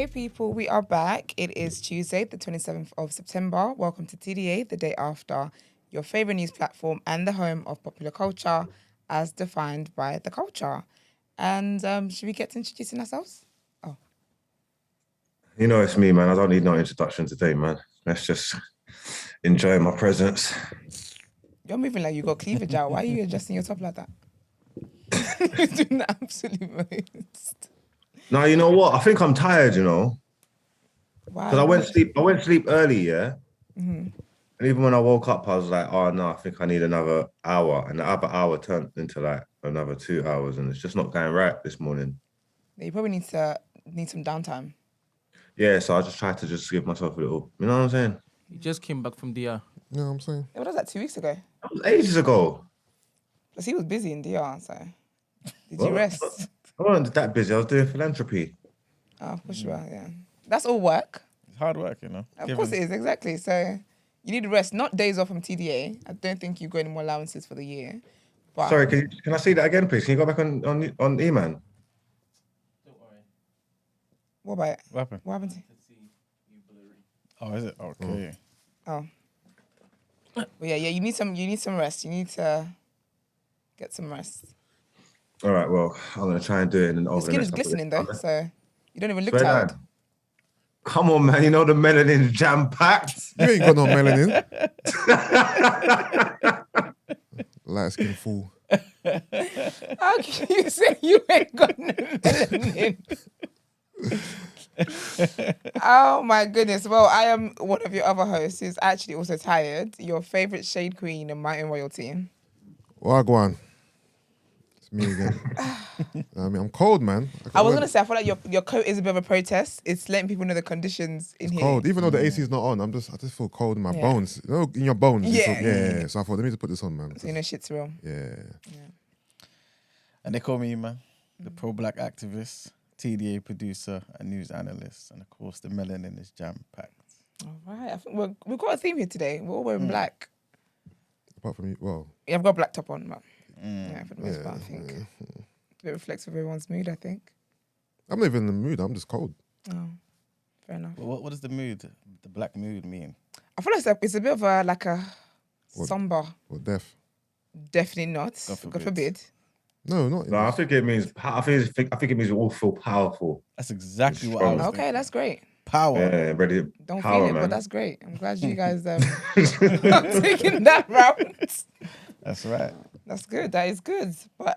Hey people, we are back. It is Tuesday, the 27th of September. Welcome to TDA, the day after, your favorite news platform and the home of popular culture as defined by the culture. And should we get to introducing ourselves? Oh. You know it's me, man. I don't need no introduction today, man. Let's just enjoy my presence. You're moving like you got cleavage out. Why are you adjusting your top like that? You're doing the absolute most. Now, you know what? I think I'm tired, you know. Why? Because I went to sleep early, yeah? Mm-hmm. And even when I woke up, I was like, oh no, I think I need another hour. And the other hour turned into like another 2 hours. And it's just not going right this morning. You probably need some downtime. Yeah, so I just tried to just give myself a little, you know what I'm saying? You just came back from DR. You know what I'm saying? What was that, 2 weeks ago? That was ages ago. Because he was busy in DR, so did you rest? I wasn't that busy. I was doing philanthropy. Oh, for sure, yeah. That's all work. It's hard work, you know. Of course it is, exactly. So you need rest, not days off from TDA. I don't think you've got any more allowances for the year. But Sorry, can I see that again, please? Can you go back on E-Man? Don't worry. What about it? What happened? What happened to you? Oh, is it? Okay. Oh. But yeah, you need some rest. You need to get some rest. All right, well, I'm going to try and do it. Your skin is glistening though, so you don't even look Swear tired. down. Come on, man. You know the melanin's jam-packed. You ain't got no melanin. Light skin fool. How can you say you ain't got no melanin? Oh my goodness. Well, I am one of your other hosts who's actually also tired. Your favorite shade queen and my own royalty. Wagwan. It's me again. I mean, I'm cold, man. I was gonna say, I feel like your coat is a bit of a protest. It's letting people know the conditions in it's here. cold. Even though the AC is not on, I just feel cold in my Yeah. bones. You know, in your bones. you Yeah. feel- yeah. So I thought, let me just put this on, man. So you know shit's real. Yeah. And they call me, man, the pro-black activist, TDA producer, and news analyst. And of course, the melanin is jam-packed. All right. I think we've got a theme here today. We're all wearing black. Apart from you, well, Yeah, I've got a black top on, but yeah, for the most part, I think. It reflects everyone's mood, I think. I'm not even in the mood. I'm just cold. Oh, fair enough. Well, what does the mood, the black mood mean? I feel like it's a bit of a What? somber. Well, deaf. Definitely not. God God forbid. No, not. No, I think it means. I think it means we all feel powerful. That's exactly what I Strong. was Okay, thinking. that's great. Power. Yeah, ready. Don't power, feel it, man. but that's great. I'm glad you guys are taking that route. That's right. That's good. That is good. But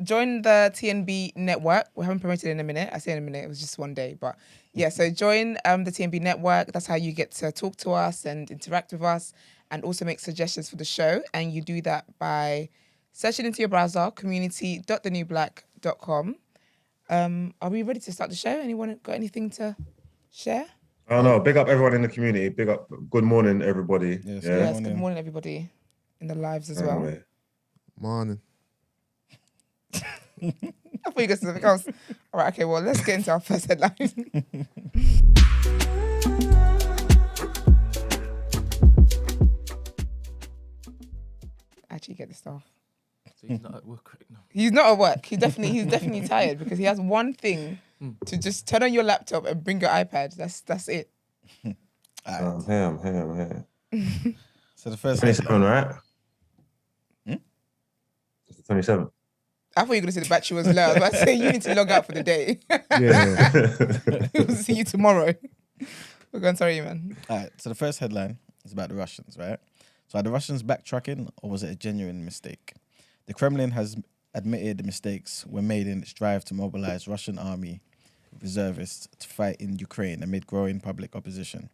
join the TNB network. We haven't promoted it in a minute. I say in a minute. It was just one day. But yeah, so join the TNB network. That's how you get to talk to us and interact with us and also make suggestions for the show. And you do that by searching into your browser, community.thenewblack.com. Are we ready to start the show? Anyone got anything to share? I don't know. Big up everyone in the community. Big up. Good morning, everybody. Yes, Yeah. Yes, good morning, everybody in the lives as well. Anyway. Morning. I thought you got something else. All right, okay, well, let's get into our first headline. Actually, get this stuff. So he's not at work right now. He's not at work. He's definitely tired because he has one thing to just turn on your laptop and bring your iPad. That's it. I'm here. So the first 27, right? It's the 27th. I thought you were going to say the battery was low. I was about to say you need to log out for the day. Yeah. We'll see you tomorrow. We're going, sorry, man. All right, so the first headline is about the Russians, right? So are the Russians backtracking or was it a genuine mistake? The Kremlin has admitted the mistakes were made in its drive to mobilize Russian army reservists to fight in Ukraine amid growing public opposition.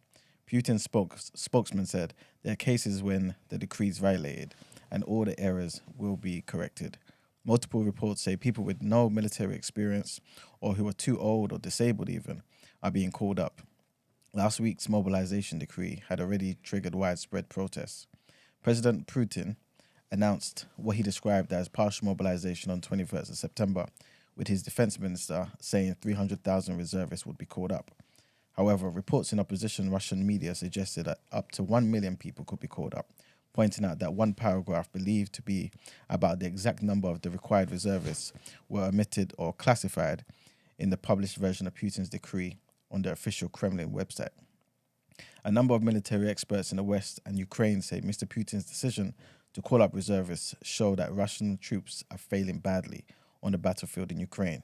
Putin's spokesman said there are cases when the decrees violated and all the errors will be corrected. Multiple reports say people with no military experience or who are too old or disabled even are being called up. Last week's mobilization decree had already triggered widespread protests. President Putin announced what he described as partial mobilization on 21st of September, with his defense minister saying 300,000 reservists would be called up. However, reports in opposition Russian media suggested that up to 1 million people could be called up, pointing out that one paragraph believed to be about the exact number of the required reservists were omitted or classified in the published version of Putin's decree on the official Kremlin website. A number of military experts in the West and Ukraine say Mr. Putin's decision to call up reservists show that Russian troops are failing badly on the battlefield in Ukraine,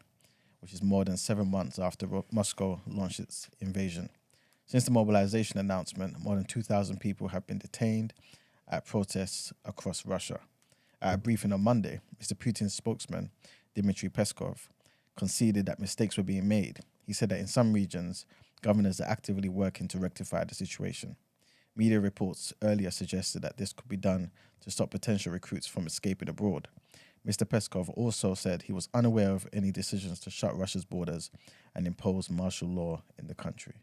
which is more than 7 months after Moscow launched its invasion. Since the mobilization announcement, more than 2,000 people have been detained at protests across Russia. At a briefing on Monday, Mr. Putin's spokesman, Dmitry Peskov, conceded that mistakes were being made. He said that in some regions, governors are actively working to rectify the situation. Media reports earlier suggested that this could be done to stop potential recruits from escaping abroad. Mr. Peskov also said he was unaware of any decisions to shut Russia's borders and impose martial law in the country.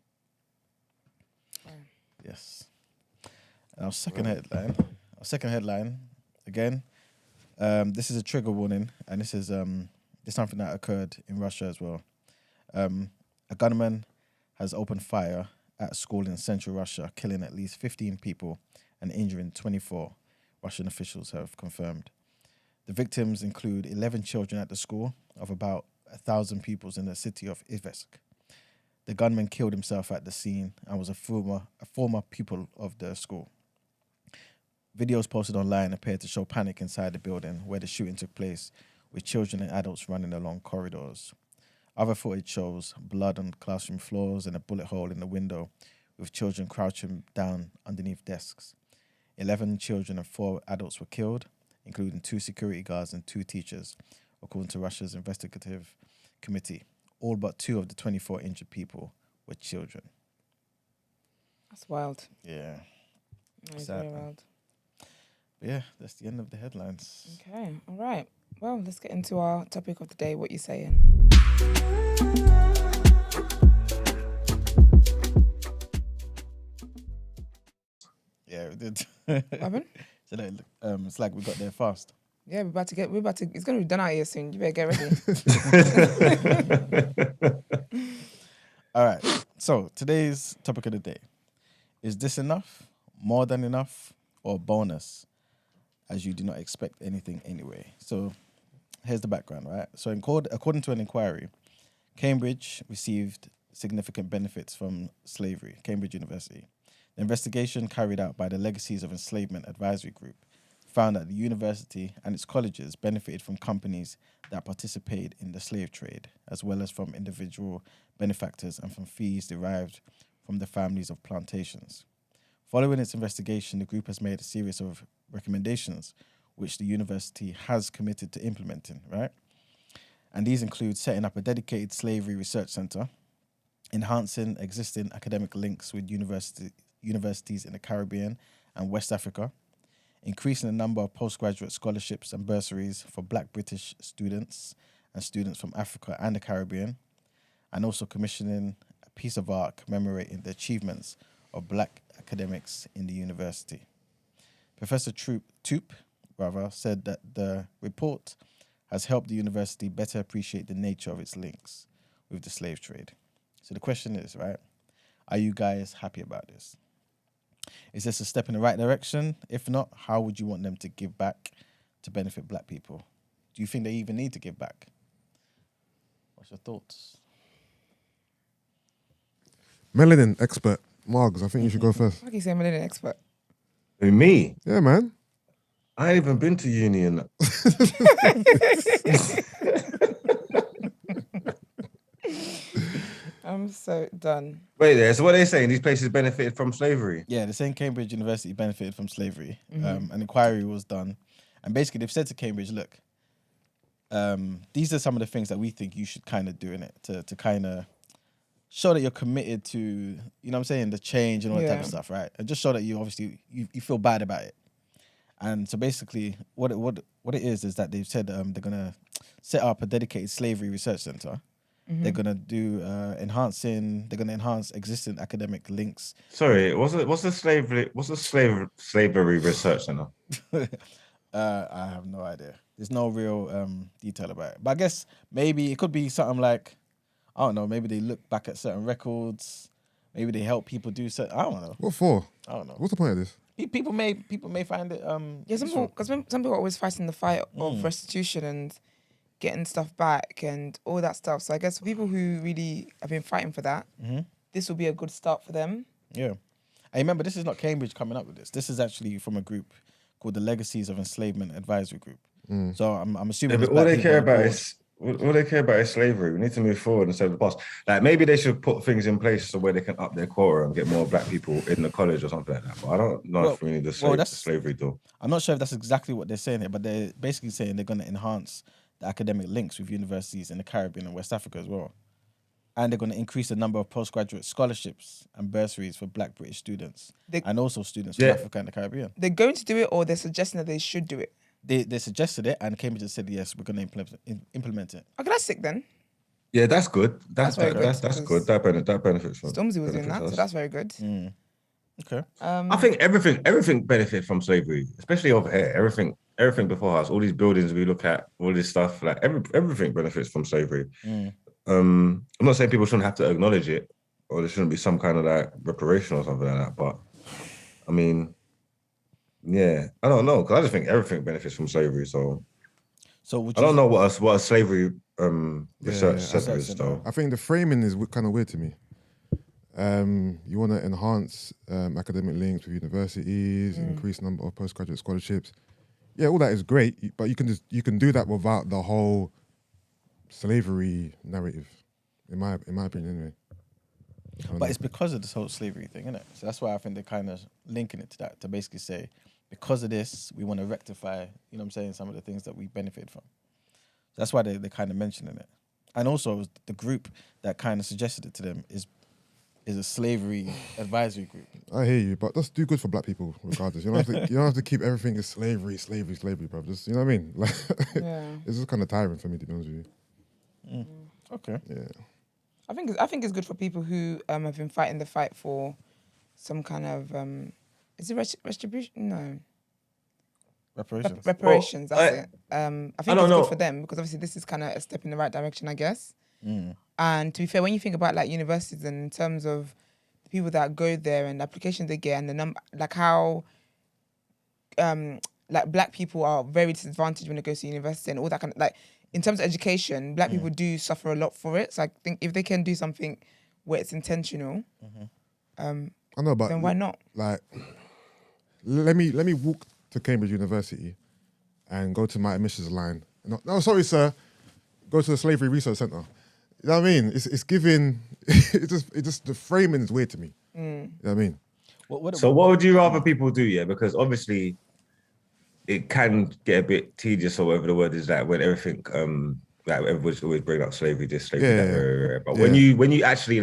Yes. And our second headline, again, this is a trigger warning, and this is something that occurred in Russia as well. A gunman has opened fire at a school in central Russia, killing at least 15 people and injuring 24, Russian officials have confirmed. The victims include 11 children at the school of about 1,000 pupils in the city of Ivsk. The gunman killed himself at the scene and was a former pupil of the school. Videos posted online appeared to show panic inside the building where the shooting took place, with children and adults running along corridors. Other footage shows blood on classroom floors and a bullet hole in the window, with children crouching down underneath desks. 11 children and 4 adults were killed, including 2 security guards and 2 teachers, according to Russia's investigative committee. All but 2 of the 24 injured people were children. That's wild. Yeah. That's Sad, very man. wild. But yeah, that's the end of the headlines. Okay, all right. Well, let's get into our topic of the day. What you saying? Yeah, we did. What happened? So that, it's like we got there fast. Yeah, it's gonna be done out here soon. You better get ready. All right. So today's topic of the day. Is this enough, more than enough, or bonus, as you do not expect anything anyway? So here's the background, right? So according to an inquiry, Cambridge received significant benefits from slavery, Cambridge University. The investigation carried out by the Legacies of Enslavement Advisory Group found that the university and its colleges benefited from companies that participated in the slave trade, as well as from individual benefactors and from fees derived from the families of plantations. Following its investigation, the group has made a series of recommendations which the university has committed to implementing, right? And these include setting up a dedicated slavery research center, enhancing existing academic links with universities in the Caribbean and West Africa, increasing the number of postgraduate scholarships and bursaries for Black British students and students from Africa and the Caribbean, and also commissioning a piece of art commemorating the achievements of Black academics in the university. Professor Toop said that the report has helped the university better appreciate the nature of its links with the slave trade. So the question is, right, are you guys happy about this? Is this a step in the right direction? If not, how would you want them to give back to benefit Black people? Do you think they even need to give back? What's your thoughts? Melanin expert, Margs, I think you should go first. Like you say, I'm an expert. Who, me? Yeah, man. I ain't even been to uni and that. I'm so done. Wait there, so what are they saying? These places benefited from slavery? Yeah, the same Cambridge University benefited from slavery. An inquiry was done. And basically they've said to Cambridge, look, these are some of the things that we think you should kind of do in it to kind of show that you're committed to, you know what I'm saying, the change and all that type of stuff, right? And just show that you obviously, you feel bad about it. And so basically what it is that they've said they're going to set up a dedicated slavery research center. They're going to do they're going to enhance existing academic links. Sorry, what's the slavery research center? I have no idea. There's no real detail about it. But I guess maybe it could be something like, I don't know, maybe they look back at certain records. Maybe they help people do certain, I don't know. What for? I don't know. What's the point of this? People may find it Yeah, some people are always fighting the fight of restitution and getting stuff back and all that stuff. So I guess for people who really have been fighting for that, this will be a good start for them. Yeah. And remember, this is not Cambridge coming up with this. This is actually from a group called the Legacies of Enslavement Advisory Group. So I'm assuming. Yeah, but all they care about is slavery. We need to move forward instead of the past. Like maybe they should put things in place so where they can up their quota and get more black people in the college or something like that. But I don't know if we need the slavery though. I'm not sure if that's exactly what they're saying here, but they're basically saying they're going to enhance the academic links with universities in the Caribbean and West Africa as well. And they're going to increase the number of postgraduate scholarships and bursaries for black British students and also students from Africa and the Caribbean. They're going to do it, or they're suggesting that they should do it? They suggested it, and Cambridge has said, yes, we're going to implement it. Okay, that's sick then. Yeah, that's good. That's very good, That's good. That benefits from Stormzy was doing that, so that's very good. Okay. I think everything benefits from slavery, especially over here. Everything before us, all these buildings we look at, all this stuff, like everything benefits from slavery. I'm not saying people shouldn't have to acknowledge it, or there shouldn't be some kind of like reparation or something like that. But I mean, yeah, I don't know, because I just think everything benefits from slavery. So I don't know what a slavery research center is though. I think the framing is kind of weird to me. You want to enhance academic links with universities, increase number of postgraduate scholarships. Yeah, all that is great, but you can do that without the whole slavery narrative, in my opinion, anyway. But it's because of this whole slavery thing, isn't it? So that's why I think they're kind of linking it to that, to basically say, because of this, we want to rectify, you know what I'm saying, some of the things that we benefited from. So that's why they're kind of mentioning it. And also, the group that kind of suggested it to them is a slavery advisory group. I hear you, but that's do good for black people, regardless. You don't have to keep everything as slavery, bro. Just, you know what I mean? Like, it's just kind of tiring for me, to be honest with you. Okay. Yeah. I think it's good for people who have been fighting the fight for some kind of is it retribution? No. Reparations. Reparations, that's it. I think it's good for them because obviously this is kind of a step in the right direction, I guess. And to be fair, when you think about like universities and in terms of the people that go there and the applications they get and the number, like how like black people are very disadvantaged when they go to university and all that kind of like. In terms of education, black people do suffer a lot for it. So I think if they can do something where it's intentional, I know, but then why not? Like, let me walk to Cambridge University and go to my admissions line. No, sorry, sir. Go to the Slavery Research Centre. You know what I mean? It's giving. It just the framing is weird to me. You know what I mean? So what would you rather people do? Yeah, because obviously. It can get a bit tedious or whatever the word is, like when everything like everybody's always bring up slavery this, slavery that, but when you actually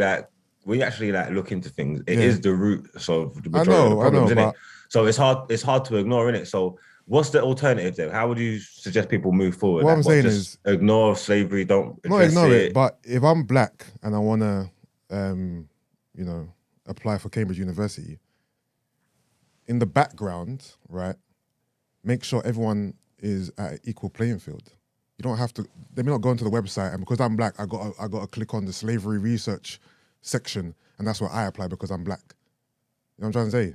look into things, it is the root of the majority of the problems, isn't it? So it's hard to ignore, innit? So what's the alternative then? How would you suggest people move forward? What I'm saying is ignore slavery, don't not ignore it. But if I'm black and I wanna apply for Cambridge University, in the background, right? Make sure everyone is at an equal playing field. You don't have to. Let me not go into the website, and because I'm black, I got to click on the slavery research section, and that's where I apply because I'm black. You know what I'm trying to say?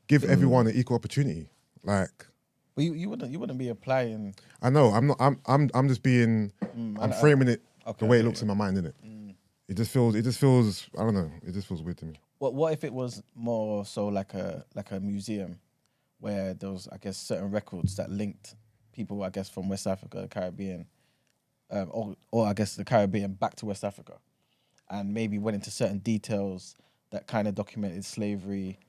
Give everyone an equal opportunity. Like, but you wouldn't be applying. I know. I'm not. I'm just being. I'm framing it the way it looks in my mind, innit? It just feels. I don't know. It just feels weird to me. What if it was more so like a museum? Where there was, I guess, certain records that linked people, I guess, from West Africa, the Caribbean, or I guess the Caribbean back to West Africa, and maybe went into certain details that kind of documented slavery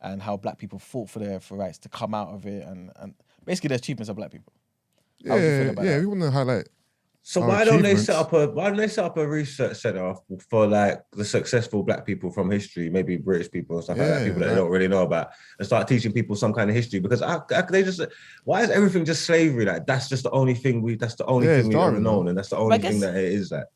and how black people fought for rights to come out of it, and basically the achievements of black people. How would you feel about that? We want to highlight. So why don't they set up a research center for like the successful black people from history, maybe British people and stuff like that, people that they don't really know about, and start teaching people some kind of history? Because why is everything just slavery? Like that's just the only thing we've ever known, and that's the only thing that it is. That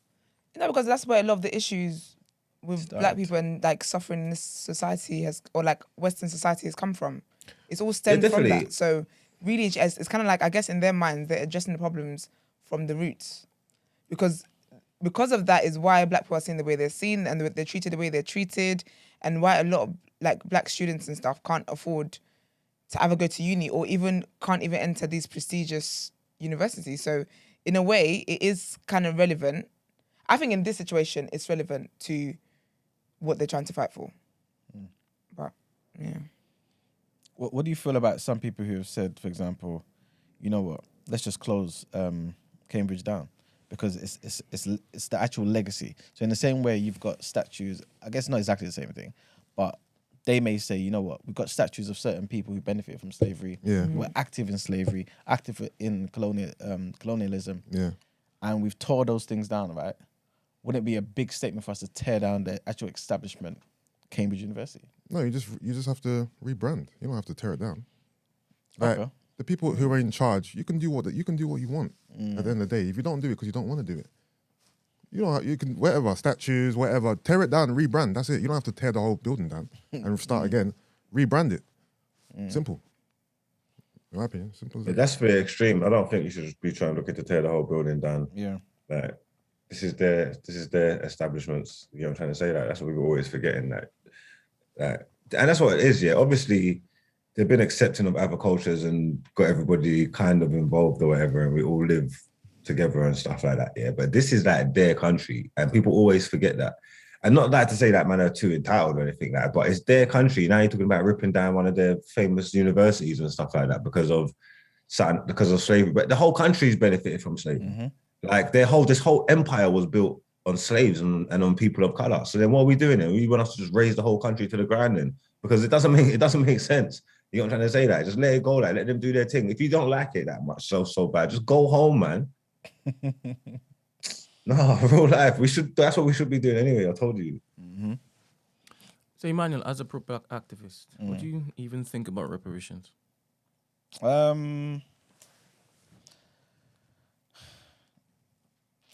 because that's where a lot of the issues with black people and like suffering in this society or like Western society has come from. It's all stemmed from that. So really, it's kind of like, I guess in their minds they're addressing the problems from the roots, because of that is why black people are seen the way they're seen and they're treated the way they're treated, and why a lot of like black students and stuff can't afford to either go to uni or can't even enter these prestigious universities. So in a way, it is kind of relevant. I think in this situation, it's relevant to what they're trying to fight for. But yeah. What do you feel about some people who have said, for example, you know what, let's just close Cambridge down because it's the actual legacy. So in the same way you've got statues, I guess not exactly the same thing, but they may say, you know what, we've got statues of certain people who benefited from slavery, Yeah. who were active in slavery, active in colonialism, Yeah. and we've tore those things down, right? Wouldn't it be a big statement for us to tear down the actual establishment, Cambridge University? No, you just have to rebrand. You don't have to tear it down. Like, Okay. the people who are in charge, you can do what you want. At the end of the day, if you don't do it because you don't want to do it, you can whatever statues, whatever, tear it down, rebrand. That's it. You don't have to tear the whole building down and start again. Rebrand it. Simple. In my opinion, simple as Yeah, that. that's very extreme. I don't think you should just be trying to look to tear the whole building down. Yeah. Like, this is their establishments. You know what I'm trying to say? Like, that's what we're always forgetting. And that's what it is. Yeah, obviously they've been accepting of other cultures and got everybody kind of involved or whatever, and we all live together and stuff like that. Yeah, but this is like their country, and people always forget that. And not like to say that man are too entitled or anything like that, but it's their country. Now you're talking about ripping down one of their famous universities and stuff like that because of slavery. But the whole country's benefited from slavery. Like this whole empire was built on slaves and on people of color. So then what are we doing then? We want us to just raise the whole country to the ground then? Because it doesn't make sense. You know what I'm trying to say? That just let it go, like let them do their thing. If you don't like it that much, so bad, just go home, man. No, real life. That's what we should be doing anyway. I told you. So, Emmanuel, as a pro-black activist, what do you even think about reparations?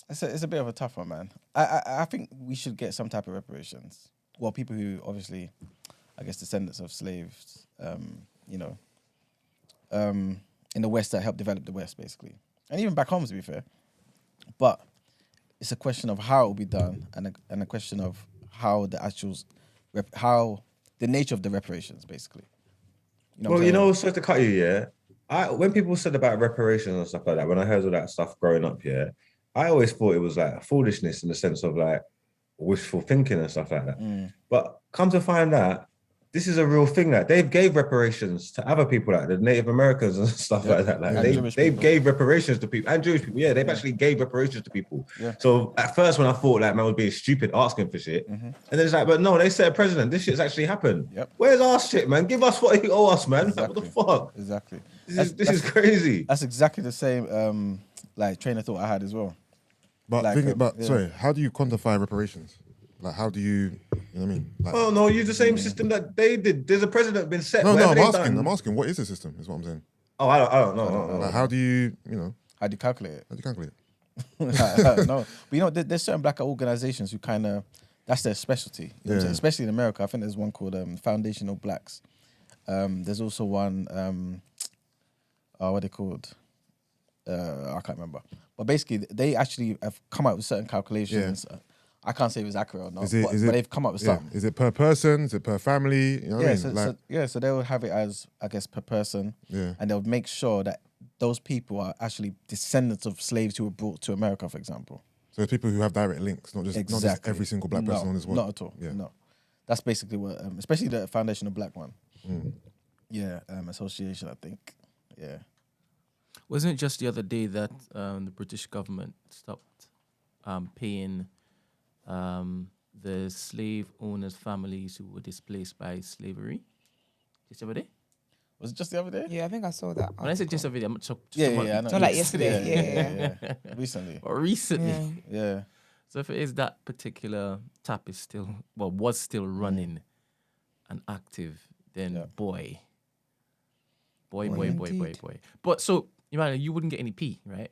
It's a bit of a tough one, man. I think we should get some type of reparations. Well, people who obviously, I guess, descendants of slaves, in the West that helped develop the West, basically, and even back home, to be fair. But it's a question of how it will be done, and a question of how the actual, how the nature of the reparations, basically. So to cut you, yeah. When people said about reparations and stuff like that, when I heard all that stuff growing up, yeah, I always thought it was like foolishness in the sense of like wishful thinking and stuff like that. But come to find out, this is a real thing. Like they gave reparations to other people, like the Native Americans and stuff like that. Like they gave reparations to people and Jewish people. Yeah, they've actually gave reparations to people. Yeah. So at first, when I thought like man was being stupid asking for shit, and then it's like, but no, they said president, this shit's actually happened. Yep. Where's our shit, man? Give us what you owe us, man. Exactly. Like, what the fuck? Exactly. This is crazy. That's exactly the same train of thought I had as well. But sorry, how do you quantify reparations? Like, how do you know what I mean? Like, Oh no, use the same system that they did. There's a president been set. no, Whatever I'm they asking. done- I'm asking, what is the system? Is what I'm saying. Oh, I don't know. Like, how do you How do you calculate it? how do you calculate it? No, but there's certain black organizations who kind of that's their specialty. You know what I'm saying? Especially in America, I think there's one called Foundational Blacks. There's also one, what are they called? I can't remember. But basically, they actually have come out with certain calculations. I can't say it was accurate or not, but they've come up with something. Is it per person? Is it per family? You know what I mean? So they will have it as, I guess, per person. Yeah. And they'll make sure that those people are actually descendants of slaves who were brought to America, for example. So it's people who have direct links, not just every single black person on this world. Not at all. Yeah. No. That's basically what, especially the Foundation of Black one. Yeah, association, I think. Yeah. Wasn't it just the other day that the British government stopped paying the slave owners' families who were displaced by slavery? Just the other day? Was it just the other day? Yeah, I think I saw that. When I say just the other day, I'm talking I know. Not like yesterday. Yeah. Recently. or recently. Yeah. So if it is that particular tap is still, was still running and active, then boy. But so, Emmanuel, you wouldn't get any pee, right?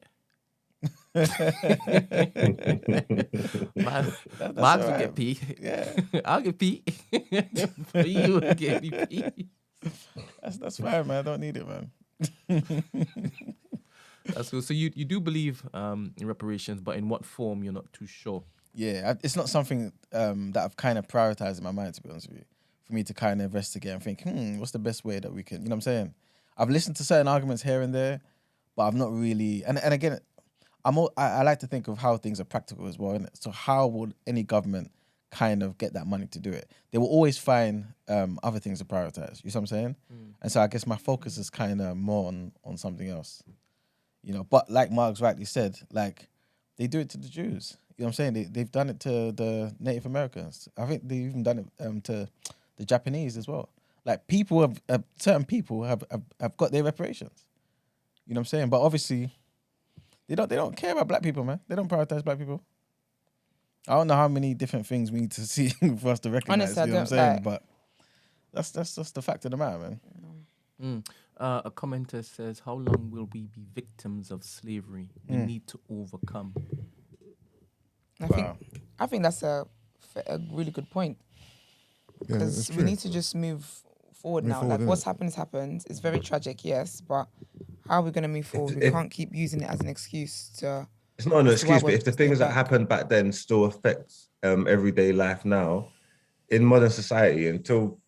Man would get pee. Yeah. I'll get pee. But you wouldn't get any pee. That's fine, man. I don't need it, man. That's cool. So you do believe in reparations, but in what form you're not too sure. Yeah, it's not something that I've kind of prioritized in my mind, to be honest with you. For me to kind of investigate and think, what's the best way that we can, you know what I'm saying? I've listened to certain arguments here and there, but I've not really, and again, I like to think of how things are practical as well. Innit? So how would any government kind of get that money to do it. They will always find other things to prioritize. You see what I'm saying? And so I guess my focus is kind of more on something else. You know, but like Mark's rightly said, like they do it to the Jews. You know what I'm saying? They've done it to the Native Americans. I think they've even done it to the Japanese as well. Like people have certain people have got their reparations. You know what I'm saying? But obviously, they don't care about black people, man. They don't prioritize black people. I don't know how many different things we need to see for us to recognize. Honestly, you know what I'm saying? like... But that's just the fact of the matter, man. A commenter says, "How long will we be victims of slavery? We need to overcome." I think that's a really good point. Yeah, Because that's we true. need to just move forward now. forward, Like what's innit? happened has happened. It's very tragic, yes, but how are we going to move forward? We can't keep using it as an excuse to... It's not an as to why excuse, but we're if the staying things that back. happened back then still affect everyday life now, in modern society, until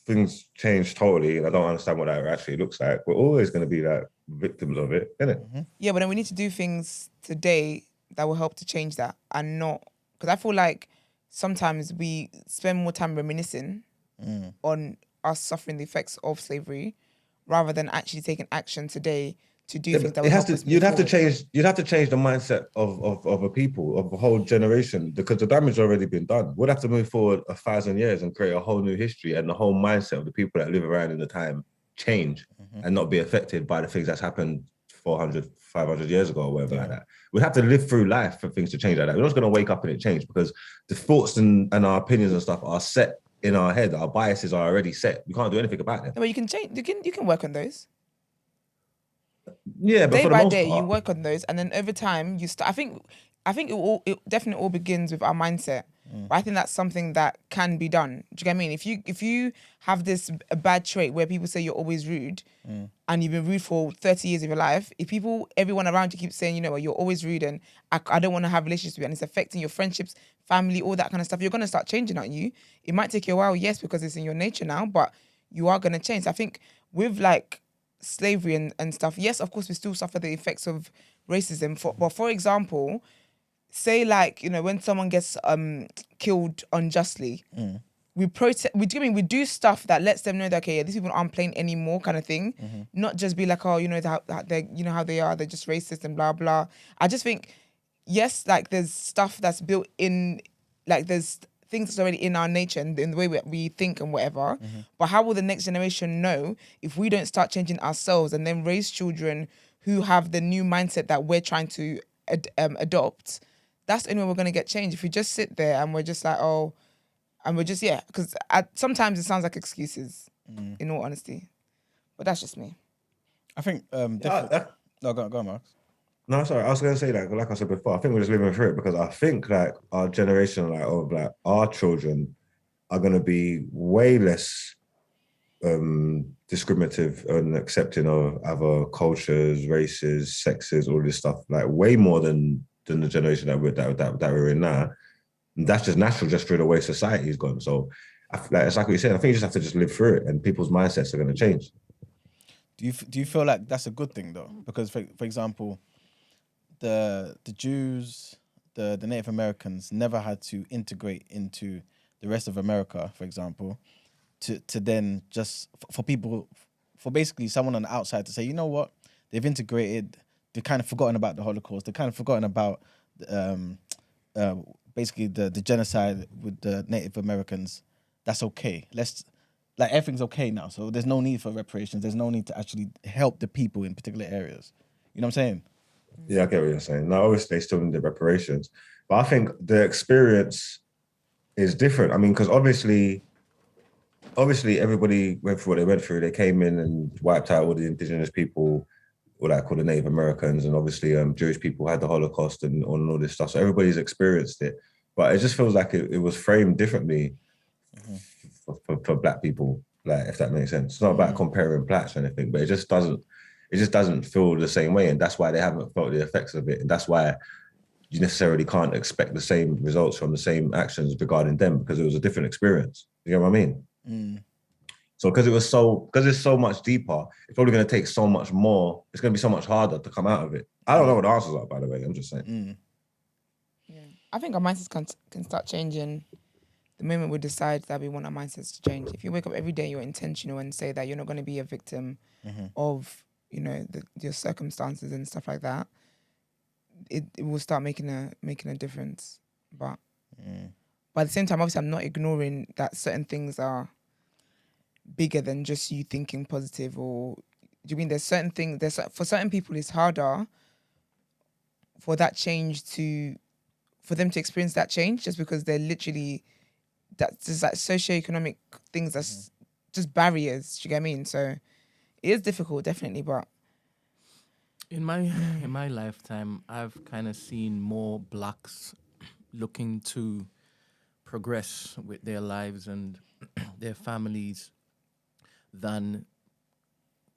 things change totally, and I don't understand what that actually looks like, we're always going to be like victims of it, innit? Yeah, but then we need to do things today that will help to change that, and not... Because I feel like sometimes we spend more time reminiscing on us suffering the effects of slavery rather than actually taking action today to do things that will help us move You'd have to forward. change the mindset of a people, of a whole generation, because the damage has already been done. We'd have to move forward 1,000 years and create a whole new history, and the whole mindset of the people that live around in the time change and not be affected by the things that's happened 400, 500 years ago or whatever like that. We'd have to live through life for things to change like that. We're not just going to wake up and it change, because the thoughts and our opinions and stuff are set in our head. Our biases are already set. We can't do anything about them. Yeah, but you can change. You can work on those. Yeah, but Day for the by most day, part, you work on those, and then over time, you start. I think it definitely all begins with our mindset. But I think that's something that can be done. Do you get what I mean? If you have a bad trait where people say you're always rude, and you've been rude for 30 years of your life, if everyone around you keeps saying, you know what, you're always rude, and I don't want to have relationships with you, and it's affecting your friendships, family, all that kind of stuff, you're gonna start changing, aren't you? It might take you a while, yes, because it's in your nature now, but you are gonna change. I think with like slavery and stuff, yes, of course we still suffer the effects of racism. But for example, say like, you know, when someone gets killed unjustly, we protest. We do stuff that lets them know that, okay, yeah, these people aren't playing anymore, kind of thing. Not just be like, oh, you know, that they, you know how they are, they're just racist and blah blah. I just think, yes, like there's stuff that's built in, like there's things that's already in our nature and in the way we think and whatever. But how will the next generation know if we don't start changing ourselves and then raise children who have the new mindset that we're trying to adopt? That's the only way we're going to get change. If we just sit there and we're just like, oh, and we're just, yeah, because sometimes it sounds like excuses, in all honesty. But that's just me. I think no, go on, Mark. No, sorry. I was going to say that, like I said before, I think we're just living through it, because I think like our generation, like of like our children, are going to be way less discriminative and accepting of other cultures, races, sexes, all this stuff, like way more than the generation that we're in now. And that's just natural, just through the way society's gone. So, it's like what you said. I think you just have to just live through it, and people's mindsets are going to change. Do you feel like that's a good thing though? Because for example, the Jews, the Native Americans never had to integrate into the rest of America, for example, to then just for people, for basically someone on the outside to say, you know what, they've integrated, they've kind of forgotten about the Holocaust, they've kind of forgotten about basically the genocide with the Native Americans. That's okay. Like everything's okay now, so there's no need for reparations. There's no need to actually help the people in particular areas. You know what I'm saying? Yeah, I get what you're saying. Now, obviously, they still need the reparations, but I think the experience is different. I mean, because obviously, everybody went through what they went through. They came in and wiped out all the indigenous people, or like called the Native Americans, and obviously, Jewish people had the Holocaust and all this stuff. So everybody's experienced it, but it just feels like it was framed differently for Black people. Like, if that makes sense, it's not about comparing Blacks or anything, but it just doesn't feel the same way, and that's why they haven't felt the effects of it, and that's why you necessarily can't expect the same results from the same actions regarding them, because it was a different experience. You know what I mean? So because it's so much deeper, it's probably going to take so much more. It's going to be so much harder to come out of it. I don't know what the answers are, by the way. I'm just saying. I think our mindsets can start changing the moment we decide that we want our mindsets to change. If you wake up every day, you're intentional and say that you're not going to be a victim of, your circumstances and stuff like that, it will start making a difference. But at the same time, obviously, I'm not ignoring that certain things are bigger than just you thinking positive. Or do you mean there's certain things? For certain people, it's harder for that change for them to experience that change, just because they're literally that's just like socioeconomic things. That's just barriers. Do you get what I mean? So it is difficult, definitely, but. In my lifetime, I've kind of seen more blacks looking to progress with their lives and their families than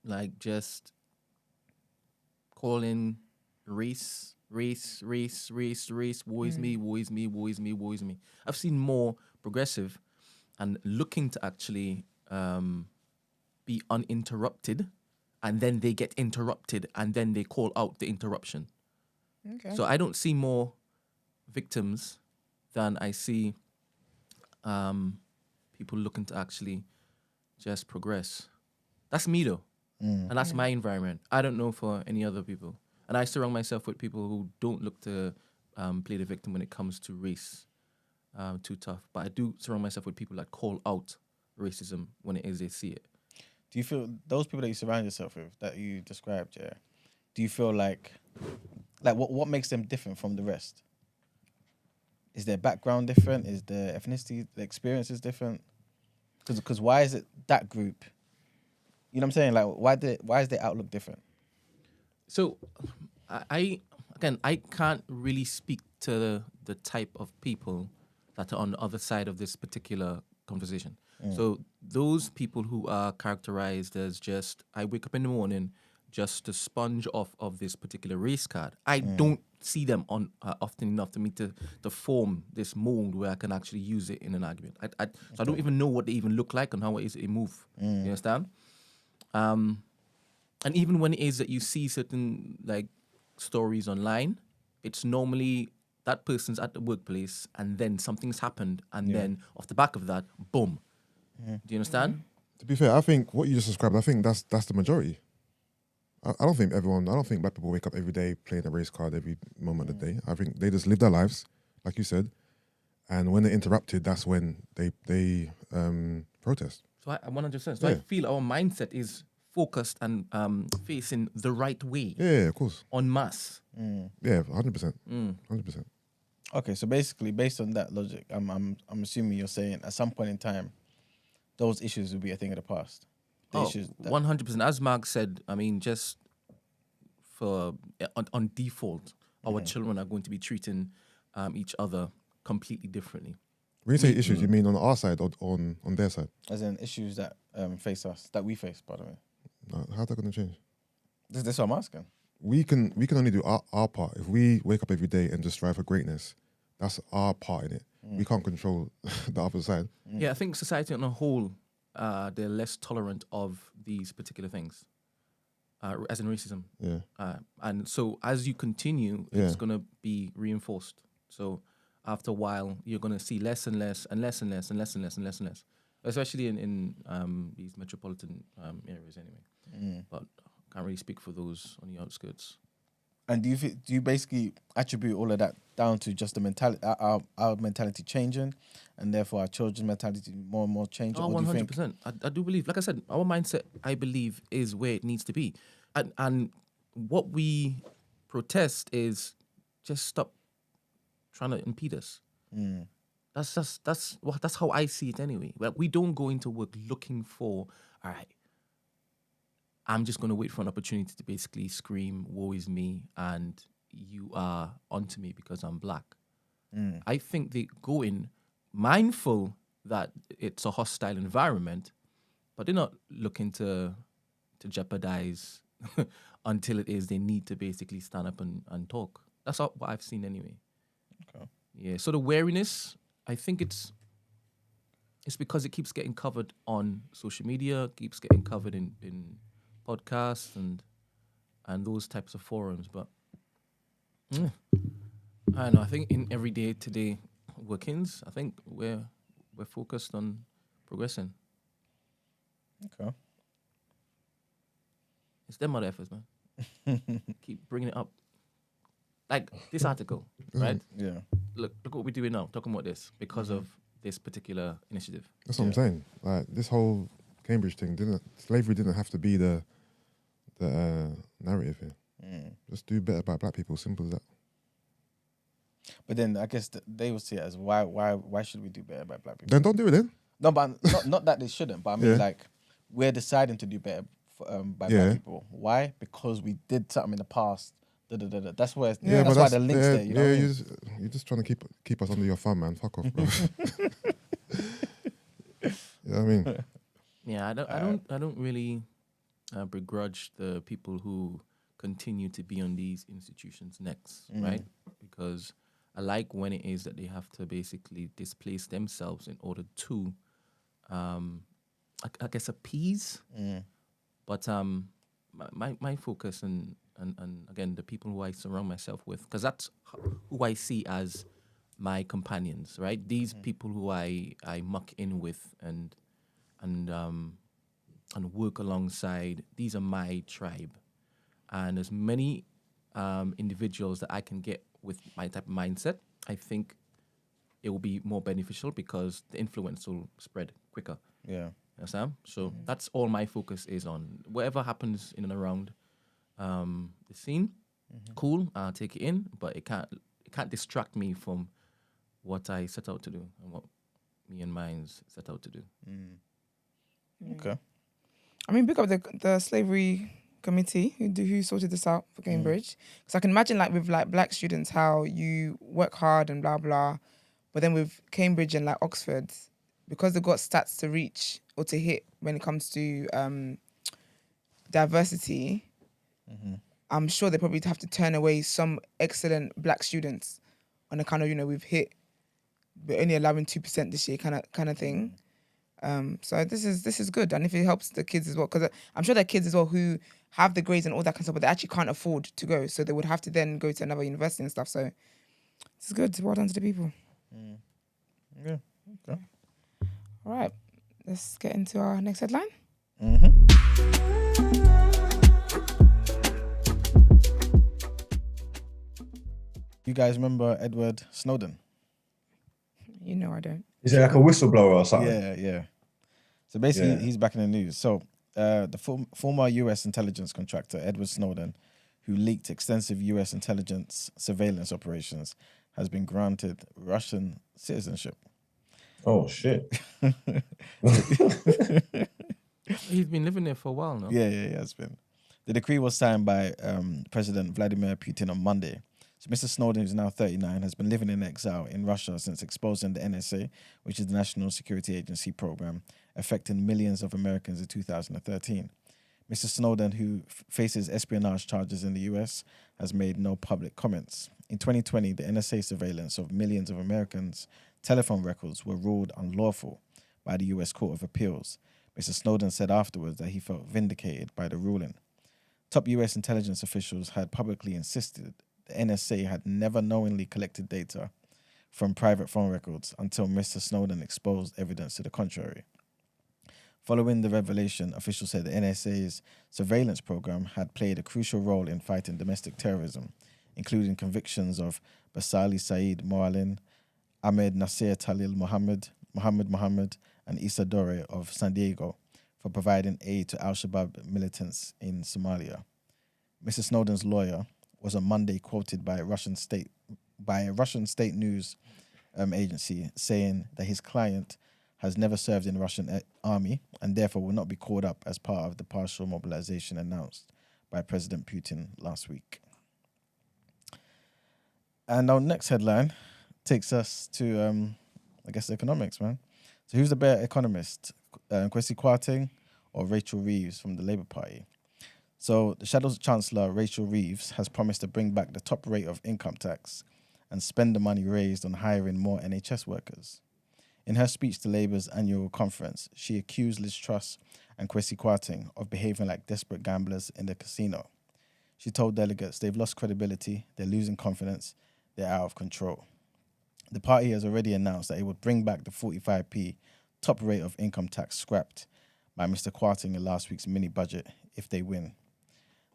like just calling race, woe is me, woe is me, woe is me, woe is me. I've seen more progressive and looking to actually be uninterrupted, and then they get interrupted, and then they call out the interruption. Okay. So I don't see more victims than I see people looking to actually just progress. That's me though, and that's my environment. I don't know for any other people, and I surround myself with people who don't look to play the victim when it comes to race too tough. But I do surround myself with people that call out racism when it is they see it. Do you feel those people that you surround yourself with, that you described, yeah? Do you feel like what makes them different from the rest? Is their background different? Is their ethnicity, the experiences different? Because why is it that group? You know what I'm saying? Like why is their outlook different? So, I can't really speak to the type of people that are on the other side of this particular conversation. So those people who are characterized as just, I wake up in the morning just to sponge off of this particular race card, I don't see them on often enough to me to form this mold where I can actually use it in an argument. So I don't even know what they even look like and how it is they move. You understand? And even when it is that you see certain like stories online, it's normally that person's at the workplace and then something's happened, and then off the back of that, boom. Do you understand? To be fair, I think what you just described, I think that's the majority. I don't think black people wake up every day playing a race card every moment of the day. I think they just live their lives, like you said, and when they're interrupted, that's when they protest. So I 100%. So I feel our mindset is focused and facing the right way. Yeah, of course. En masse. Yeah, 100%. 100%. Okay, so basically, based on that logic, I'm assuming you're saying at some point in time, those issues will be a thing of the past. The issues 100%. As Mark said, I mean, just for on default, our children are going to be treating each other completely differently. When you say issues, you mean on our side or on their side? As in issues that face us, that we face, by the way. No, how's that going to change? That's what I'm asking. We can only do our part. If we wake up every day and just strive for greatness, that's our part in it. We can't control the other side. Yeah, I think society on a whole, they're less tolerant of these particular things, as in racism. Yeah. And so as you continue, it's going to be reinforced. So after a while, you're going to see less and less and less and less and less and less and less and less, especially in these metropolitan areas anyway. But I can't really speak for those on the outskirts. And do you basically attribute all of that down to just the mentality, our mentality changing, and therefore our children's mentality more and more changing? Oh, 100%. I do believe, like I said, our mindset, I believe, is where it needs to be. And what we protest is just stop trying to impede us. That's how I see it anyway. Like, we don't go into work looking for, all right, I'm just going to wait for an opportunity to basically scream, woe is me, and you are onto me because I'm black. I think they go in mindful that it's a hostile environment, but they're not looking to jeopardize until it is they need to basically stand up and talk. That's what I've seen anyway. Okay. Yeah, so the wariness, I think it's because it keeps getting covered on social media, keeps getting covered in podcasts and those types of forums. But I don't know. I think in everyday today workings, I think we're focused on progressing. Okay. It's them other efforts, man. Keep bringing it up. Like this article, right? Yeah. Look what we're doing now, talking about this because of this particular initiative. That's what I'm saying. Like this whole Cambridge thing slavery didn't have to be the narrative here. Just do better by black people. Simple as that. But then I guess they would see it as why should we do better by black people? Then don't do it then. No, but not that they shouldn't. But I mean, like, we're deciding to do better by black people. Why? Because we did something in the past. That's where. Yeah, that's why the links there. You know what I yeah, mean? you're just trying to keep us under your thumb, man. Fuck off, bro. You know what I mean? Yeah, I don't really begrudge the people who continue to be on these institutions' necks, right? Because I like when it is that they have to basically displace themselves in order to, I guess, appease. But my focus and again the people who I surround myself with, because that's who I see as my companions, right? These people who I muck in with and work alongside. These are my tribe, and as many individuals that I can get with my type of mindset, I think it will be more beneficial because the influence will spread quicker. Yeah. You understand? So that's all my focus is on. Whatever happens in and around the scene, cool, I'll take it in, but it can't distract me from what I set out to do and what me and mine set out to do. Okay. I mean, pick up the slavery committee who sorted this out for Cambridge. Because I can imagine, like, with like black students, how you work hard and blah blah, but then with Cambridge and like Oxford, because they've got stats to reach or to hit when it comes to diversity, I'm sure they probably have to turn away some excellent black students on account of, we've hit, we're only allowing 2% this year kind of thing. So this is good, and if it helps the kids as well, because I'm sure there are kids as well who have the grades and all that kind of stuff, but they actually can't afford to go, so they would have to then go to another university and stuff. So this is good. Well done to the people. Yeah. Okay. All right, let's get into our next headline. You guys remember Edward Snowden? You know I don't. Is it like a whistleblower or something? Yeah. So basically, he's back in the news. So the former U.S. intelligence contractor, Edward Snowden, who leaked extensive U.S. intelligence surveillance operations, has been granted Russian citizenship. Oh, shit. He's been living there for a while now. Yeah, it's been. The decree was signed by President Vladimir Putin on Monday. So Mr. Snowden, who's now 39, has been living in exile in Russia since exposing the NSA, which is the National Security Agency program, affecting millions of Americans in 2013. Mr. Snowden, who faces espionage charges in the US, has made no public comments. In 2020, the NSA surveillance of millions of Americans' telephone records were ruled unlawful by the US Court of Appeals. Mr. Snowden said afterwards that he felt vindicated by the ruling. Top US intelligence officials had publicly insisted the NSA had never knowingly collected data from private phone records until Mr. Snowden exposed evidence to the contrary. Following the revelation, officials said the NSA's surveillance program had played a crucial role in fighting domestic terrorism, including convictions of Basali Saeed Moalin, Ahmed Nasir Talil Mohammed, and Issa Dore of San Diego for providing aid to al-Shabaab militants in Somalia. Mr. Snowden's lawyer was on Monday quoted by a Russian state news agency saying that his client has never served in the Russian army and therefore will not be called up as part of the partial mobilization announced by President Putin last week. And our next headline takes us to, economics, man. So who's the better economist, Kwesi Kwarteng or Rachel Reeves from the Labour Party? So the Shadows Chancellor, Rachel Reeves, has promised to bring back the top rate of income tax and spend the money raised on hiring more NHS workers. In her speech to Labour's annual conference, she accused Liz Truss and Kwesi Kwarteng of behaving like desperate gamblers in the casino. She told delegates they've lost credibility, they're losing confidence, they're out of control. The party has already announced that it would bring back the 45p top rate of income tax scrapped by Mr. Kwarteng in last week's mini budget if they win.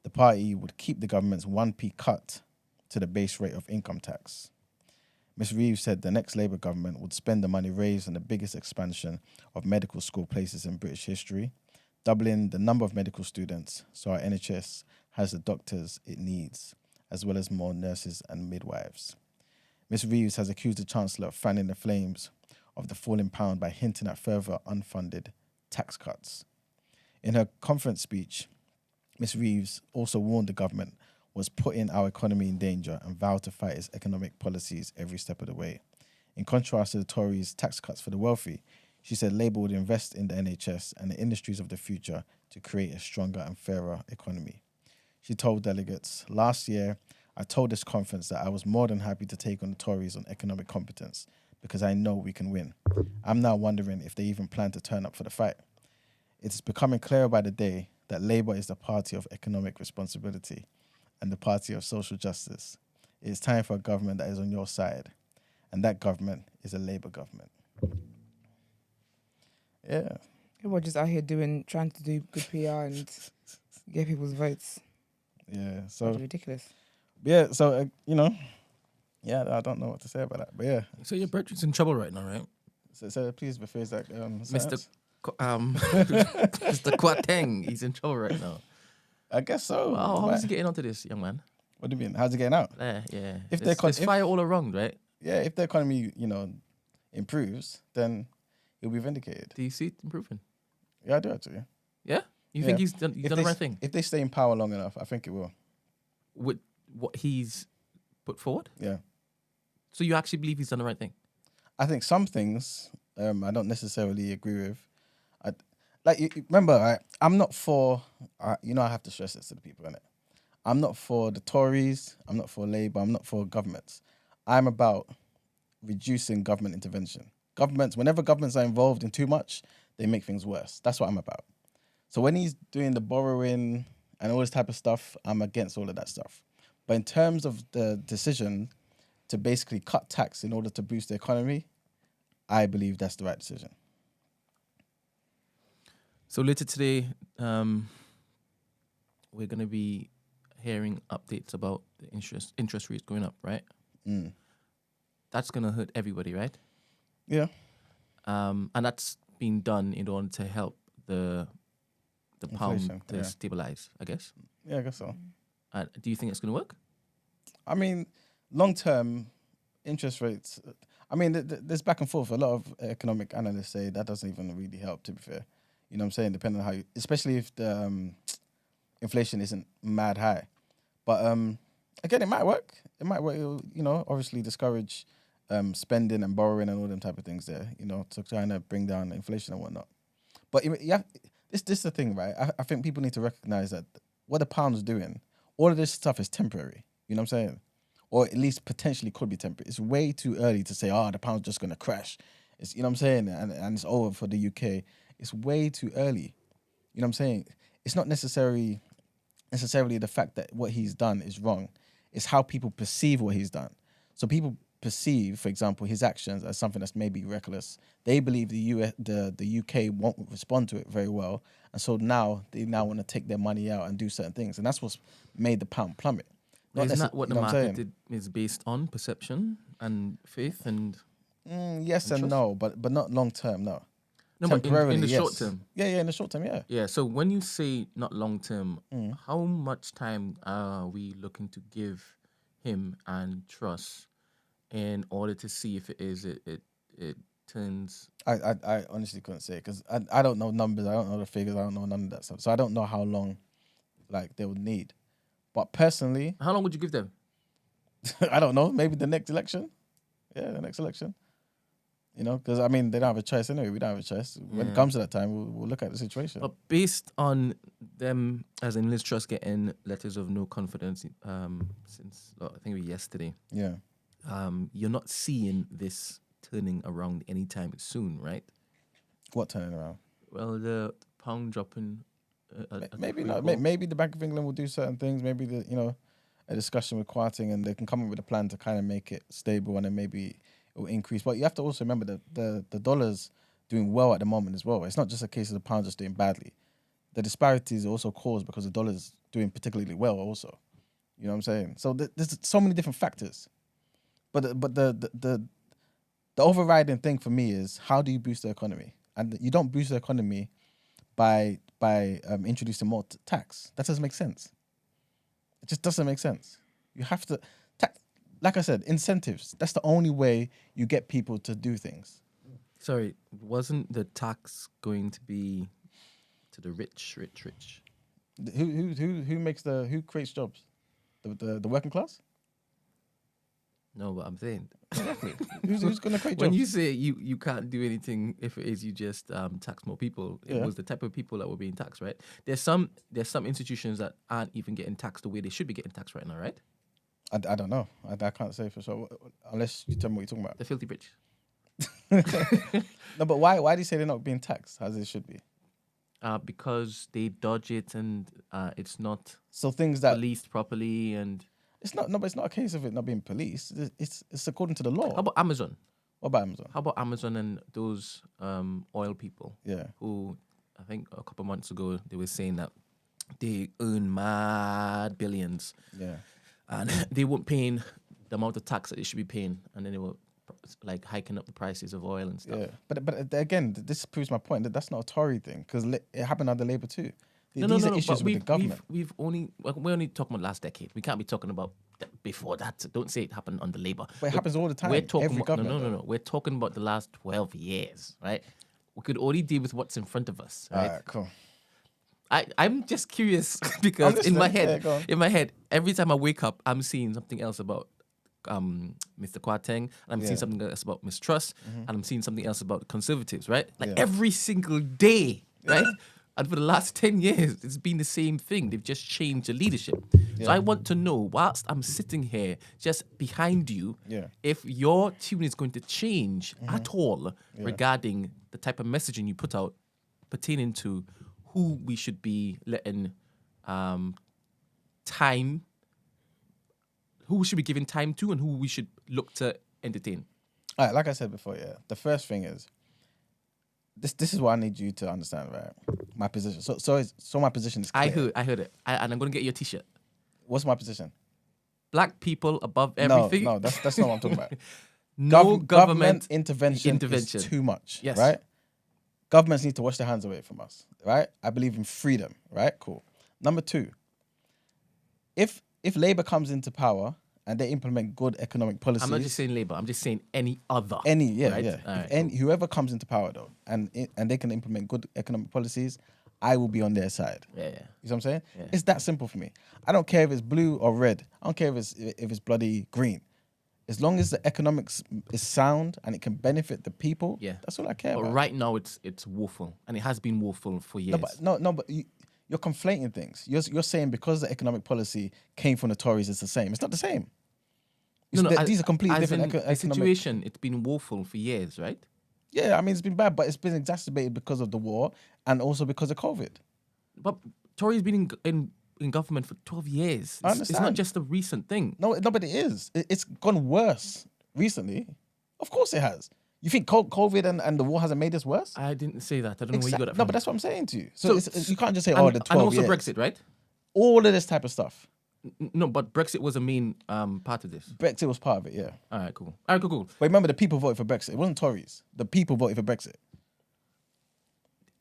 The party would keep the government's 1p cut to the base rate of income tax. Ms. Reeves said the next Labour government would spend the money raised on the biggest expansion of medical school places in British history, doubling the number of medical students so our NHS has the doctors it needs, as well as more nurses and midwives. Ms. Reeves has accused the Chancellor of fanning the flames of the falling pound by hinting at further unfunded tax cuts. In her conference speech, Ms. Reeves also warned the government was putting our economy in danger and vowed to fight its economic policies every step of the way. In contrast to the Tories' tax cuts for the wealthy, she said Labour would invest in the NHS and the industries of the future to create a stronger and fairer economy. She told delegates, "Last year, I told this conference that I was more than happy to take on the Tories on economic competence because I know we can win. I'm now wondering if they even plan to turn up for the fight. It is becoming clearer by the day that Labour is the party of economic responsibility and the party of social justice. It is time for a government that is on your side, and that government is a Labour government." Yeah. People are just out here trying to do good PR and get people's votes. Yeah. It's So, ridiculous. yeah. So, yeah, I don't know what to say about that. But yeah. So your brethren's in trouble right now, right? So please rephrase that. Mr. sentence. Mr. Kwarteng, he's in trouble right now. I guess so. Wow, how is he getting onto this, young man? What do you mean? How's it getting out? Yeah. If There's fire all around, right? Yeah, if the economy, improves, then he'll be vindicated. Do you see it improving? Yeah, I do actually. Yeah? You Yeah. think he's done the right thing? If they stay in power long enough, I think it will. With what he's put forward? Yeah. So you actually believe he's done the right thing? I think some things I don't necessarily agree with. Remember, I'm not for, I have to stress this to the people, innit? I'm not for the Tories, I'm not for Labour, I'm not for governments. I'm about reducing government intervention. Whenever governments are involved in too much, they make things worse. That's what I'm about. So when he's doing the borrowing and all this type of stuff, I'm against all of that stuff. But in terms of the decision to basically cut tax in order to boost the economy, I believe that's the right decision. So later today, we're going to be hearing updates about the interest rates going up, right? Mm. That's going to hurt everybody, right? Yeah. And that's been done in order to help the pound Inflation, to yeah. stabilize, I guess. Yeah, I guess so. Do you think it's going to work? I mean, long-term interest rates, there's back and forth. A lot of economic analysts say that doesn't even really help, to be fair. You know what I'm saying? Depending on how especially if the inflation isn't mad high. But again, it might work. It might work. It'll, obviously discourage spending and borrowing and all them type of things there, to try and bring down inflation and whatnot. But this is the thing, right? I think people need to recognize that what the pound's doing, all of this stuff is temporary. You know what I'm saying? Or at least potentially could be temporary. It's way too early to say, the pound's just going to crash. It's, you know what I'm saying? And it's over for the UK. It's way too early. You know what I'm saying? It's not necessarily the fact that what he's done is wrong. It's how people perceive what he's done. So people perceive, for example, his actions as something that's maybe reckless. They believe the UK won't respond to it very well. And so they want to take their money out and do certain things. And that's what's made the pound plummet. Isn't that what the market is based on? Perception and faith and yes and no, but not long term, no. No, but in the short term. Yeah, in the short term, yeah. Yeah, so when you say not long term, how much time are we looking to give him and trust in order to see if it turns? I honestly couldn't say because I don't know numbers, I don't know the figures, I don't know none of that stuff. So I don't know how long they would need. But personally, how long would you give them? I don't know. Maybe the next election. Yeah, the next election. Because they don't have a choice anyway. We don't have a choice. When it comes to that time, we'll look at the situation. But based on them, as in Liz Truss getting letters of no confidence since I think it was yesterday. Yeah. You're not seeing this turning around anytime soon, right? What turning around? Well, the pound dropping. Maybe not. Maybe the Bank of England will do certain things. Maybe a discussion with Kwarteng, and they can come up with a plan to kind of make it stable, and then maybe it will increase. But you have to also remember that the dollar's doing well at the moment as well. It's not just a case of the pound just doing badly. The disparities are also caused because the dollar's doing particularly well also. You know what I'm saying? So there's so many different factors. But the overriding thing for me is, how do you boost the economy? And you don't boost the economy by introducing more tax. That doesn't make sense. It just doesn't make sense. You have to, like I said, incentives. That's the only way you get people to do things. Sorry, wasn't the tax going to be to the rich? Who creates jobs? The working class? No, but I'm saying Who's going to create jobs? when you say you can't do anything if it is you just tax more people, it Yeah. was the type of people that were being taxed, right? There's some institutions that aren't even getting taxed the way they should be getting taxed right now, right? I don't know. I can't say for sure unless you tell me what you're talking about. The filthy rich. No, but why do you say they're not being taxed as they should be? Because they dodge it and it's not So things that policed properly. And it's not. No, but it's not a case of it not being policed. It's according to the law. how about Amazon? What about Amazon? How about Amazon and those oil people Yeah. who I think a couple months ago they were saying that they earn mad billions Yeah. and they weren't paying the amount of tax that they should be paying, and then they were like hiking up the prices of oil and stuff. Yeah. But again, this proves my point that that's not a Tory thing, because it happened under Labour too. No, These are but issues with the government. We're only talking about last decade. We can't be talking about before that. Don't say it happened under Labour. But it happens all the time. We're talking Every about, government. no. We're talking about the last 12 years, right? We could only deal with what's in front of us, All right? right, cool. I'm just curious because listening. Yeah, go on. in my head, every time I wake up, I'm seeing something else about Mr. Kwarteng, and I'm seeing something else about mistrust, and I'm seeing something else about conservatives, right? Like every single day, right? And for the last 10 years, it's been the same thing. They've just changed the leadership. So I want to know, whilst I'm sitting here just behind you, if your tune is going to change at all regarding the type of messaging you put out pertaining to who we should be letting time, who we should be giving time to, and who we should look to entertain. All right, like I said before, the first thing is, this is what I need you to understand, right? My position. So my position is clear. I heard it. And I'm going to get you a t-shirt. What's my position? Black people above everything. No, that's not what I'm talking about. No government intervention is too much, Yes. right? Governments need to wash their hands away from us, right? I believe in freedom, right? Cool. Number two, if Labour comes into power and they implement good economic policies, I'm not just saying Labour. I'm just saying any other. right? Right, Whoever comes into power though, and they can implement good economic policies, I will be on their side. Yeah. You know what I'm saying? Yeah. It's that simple for me. I don't care if it's blue or red. I don't care if it's bloody green. As long as the economics is sound and it can benefit the people, that's all I care But about. right now it's woeful, and it has been woeful for years. But you're conflating things. You're saying because the economic policy came from the Tories, it's the same. It's not the same. These are completely different economic. Situation. It's been woeful for years, right? Yeah, I mean it's been bad, but it's been exacerbated because of the war and also because of COVID. But Tory's been in government for 12 years. I It's not understand. just a recent thing. No, but it is. It's gone worse recently. Of course it has. You think COVID and the war hasn't made this worse? I didn't say that. I don't know where you got that from. No, but that's what I'm saying to you. So you can't just say, and, the 12 and also years. Brexit, right? All of this type of stuff. No, but Brexit was a main part of this. Brexit was part of it, yeah. All right, cool. Cool. But remember, the people voted for Brexit. It wasn't Tories. The people voted for Brexit.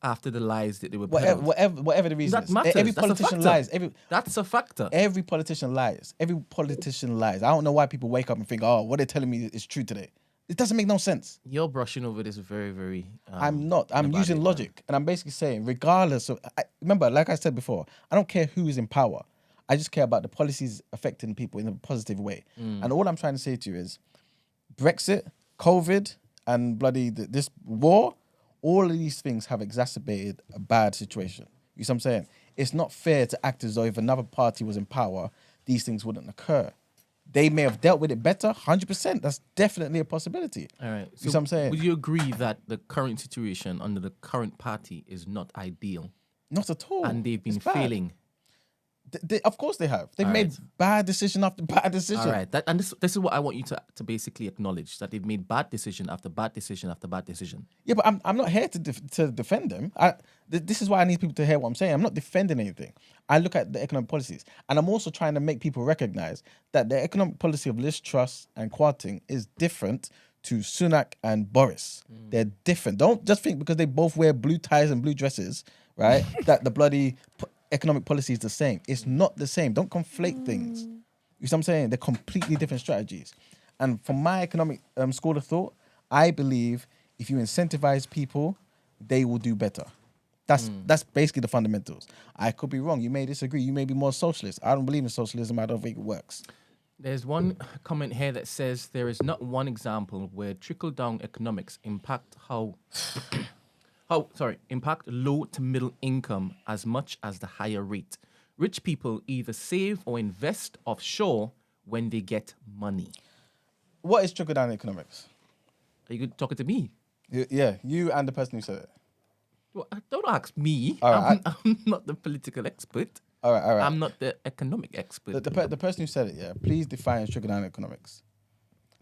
After the lies that they were Whatever the reason That is. matters. Every That's a politician factor. lies. That's a factor. Every politician lies. Every politician lies. I don't know why people wake up and think, what they're telling me is true today. It doesn't make no sense. You're brushing over this very, very... I'm not. I'm about using it, logic. And I'm basically saying, regardless of... remember, like I said before, I don't care who is in power. I just care about the policies affecting people in a positive way. And all I'm trying to say to you is, Brexit, COVID, and bloody this war, all of these things have exacerbated a bad situation. You see what I'm saying? It's not fair to act as though if another party was in power, these things wouldn't occur. They may have dealt with it better, 100%. That's definitely a possibility. All right. You see what I'm saying? Would you agree that the current situation under the current party is not ideal? Not at all. And they've been It's bad. failing? Of course they have. They've All made right. bad decision after bad decision. All right, this is what I want you to basically acknowledge, that they've made bad decision after bad decision after bad decision. Yeah, but I'm not here to defend them. This is why I need people to hear what I'm saying. I'm not defending anything. I look at the economic policies, and I'm also trying to make people recognize that the economic policy of Liz Truss and Kwarteng is different to Sunak and Boris. They're different. Don't just think because they both wear blue ties and blue dresses, right, that the bloody economic policy is the same. It's not the same. Don't conflate things. You see what I'm saying? They're completely different strategies. And from my economic school of thought, I believe if you incentivize people, they will do better. That's basically the fundamentals. I could be wrong. You may disagree. You may be more socialist. I don't believe in socialism. I don't think it works. There's one comment here that says there is not one example where trickle-down economics impact impact low to middle income as much as the higher rate. Rich people either save or invest offshore when they get money. What is trickle-down economics? Are you talking to me? Yeah, you and the person who said it. Well, don't ask me. All right, I'm not the political expert. All right. I'm not the economic expert. The person who said it, yeah, please define trickle-down economics.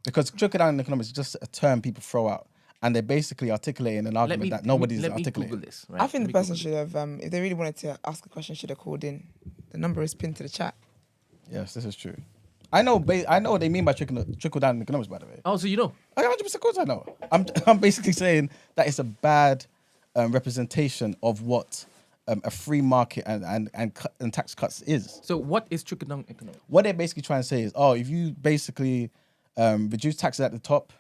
Because trickle-down economics is just a term people throw out. And they're basically articulating an argument that nobody's let me articulating. Google this. Right? I think Let the me person Google should have, if they really wanted to ask a question, should have called in. The number is pinned to the chat. Yes, this is true. I know what they mean by trickle-down economics, by the way. Oh, so you know. 100% of course I know. I'm basically saying that it's a bad representation of what a free market and tax cuts is. So what is trickle-down economics? What they're basically trying to say is, if you basically reduce taxes at the top,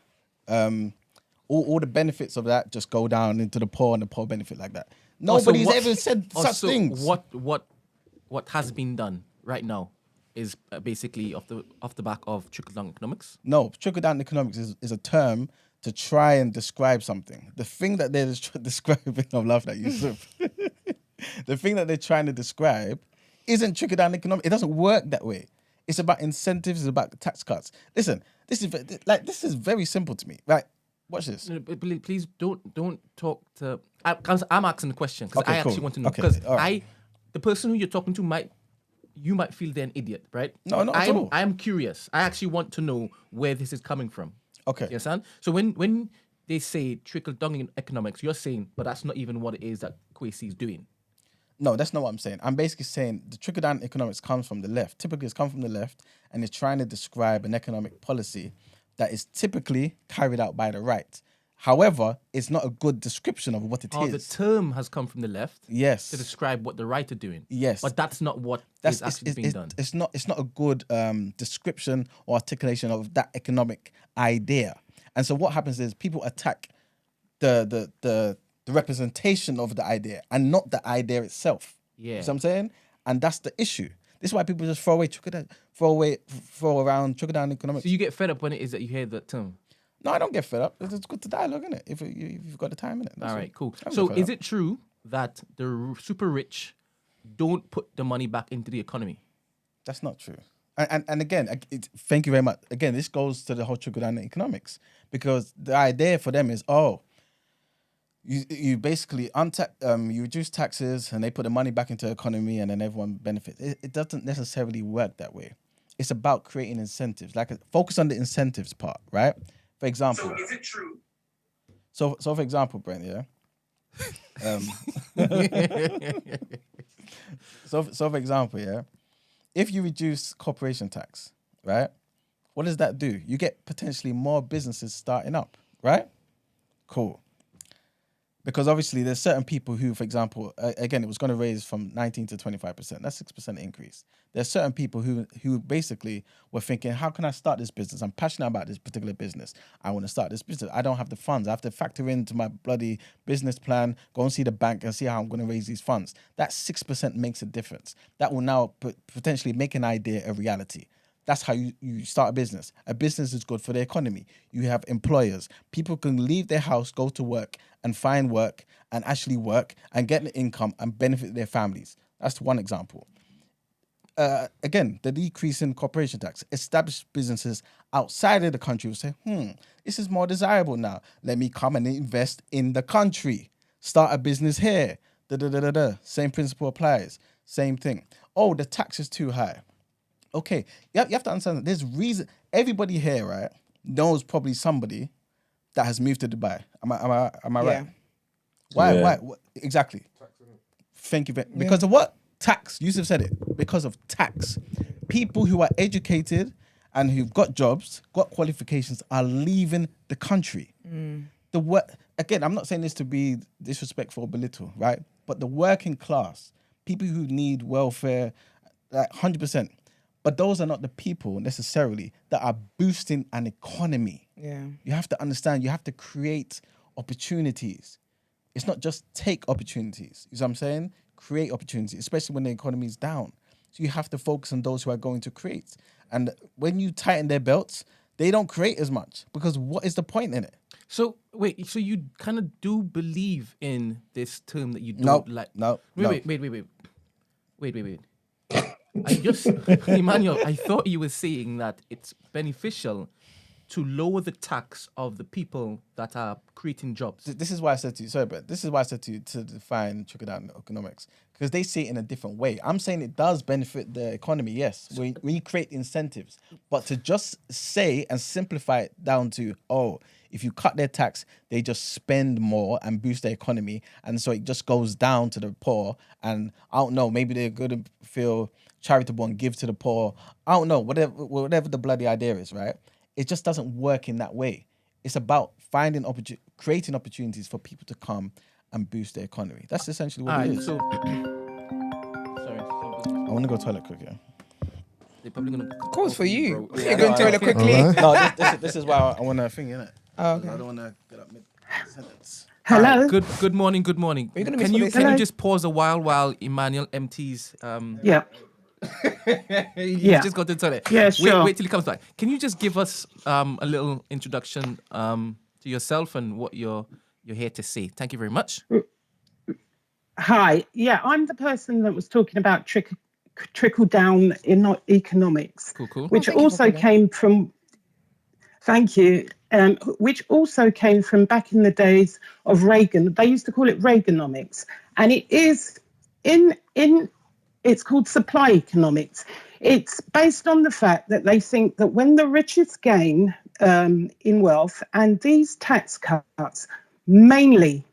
all the benefits of that just go down into the poor and the poor benefit like that. Nobody's ever said such things. What has been done right now is basically off the back of trickle-down economics? No, trickle-down economics is a term to try and describe something. The thing that they're describing, I'm laughing at you. The thing that they're trying to describe isn't trickle-down economics. It doesn't work that way. It's about incentives. It's about tax cuts. Listen, this is very simple to me. Right? Watch this. No, but please don't talk to. I'm asking the question because Okay, I actually cool. want to know Okay, because all right. the person who you're talking to might feel they're an idiot, right? No, not at all. I'm curious. I actually want to know where this is coming from. Okay. You understand? So when they say trickle down economics, you're saying, but that's not even what it is that Kwesi is doing. No, that's not what I'm saying. I'm basically saying the trickle-down economics comes from the left. Typically, it's come from the left, and it's trying to describe an economic policy that is typically carried out by the right. However, it's not a good description of what it is. The term has come from the left. Yes. To describe what the right are doing. Yes. But that's not what is actually being done. It's not a good description or articulation of that economic idea. And so what happens is people attack the representation of the idea and not the idea itself. Yeah. You know what I'm saying? And that's the issue. This is why people just throw around trickle-down economics. So you get fed up when it is that you hear that term? No, I don't get fed up. It's good to dialogue, isn't it? If you've got the time in it. All right, cool. I don't So get fed is up. it true that the super rich don't put the money back into the economy? That's not true. And again, thank you very much. Again, this goes to the whole trickle-down economics because the idea for them is, you basically you reduce taxes and they put the money back into the economy and then everyone benefits. It doesn't necessarily work that way. It's about creating incentives. Focus on the incentives part, right? For example. So is it true? So for example, Brent, yeah. So for example, yeah, if you reduce corporation tax, right? What does that do? You get potentially more businesses starting up, right? Cool. Because obviously there's certain people who, for example, again, it was going to raise from 19 to 25%. That's 6% increase. There's certain people who basically were thinking, how can I start this business? I'm passionate about this particular business. I want to start this business. I don't have the funds. I have to factor into my bloody business plan, go and see the bank and see how I'm going to raise these funds. That 6% makes a difference. That will now potentially make an idea a reality. That's how you start a business. A business is good for the economy. You have employers. People can leave their house, go to work and find work and actually work and get an income and benefit their families. That's one example. Again, the decrease in corporation tax. Established businesses outside of the country will say, this is more desirable now. Let me come and invest in the country. Start a business here. Same principle applies. Same thing. oh, the tax is too high. Okay, you have to understand that there's reason. Everybody here, right, knows probably somebody that has moved to Dubai. Am I Yeah. right? Why? Yeah. Why? Exactly. Thank you. Because of what? Tax. Yusuf said it. Because of tax. People who are educated and who've got jobs, got qualifications, are leaving the country. Again, I'm not saying this to be disrespectful or belittle, right? But the working class, people who need welfare, like 100%. But those are not the people necessarily that are boosting an economy. Yeah. You have to understand, you have to create opportunities. It's not just take opportunities. You know what I'm saying? Create opportunities, especially when the economy is down. So you have to focus on those who are going to create. And when you tighten their belts, they don't create as much, because what is the point in it? So wait, so you kind of do believe in this term that you don't like? No. Wait. I just, Emmanuel, I thought you were saying that it's beneficial to lower the tax of the people that are creating jobs. This is why I said to you, sorry, but this is why I said to you to define trickle-down economics, because they see it in a different way. I'm saying it does benefit the economy, yes, when you create incentives. But to just say and simplify it down to, oh, if you cut their tax, they just spend more and boost the economy, and so it just goes down to the poor, and I don't know, maybe they're going to feel charitable and give to the poor. I don't know, whatever the bloody idea is, right? It just doesn't work in that way. It's about creating opportunities for people to come and boost the economy. That's essentially what it is. So, sorry, I want to go toilet quick, yeah. they're probably gonna. Of course, for you. Bro. You're going to toilet quickly. Alright. No, this is why I want to think, innit? Oh, okay. I don't want to get up mid-sentence. Hello. Alright, good morning. Are you gonna miss Can all you this? can you Hello? just pause a while Emmanuel empties? Yeah. He's Yeah. just got to the toilet. Yeah, sure. Wait till he comes back. Can you just give us a little introduction to yourself and what you're here to say? Thank you very much. Hi. Yeah, I'm the person that was talking about trickle down in economics, Cool. which thank you for also calling. came from. Thank you. Which also came from back in the days of Reagan. They used to call it Reaganomics, and it is in. It's called supply economics. It's based on the fact that they think that when the richest gain in wealth, and these tax cuts mainly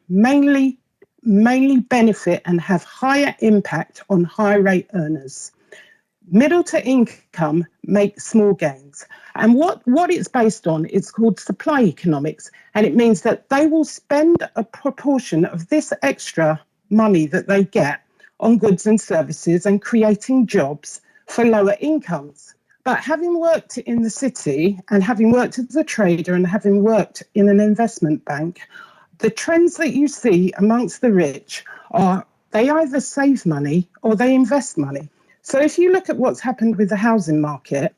benefit and have higher impact on high rate earners. Middle to income make small gains. And what it's based on, it's called supply economics. And it means that they will spend a proportion of this extra money that they get on goods and services and creating jobs for lower incomes. But having worked in the city and having worked as a trader and having worked in an investment bank, the trends that you see amongst the rich are they either save money or they invest money. So if you look at what's happened with the housing market,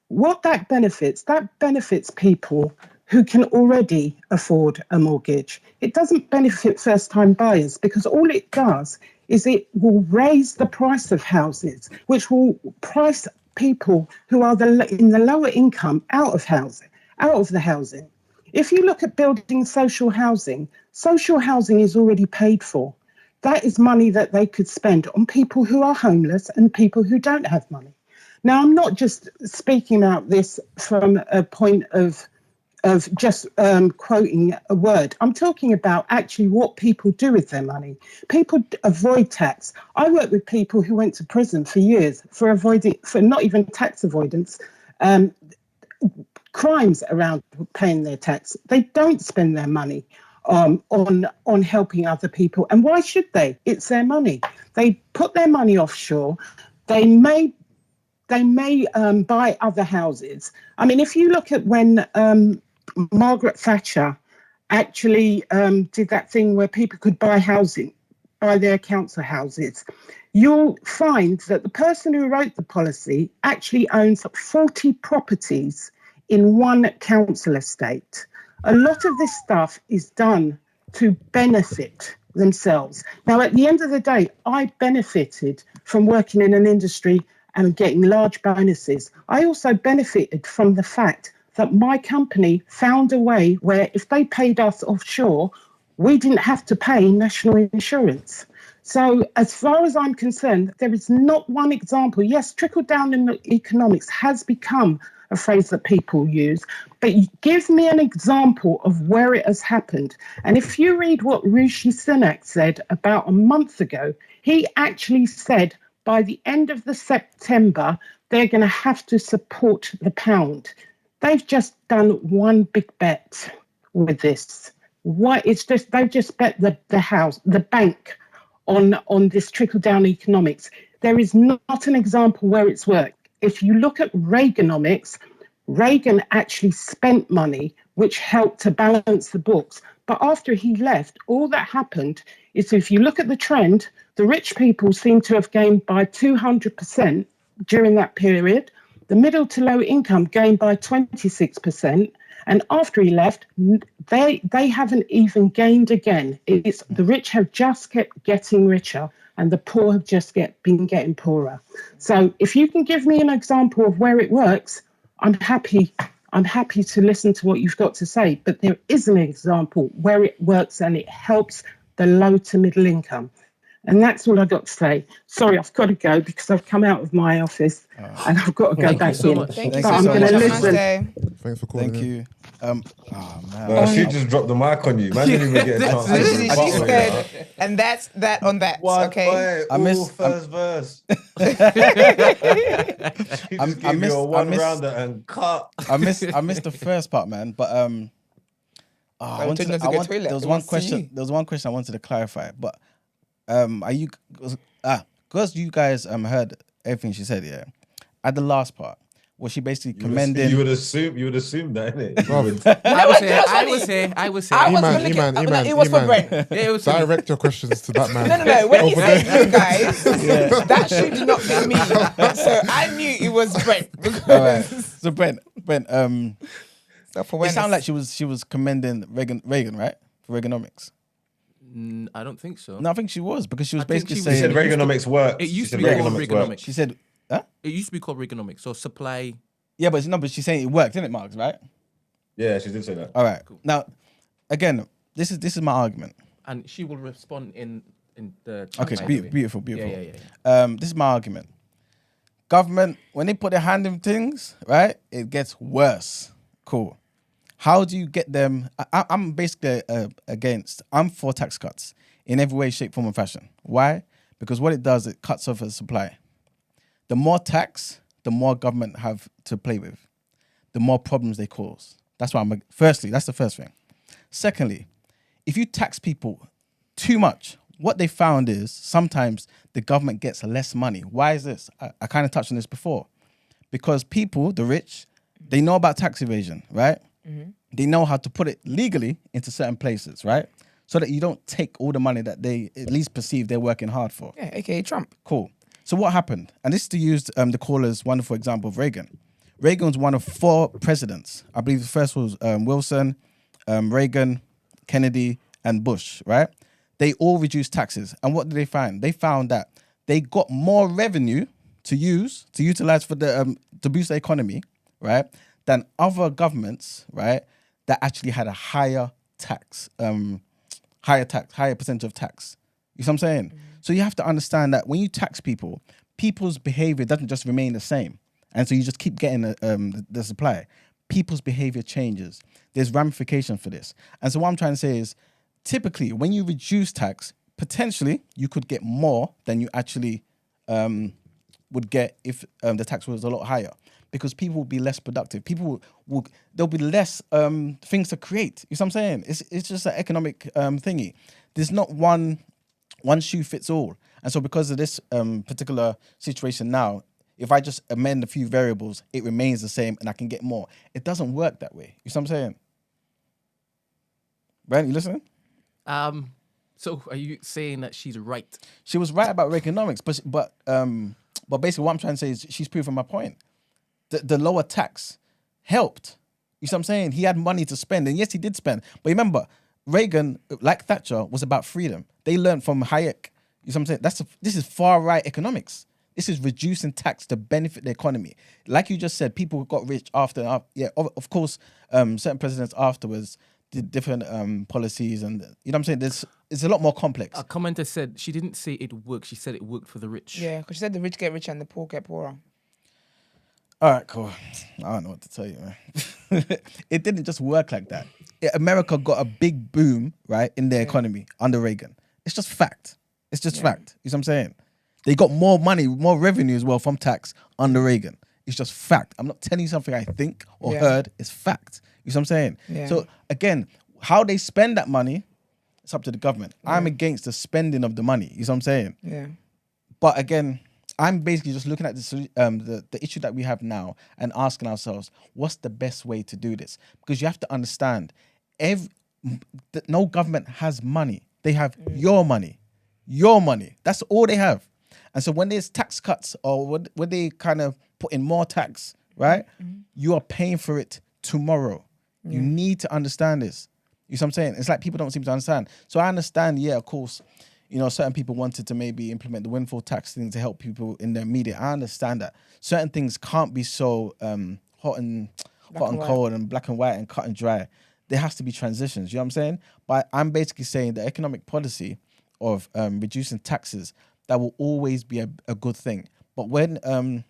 what that benefits people who can already afford a mortgage. It doesn't benefit first-time buyers, because all it does is it will raise the price of houses, which will price people who are in the lower income out of the housing. If you look at building social housing is already paid for. That is money that they could spend on people who are homeless and people who don't have money. Now, I'm not just speaking about this from a point of just quoting a word. I'm talking about actually what people do with their money. People avoid tax. I work with people who went to prison for years for not even tax avoidance, crimes around paying their tax. They don't spend their money on helping other people. And why should they? It's their money. They put their money offshore. They may buy other houses. I mean, if you look at when Margaret Thatcher actually did that thing where people could buy their council houses, you'll find that the person who wrote the policy actually owns 40 properties in one council estate. A lot of this stuff is done to benefit themselves. Now, at the end of the day, I benefited from working in an industry and getting large bonuses. I also benefited from the fact that my company found a way where if they paid us offshore, we didn't have to pay national insurance. So as far as I'm concerned, there is not one example. Yes, trickle down in economics has become a phrase that people use, but give me an example of where it has happened. And if you read what Rishi Sunak said about a month ago, he actually said by the end of the September, they're going to have to support the pound. They've just done one big bet with this. Why? It's just they've just bet the bank on this trickle down economics. There is not an example where it's worked. If you look at Reaganomics, Reagan actually spent money, which helped to balance the books. But after he left, all that happened is if you look at the trend, the rich people seem to have gained by 200% during that period. The middle to low income gained by 26%. And after he left, they haven't even gained again. It's the rich have just kept getting richer and the poor have just been getting poorer. So if you can give me an example of where it works, I'm happy to listen to what you've got to say. But there is an example where it works and it helps the low to middle income. And that's all I got to say. Sorry, I've got to go because I've come out of my office and I've got to go back so in. much. Thank you But so I'm much. going to Have a nice listen. day. Thanks for calling. Thank in. you. No, she just dropped the mic on you. Man didn't even get a chance to Literally, rebuttal she it, said, huh? and that's that on that. One Okay. I missed- first verse. She I just gave missed- you a I one missed- rounder and cut. I missed the first part, man. But I told you not to go toilet. there was It one was to question. you. There was one question I wanted to clarify. But are you because you guys heard everything she said? Yeah. At the last part, was she basically commending? You would assume that, innit? Bro, I was here. That's I funny. was here. I was here. I was E-man, gonna E-man, get, E-man, it was for E-man. Brent. Yeah, it was for me. direct your questions to that man. No. When he over said there. you guys, that shoe did not fit me. So I knew it was Brent. All right. So Brent, Self-awareness. it sounded like she was commending Reagan, right? For Reaganomics. I don't think so. No, I think she was because she was I think basically she She saying said Reaganomics works. It used She to said be called Reaganomics Reaganomics. works. she said, huh? It used to be called Reaganomics. So supply. Yeah, but she's saying it worked, didn't it, Marks? Right? Yeah, she did say that. All right. Now, again, this is my argument. And she will respond in the chat, Okay, by the way. beautiful. Yeah. This is my argument. Government, when they put their hand in things, right, it gets worse. Cool. How do you get them? I'm basically I'm for tax cuts in every way, shape, form, and fashion. Why? Because what it does, it cuts off the supply. The more tax, the more government have to play with, the more problems they cause. That's why firstly, that's the first thing. Secondly, if you tax people too much, what they found is sometimes the government gets less money. Why is this? I kind of touched on this before. Because people, the rich, they know about tax evasion, right? Mm-hmm. They know how to put it legally into certain places, right? So that you don't take all the money that they at least perceive they're working hard for. Yeah, aka Trump. Cool. So what happened? And this is to use the caller's wonderful example of Reagan. Reagan was one of 4 presidents. I believe the first was Wilson, Reagan, Kennedy, and Bush, right? They all reduced taxes. And what did they find? They found that they got more revenue to utilize for the to boost the economy, right, than other governments, right, that actually had a higher percentage of tax. You see what I'm saying? Mm-hmm. So you have to understand that when you tax people, people's behavior doesn't just remain the same. And so you just keep getting the supply. People's behavior changes. There's ramification for this. And so what I'm trying to say is, typically, when you reduce tax, potentially you could get more than you actually would get if the tax was a lot higher, because people will be less productive. People will there'll be less things to create. You see what I'm saying? It's just an economic thingy. There's not one shoe fits all. And so because of this particular situation now, if I just amend a few variables, it remains the same and I can get more. It doesn't work that way. You see what I'm saying? Brent, you listening? So are you saying that she's right? She was right about Reaganomics, but basically what I'm trying to say is she's proving my point. The lower tax helped. You see what I'm saying? He had money to spend, and yes, he did spend. But remember, Reagan, like Thatcher, was about freedom. They learned from Hayek. You see what I'm saying? This is far right economics. This is reducing tax to benefit the economy. Like you just said, people got rich after. Yeah, of course, certain presidents afterwards, different policies, and you know what I'm saying. It's a lot more complex. A commenter said she didn't say it worked. She said it worked for the rich. Yeah, because she said the rich get richer and the poor get poorer. All right, cool. I don't know what to tell you, man. It didn't just work like that. America got a big boom, right, in their economy under Reagan. It's just fact. It's just fact. You know what I'm saying? They got more money, more revenue as well from tax under Reagan. It's just fact. I'm not telling you something I think or heard. It's fact. You know what I'm saying? Yeah. So again, how they spend that money, it's up to the government. I'm against the spending of the money. You know what I'm saying? Yeah. But again, I'm basically just looking at the issue that we have now and asking ourselves, what's the best way to do this? Because you have to understand, no government has money. They have your money. Your money. That's all they have. And so when there's tax cuts or when they kind of put in more tax, right? You are paying for it tomorrow. You need to understand this. You know what I'm saying? It's like people don't seem to understand. So I understand, yeah, of course, you know, certain people wanted to maybe implement the windfall tax thing to help people in their media. I understand that. Certain things can't be so hot and cold and black and white and cut and dry. There has to be transitions. You know what I'm saying? But I'm basically saying the economic policy of reducing taxes, that will always be a good thing. But when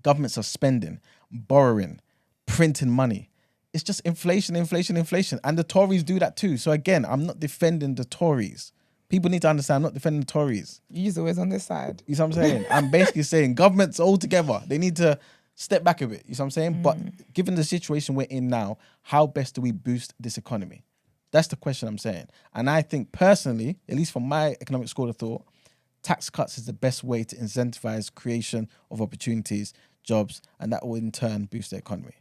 governments are spending, borrowing, printing money, it's just inflation. And the Tories do that too. So again, I'm not defending the Tories. People need to understand I'm not defending the Tories. You're always on this side. You know what I'm saying? I'm basically saying governments all together, they need to step back a bit. You know what I'm saying? But given the situation we're in now, how best do we boost this economy? That's the question I'm saying. And I think personally, at least from my economic school of thought, tax cuts is the best way to incentivize creation of opportunities, jobs, and that will in turn boost the economy.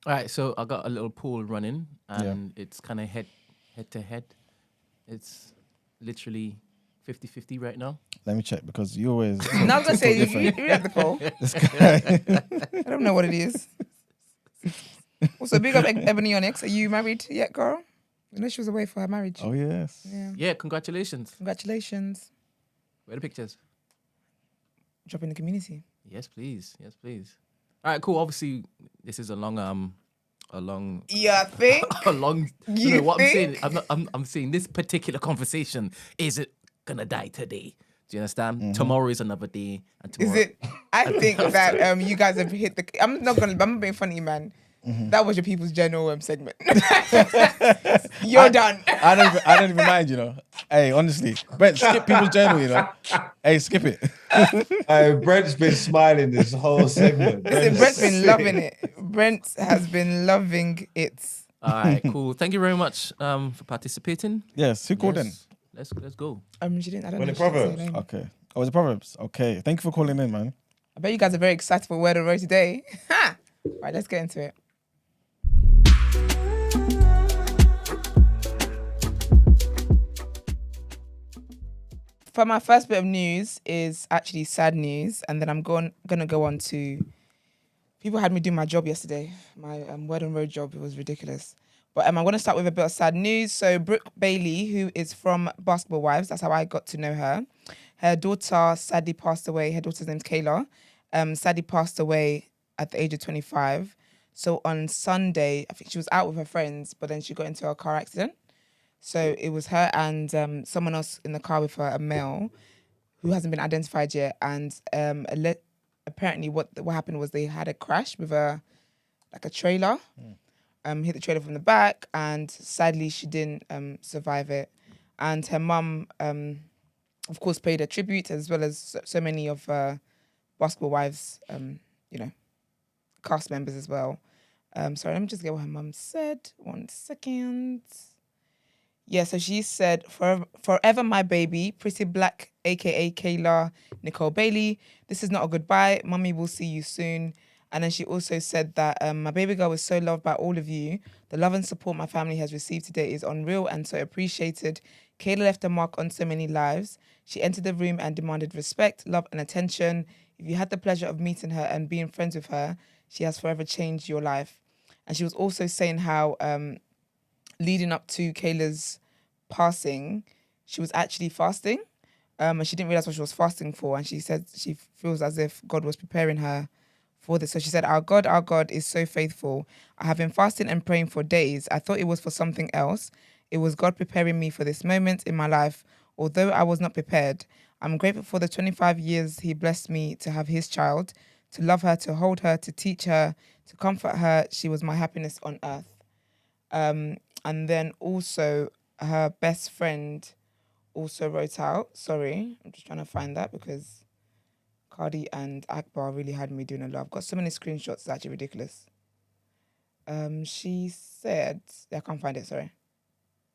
All right, so I got a little poll running, and it's kind of head to head. It's literally 50-50 right now. Let me check, because you always... Now I was going to say, you have the poll. I don't know what it is. Also, big up Ebony Onyx. Are you married yet, girl? I know she was away for her marriage. Oh, yes. Yeah, congratulations. Congratulations. Where are the pictures? Drop in the community. Yes, please. All right, cool. Obviously, this is a long. Yeah, I think. a long. You know what think? I'm saying? I'm saying this particular conversation isn't gonna die today. Do you understand? Tomorrow is another day, and tomorrow. Is it? I think that you guys have hit the. I'm not being funny, man. That was your People's Journal segment. You're done. I don't even mind, you know. Hey, honestly, Brent, skip People's Journal, you know. Hey, skip it. Brent's been smiling this whole segment. Listen, Brent's been loving it. Brent has been loving it. All right, cool. Thank you very much for participating. Yes, who called in? Let's go. She didn't. I don't When know. the Proverbs. Okay. Oh, it's the Proverbs. Okay. Thank you for calling in, man. I bet you guys are very excited for Word of the Road today. Ha! Right, let's get into it. For my first bit of news is actually sad news, and then I'm gonna go on to people had me do my job yesterday, my Word on Road job. It was ridiculous. But I'm going to start with a bit of sad news. So Brooke Bailey, who is from Basketball Wives, that's how I got to know her. Her daughter sadly passed away. Her daughter's name's Kayla. Sadly passed away at the age of 25. So on Sunday, I think she was out with her friends, but then she got into a car accident. So it was her and someone else in the car with her, a male, who hasn't been identified yet. And apparently what happened was they had a crash with a trailer. Hit the trailer from the back, and sadly she didn't survive it. And her mum, of course, paid a tribute, as well as so many of Basketball Wives, cast members as well. Sorry, let me just get what her mum said. 1 second. Yeah, so she said, forever my baby, pretty black, aka Kayla Nicole Bailey. This is not a goodbye. Mummy will see you soon. And then she also said that my baby girl was so loved by all of you. The love and support my family has received today is unreal and so appreciated. Kayla left a mark on so many lives. She entered the room and demanded respect, love and attention. If you had the pleasure of meeting her and being friends with her, she has forever changed your life. And she was also saying how leading up to Kayla's passing, she was actually fasting. And she didn't realize what she was fasting for. And she said she feels as if God was preparing her for this. So she said, our God is so faithful. I have been fasting and praying for days. I thought it was for something else. It was God preparing me for this moment in my life. Although I was not prepared, I'm grateful for the 25 years he blessed me to have his child, to love her, to hold her, to teach her, to comfort her. She was my happiness on earth. And then also her best friend also wrote out, sorry, I'm just trying to find that because Cardi and Akbar really had me doing a lot. I've got so many screenshots, it's actually ridiculous. She said, I can't find it, sorry.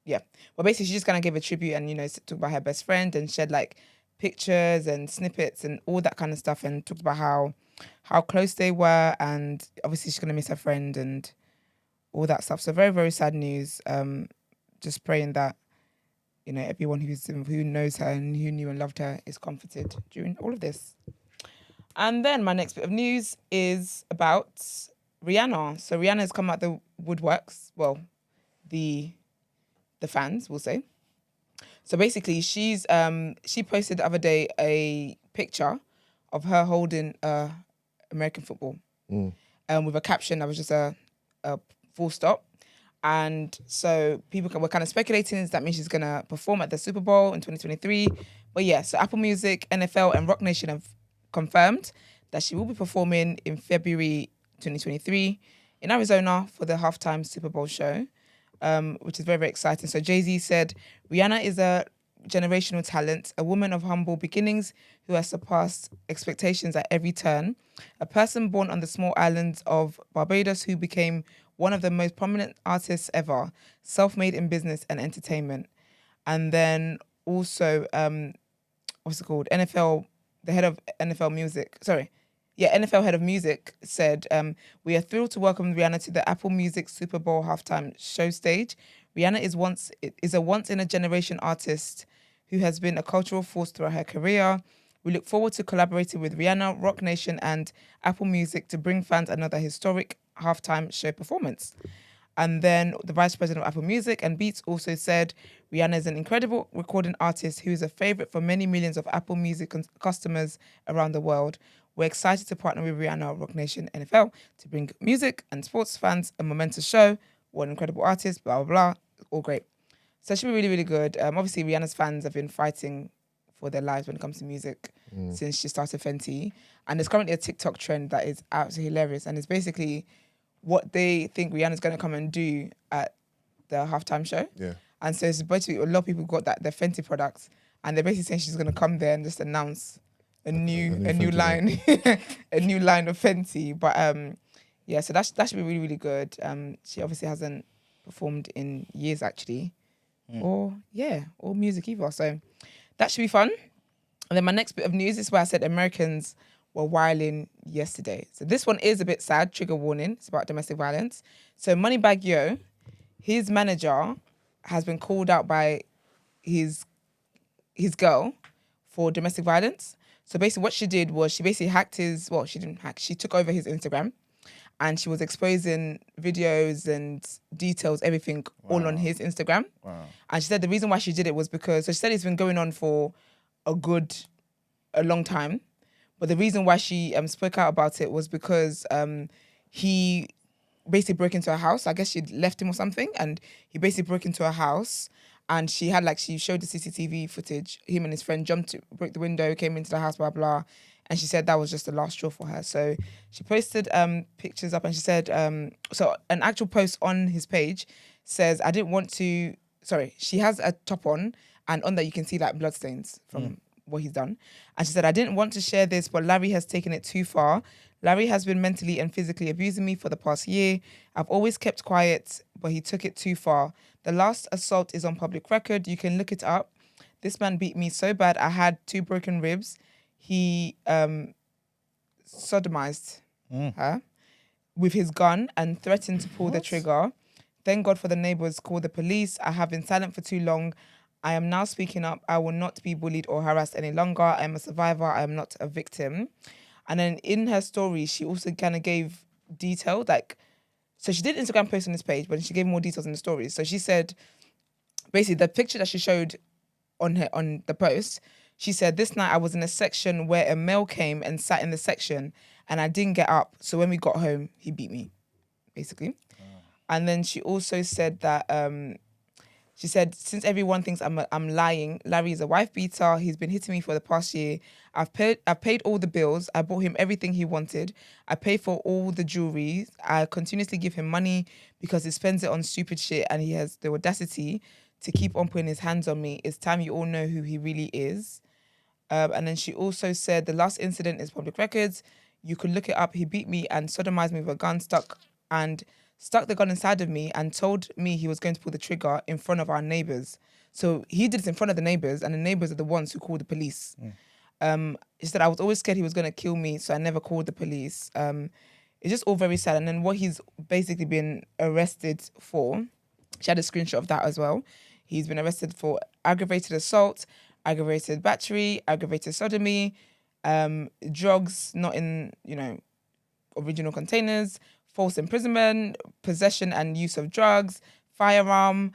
Yeah. Well, basically, she just kind of gave a tribute and, talked about her best friend and shared like pictures and snippets and all that kind of stuff and talked about how close they were. And obviously, she's going to miss her friend and all that stuff. So very, very sad news. Just praying that, everyone who knows her and who knew and loved her is comforted during all of this. And then my next bit of news is about Rihanna. So Rihanna has come out the woodworks. Well, the fans, we'll say. So basically, she posted the other day a picture of her holding American football with a caption that was just a full stop. And so people were kind of speculating, does that mean she's going to perform at the Super Bowl in 2023? But yeah, so Apple Music, NFL, and Rock Nation have confirmed that she will be performing in February 2023 in Arizona for the halftime Super Bowl show. Which is very, very exciting. So Jay-Z said, Rihanna is a generational talent, a woman of humble beginnings who has surpassed expectations at every turn, a person born on the small island of Barbados who became one of the most prominent artists ever, self-made in business and entertainment. And then also, NFL, the head of NFL music, NFL head of music said, we are thrilled to welcome Rihanna to the Apple Music Super Bowl halftime show stage. Rihanna is a once-in-a-generation artist who has been a cultural force throughout her career. We look forward to collaborating with Rihanna, Rock Nation, and Apple Music to bring fans another historic halftime show performance. And then the vice president of Apple Music and Beats also said, Rihanna is an incredible recording artist who is a favorite for many millions of Apple Music customers around the world. We're excited to partner with Rihanna, Rock Nation, NFL to bring music and sports fans a momentous show. What an incredible artist, blah, blah, blah. All great. So it should be really, really good. Obviously, Rihanna's fans have been fighting for their lives when it comes to music since she started Fenty. And there's currently a TikTok trend that is absolutely hilarious. And it's basically what they think Rihanna's going to come and do at the halftime show. Yeah. And so it's basically a lot of people got their Fenty products. And they're basically saying she's going to come there and just announce a new line, a new line of Fenty. But so that should be really, really good. She obviously hasn't performed in years actually, or music either. So that should be fun. And then my next bit of news is where I said Americans were wilding yesterday. So this one is a bit sad. Trigger warning. It's about domestic violence. So Moneybagg Yo, his manager has been called out by his girl for domestic violence. So basically what she did was she basically she took over his Instagram and she was exposing videos and details, everything all on his Instagram. Wow. And she said the reason why she did it was because, so she said it's been going on for a long time. But the reason why she spoke out about it was because he basically broke into her house. I guess she'd left him or something. And he basically broke into her house. And she showed the CCTV footage. Him and his friend broke the window, came into the house, blah, blah. And she said that was just the last straw for her. So she posted pictures up and she said, so an actual post on his page says, she has a top on and on that you can see like bloodstains from what he's done. And she said, I didn't want to share this, but Larry has taken it too far. Larry has been mentally and physically abusing me for the past year. I've always kept quiet, but he took it too far. The last assault is on public record. You can look it up. This man beat me so bad. I had 2 broken ribs. He sodomized her with his gun and threatened to pull the trigger. Thank God for the neighbors called the police. I have been silent for too long. I am now speaking up. I will not be bullied or harassed any longer. I am a survivor. I am not a victim. And then in her story, she also kind of gave detail, so she did Instagram post on this page, but she gave more details in the stories. So she said, basically the picture that she showed on the post, she said, this night I was in a section where a male came and sat in the section and I didn't get up. So when we got home, he beat me, basically. And then she also said that she said, since everyone thinks I'm lying, Larry is a wife beater. He's been hitting me for the past year. I've paid all the bills. I bought him everything he wanted. I paid for all the jewelry. I continuously give him money because he spends it on stupid shit, and he has the audacity to keep on putting his hands on me. It's time you all know who he really is. And then she also said the last incident is public records. You could look it up. He beat me and sodomized me with a gun, stuck the gun inside of me and told me he was going to pull the trigger in front of our neighbors. So he did it in front of the neighbors, and the neighbors are the ones who called the police. He said, I was always scared he was going to kill me, so I never called the police. It's just all very sad. And then what he's basically been arrested for, she had a screenshot of that as well. He's been arrested for aggravated assault, aggravated battery, aggravated sodomy, drugs not in, original containers, false imprisonment, possession and use of drugs, firearm,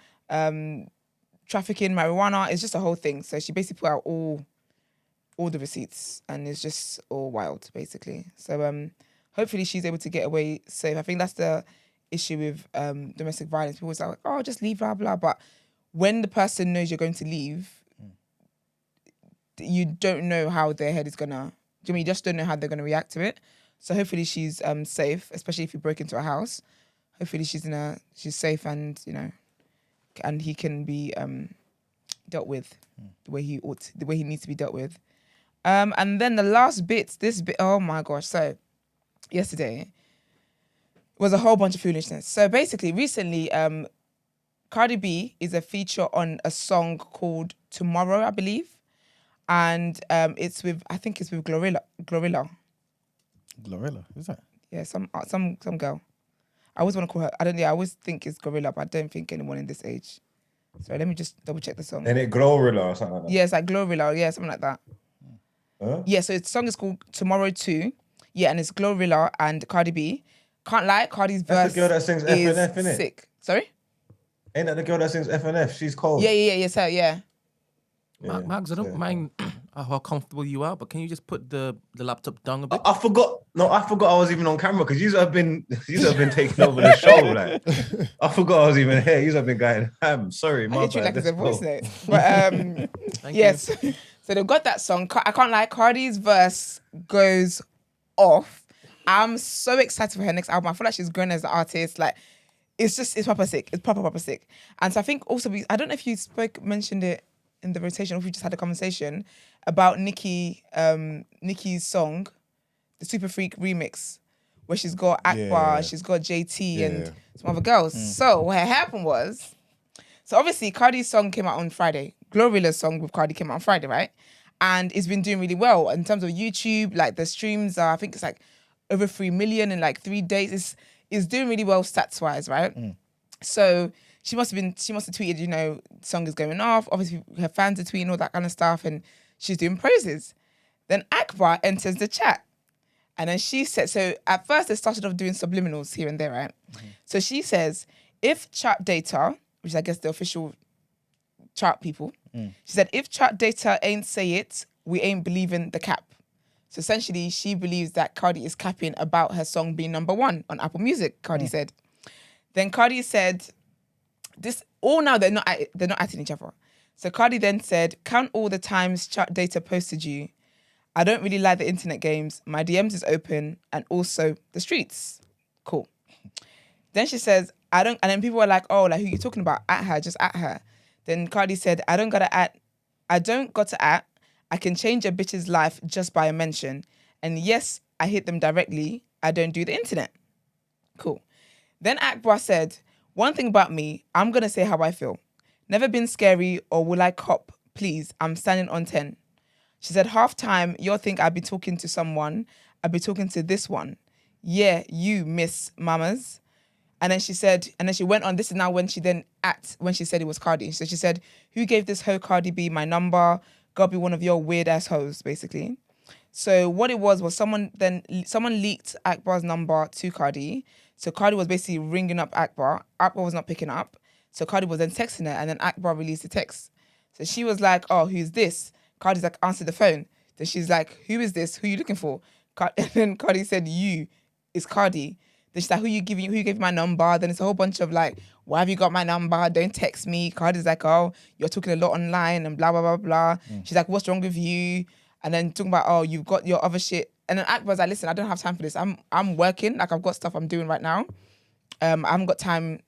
trafficking, marijuana. It's just a whole thing. So she basically put out all the receipts, and it's just all wild, basically. So hopefully she's able to get away safe. I think that's the issue with domestic violence. People say, oh, just leave, blah, blah. But when the person knows you're going to leave, you don't know how their head is gonna. You just don't know how they're gonna react to it. So hopefully she's safe, especially if you broke into a house. Hopefully she's safe, and and he can be dealt with the way he needs to be dealt with. And then the last bit, oh my gosh! So yesterday was a whole bunch of foolishness. So basically, recently, Cardi B is a feature on a song called "Tomorrow," I believe. And it's with Glorilla. Glorilla, who's that? Yeah, some girl. I always want to call her. I always think it's Gorilla, but I don't think anyone in this age. So let me just double check the song. And it Glorilla or something like that. Yeah, it's like Glorilla. Yeah, something like that. Huh? Yeah, so the song is called Tomorrow 2. Yeah, and it's Glorilla and Cardi B. Can't lie, Cardi's verse That's the girl that sings is FNF, innit? sick. Sorry? Ain't that the girl that sings FNF? She's cold. Yeah, her, yeah. Mags, I don't mind how comfortable you are, but can you just put the laptop down a bit? I forgot I was even on camera because you have been taking over the show. Like, I forgot I was even here. You have been going ham. Sorry, my bad. Like it's a Let's voice go. note. But yes. So they've got that song. I can't lie, Cardi's verse goes off. I'm so excited for her next album. I feel like she's grown as an artist. Like, it's proper sick. It's proper sick. And so I think also, I don't know if you mentioned it in the rotation, or if we just had a conversation about Nicki's song, the Super Freak remix, where she's got Akbar, she's got JT and some other girls. So what happened was, obviously Cardi's song came out on Friday. Glorilla's song with Cardi came out on Friday, right? And it's been doing really well in terms of YouTube. Like the streams are, I think it's like over 3 million in like 3 days. It's doing really well stats wise, right? So she must have tweeted, song is going off. Obviously, her fans are tweeting all that kind of stuff, and she's doing praises. Then Akbar enters the chat. And then she said, so at first they started off doing subliminals here and there, right? So she says, if chart data, which I guess the official chart people, she said, if chart data ain't say it, we ain't believing the cap. So essentially, she believes that Cardi is capping about her song being number 1 on Apple Music, Cardi said. Then Cardi said, now they're not atting each other. So Cardi then said, count all the times chat data posted you. I don't really like the internet games. My DMs is open, and also the streets. Cool. Then she says, and then people were like, oh, like who you talking about? At her, just at her. Then Cardi said, I don't got to at. I can change a bitch's life just by a mention. And yes, I hit them directly. I don't do the internet. Cool. Then Akbar said, one thing about me, I'm going to say how I feel. Never been scary, or will I cop? Please, I'm standing on 10. She said, half time, you'll think I'd be talking to someone. I'd be talking to this one. Yeah, you, Miss Mamas. And then she said, and then she went on, this is now when she said it was Cardi. So she said, who gave this hoe Cardi B my number? Gotta be one of your weird ass hoes, basically. So what it was someone leaked Akbar's number to Cardi. So Cardi was basically ringing up Akbar. Akbar was not picking up. So Cardi was then texting her, and then Akbar released the text. So she was like, oh, who's this? Cardi's like, answer the phone. Then she's like, who is this? Who are you looking for? And then Cardi said, "You, it's Cardi." Then she's like, who gave you my number? Then it's a whole bunch of like, why have you got my number? Don't text me. Cardi's like, oh, you're talking a lot online and blah, blah, blah, blah. She's like, what's wrong with you? And then talking about, oh, you've got your other shit. And then Akbar's like, listen, I don't have time for this. I'm working. Like, I've got stuff I'm doing right now. I haven't got time.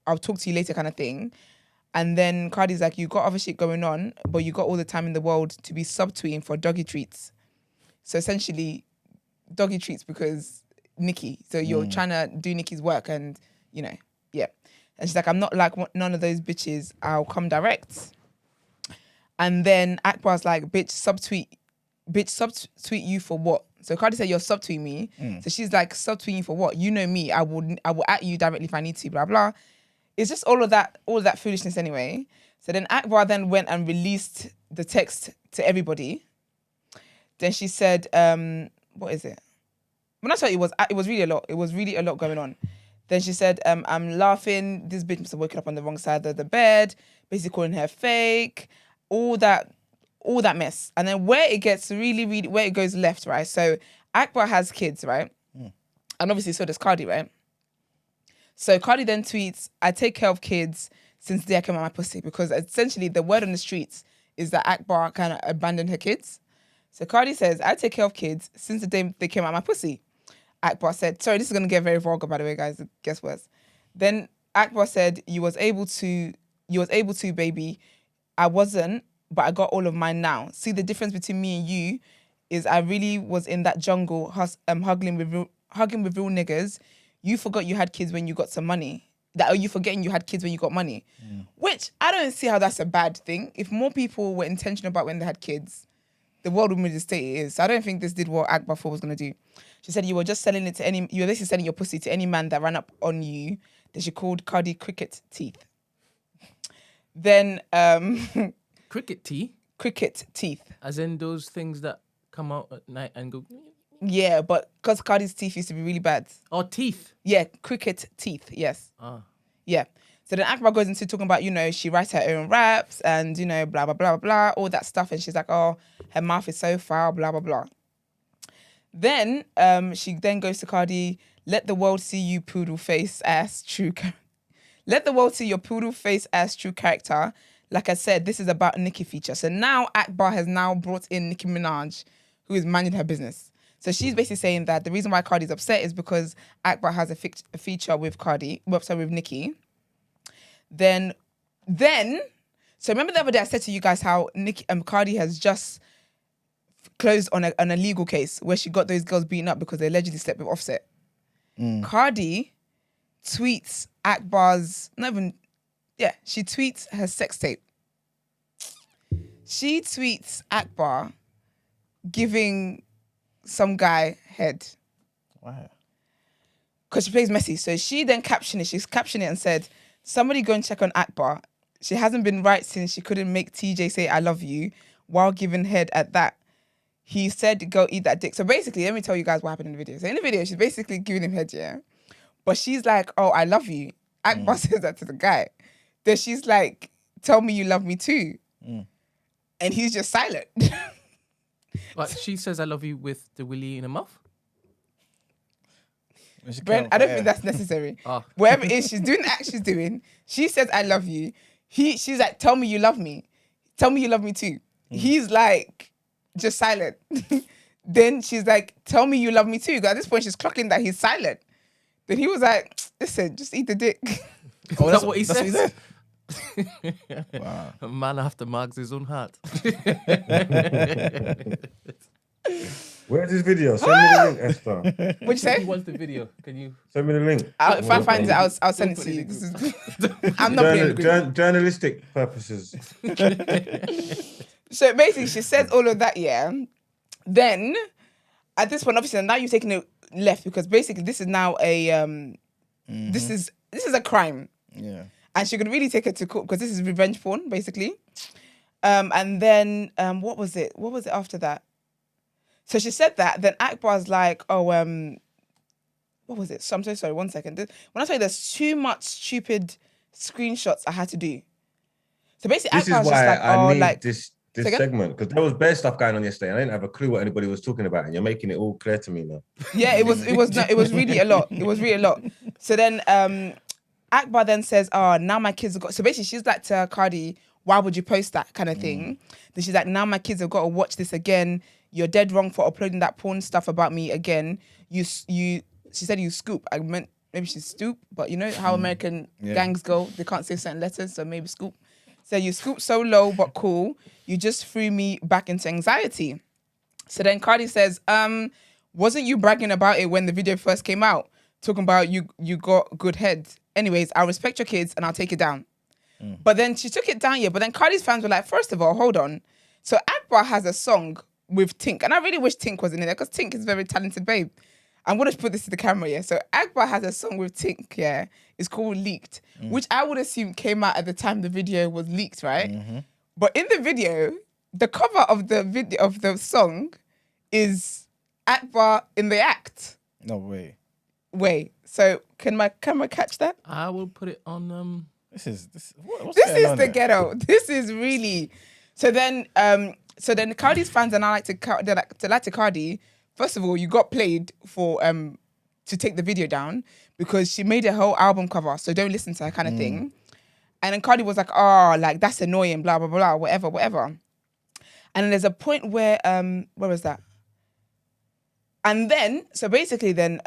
I'll talk to you later kind of thing. And then Cardi's like, you got other shit going on, but you got all the time in the world to be subtweeting for doggy treats. So essentially, doggy treats because Nicki. So you're trying to do Nicki's work and, yeah. And she's like, I'm not like none of those bitches. I'll come direct. And then Akbar's like, bitch, subtweet you for what? So Cardi said, you're subtweeting me. So she's like, subtweeting you for what? You know me. I will at you directly if I need to, blah, blah. It's just all of that foolishness anyway. So then Akbar then went and released the text to everybody. Then she said, what is it? When I tell you, it was really a lot. It was really a lot going on. Then she said, I'm laughing. This bitch must have woken up on the wrong side of the bed, basically calling her fake, all that mess. And then where it gets really, where it goes left, right? So Akbar has kids, right? And obviously so does Cardi, right? So Cardi then tweets, I take care of kids since the day I came out my pussy, because essentially the word on the streets is that Akbar kind of abandoned her kids. So Cardi says, I take care of kids since the day they came out my pussy. Akbar said, sorry, this is going to get very vulgar, by the way, guys. Guess what? Then Akbar said, you was able to, baby. I wasn't, but I got all of mine now. See, the difference between me and you is I really was in that jungle hugging with real niggas. You forgot you had kids when you got some money. Are you forgetting you had kids when you got money? Which I don't see how that's a bad thing. If more people were intentional about when they had kids, the world would be the state it is. So I don't think this did what Akbar thought was going to do. She said you were just selling it to you were basically selling your pussy to any man that ran up on you. Then she called Cardi cricket teeth. Then Cricket tea? Cricket teeth. As in those things that come out at night and go... Yeah, but because Cardi's teeth used to be really bad. Oh, teeth? Yeah, cricket teeth, yes. Yeah. So then Akbar goes into talking about, she writes her own raps and, blah, blah, blah, blah, all that stuff. And she's like, oh, her mouth is so foul, blah, blah, blah. Then she then goes to Cardi, let the world see you poodle face ass true let the world see your poodle face ass true character. Like I said, this is about a Nicki feature. So now Akbar has now brought in Nicki Minaj, who is minding her business. So she's basically saying that the reason why Cardi's upset is because Akbar has a feature with with Nicki. Then, so remember the other day I said to you guys how Cardi has just closed on a legal case where she got those girls beaten up because they allegedly slept with Offset. Cardi tweets Akbar's, she tweets her sex tape. She tweets Akbar giving some guy head. Wow. Because she plays messy. So she then she's captioned it and said, somebody go and check on Akbar. She hasn't been right since she couldn't make TJ say I love you while giving head at that. He said, go eat that dick. So basically, let me tell you guys what happened in the video. So in the video, she's basically giving him head, yeah? But she's like, oh, I love you. Akbar says that to the guy. Then she's like, tell me you love me too. And he's just silent. But she says I love you with the willy in her mouth? Brent, I don't think that's necessary. Whatever it is, she's doing the act she's doing. She says, I love you. She's like, tell me you love me. Tell me you love me too. He's like, just silent. Then she's like, tell me you love me too. At this point, she's clocking that he's silent. Then he was like, listen, just eat the dick. Oh, that's what he says? What he said? Wow. A man after Margs' own heart. Where's this video? Send me the link, Esther. What'd you say? He wants the video. Can you? Send me the link. If I find it, I'll send it to you. This is, I'm not playing the game. Journalistic purposes. So basically, she says all of that, yeah. Then, at this point, obviously, now you're taking it left because basically this is now a this is a crime. Yeah. And she could really take it to court because this is revenge porn, basically. And then what was it? What was it after that? So she said that. Then Akbar's like, oh, what was it? So I'm so sorry. 1 second. When I tell you there's too much stupid screenshots I had to do. So basically, This Akbar's is just why like, I oh, need like this this segment, because there was bare stuff going on yesterday. And I didn't have a clue what anybody was talking about, and you're making it all clear to me now. Yeah, it was really a lot. It was really a lot. So then Akbar then says, "Oh, now my kids have got." So basically, she's like to Cardi, "Why would you post that kind of thing?" Then she's like, "Now my kids have got to watch this again. You're dead wrong for uploading that porn stuff about me again. She said you scoop. I meant maybe she's stoop, but you know how American gangs go. They can't say certain letters, so maybe scoop. So you scoop so low but cool. You just threw me back into anxiety." So then Cardi says, "Wasn't you bragging about it when the video first came out? Talking about you got good head. Anyways, I'll respect your kids and I'll take it down." But then she took it down, yeah. But then Cardi's fans were like, first of all, hold on. So Akbar has a song with Tink. And I really wish Tink was in there because Tink is a very talented babe. I'm going to put this to the camera, yeah. So Akbar has a song with Tink, yeah. It's called Leaked, which I would assume came out at the time the video was leaked, right? But in the video, the cover of the video of the song is Akbar in the act. No way. Wait, so can my camera catch that? I will put it on. What's This going is on the there? ghetto. This is really. So then Cardi's fans are now like to Cardi. First of all, you got played for to take the video down because she made a whole album cover, so don't listen to her kind of thing. And then Cardi was like, "Oh, like that's annoying, blah blah blah, whatever." And then there's a point where where was that? And then so basically then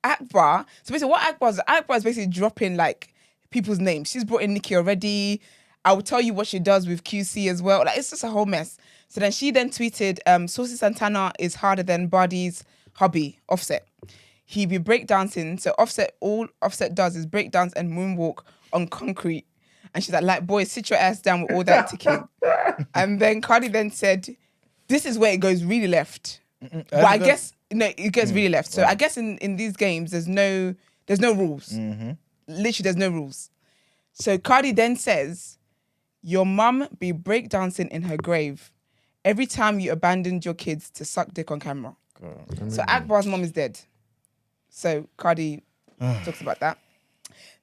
Akbar. So basically, what Akbar is basically dropping like people's names. She's brought in Nicki already. I will tell you what she does with QC as well. Like it's just a whole mess. So then she then tweeted, "Saucy Santana is harder than Bardi's hubby, Offset. He be breakdancing. So all Offset does is breakdance and moonwalk on concrete." And she's like, boy, sit your ass down with all that ticking. And then Cardi then said, "This is where it goes really left." But I guess it gets really left. So I guess in these games there's no rules. Literally there's no rules. So Cardi then says, "Your mum be breakdancing in her grave every time you abandoned your kids to suck dick on camera." So Akbar's mum is dead. So Cardi talks about that.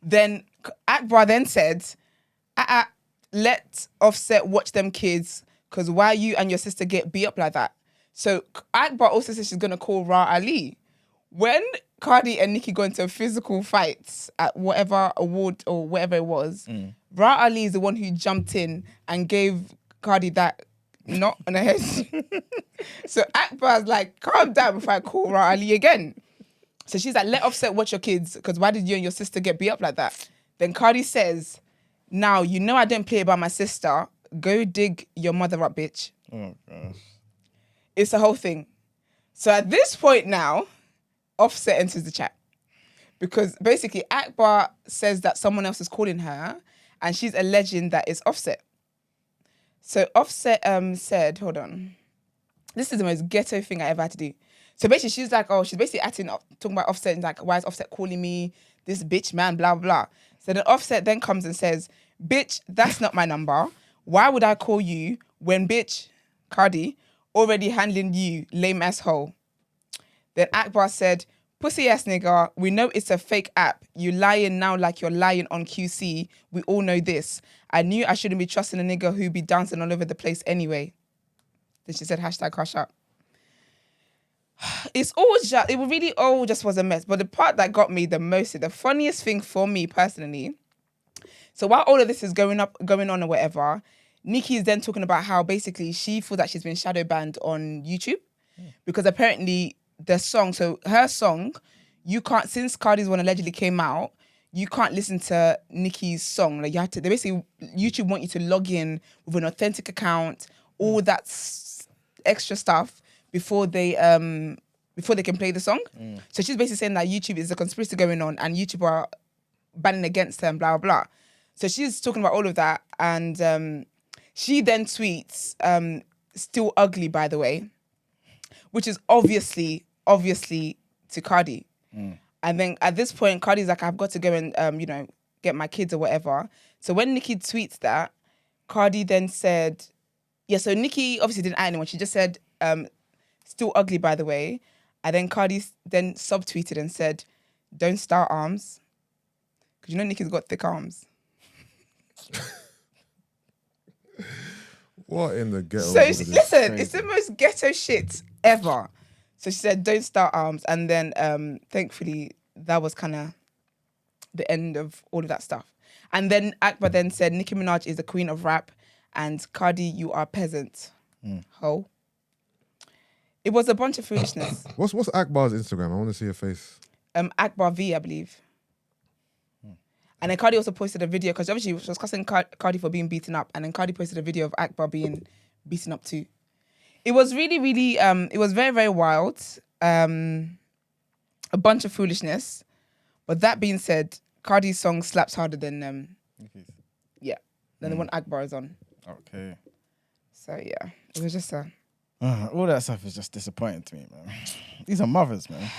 Then Akbar then said, "Let Offset watch them kids, because why you and your sister get beat up like that?" So Akbar also says she's going to call Ra Ali. When Cardi and Nicki got into physical fights at whatever award or whatever it was, Ra Ali is the one who jumped in and gave Cardi that knot on her head. So Akbar's like, "Calm down before I call Ra Ali again." So she's like, "Let Offset watch your kids, because why did you and your sister get beat up like that?" Then Cardi says, "Now, you know I didn't play about my sister. Go dig your mother up, bitch." Oh gosh. It's a whole thing. So at this point now, Offset enters the chat. Because basically Akbar says that someone else is calling her and she's alleging that it's Offset. So Offset said, hold on. This is the most ghetto thing I ever had to do. So basically she's like, she's basically talking about Offset and like, why is Offset calling me this bitch man, blah, blah, blah. So then Offset then comes and says, "Bitch, that's not my number. Why would I call you when bitch, Cardi, already handling you, lame asshole?" Then Akbar said, "Pussy ass nigga, we know it's a fake app. You lying now like you're lying on QC. We all know this. I knew I shouldn't be trusting a nigga who be dancing all over the place anyway." Then she said, #hush up. It really all just was a mess. But the part that got me the most, the funniest thing for me personally, so while all of this is going on or whatever, Nicki is then talking about how basically she feels that she's been shadow banned on YouTube because apparently the song, so her song, you can't, since Cardi's one allegedly came out, you can't listen to Nicki's song. Like YouTube want you to log in with an authentic account, all that extra stuff before they can play the song. So she's basically saying that YouTube is a conspiracy going on and YouTube are banning against her and blah, blah, blah. So she's talking about all of that. And she then tweets, "Still ugly, by the way," which is obviously to Cardi. And then at this point, Cardi's like, "I've got to go and, get my kids or whatever." So when Nicki tweets that, Cardi then said, so Nicki obviously didn't add anyone. She just said, "Still ugly, by the way." And then Cardi then subtweeted and said, "Don't start arms." Because Nicki's got thick arms. What in the ghetto? So is this? listen, crazy. it's the most ghetto shit ever. So she said, "Don't start arms," and then thankfully that was kind of the end of all of that stuff. And then Akbar then said, "Nicki Minaj is the queen of rap, and Cardi, you are peasant." Ho. It was a bunch of foolishness. What's Akbar's Instagram? I want to see her face. Akbar V, I believe. And then Cardi also posted a video because obviously she was cussing Cardi for being beaten up, and then Cardi posted a video of Akbar being beaten up too. It was really, really, it was very, very wild. A bunch of foolishness. But that being said, Cardi's song slaps harder than than the one Akbar is on. Okay. So yeah, it was just a. All that stuff is just disappointing to me, man. These are mothers, man.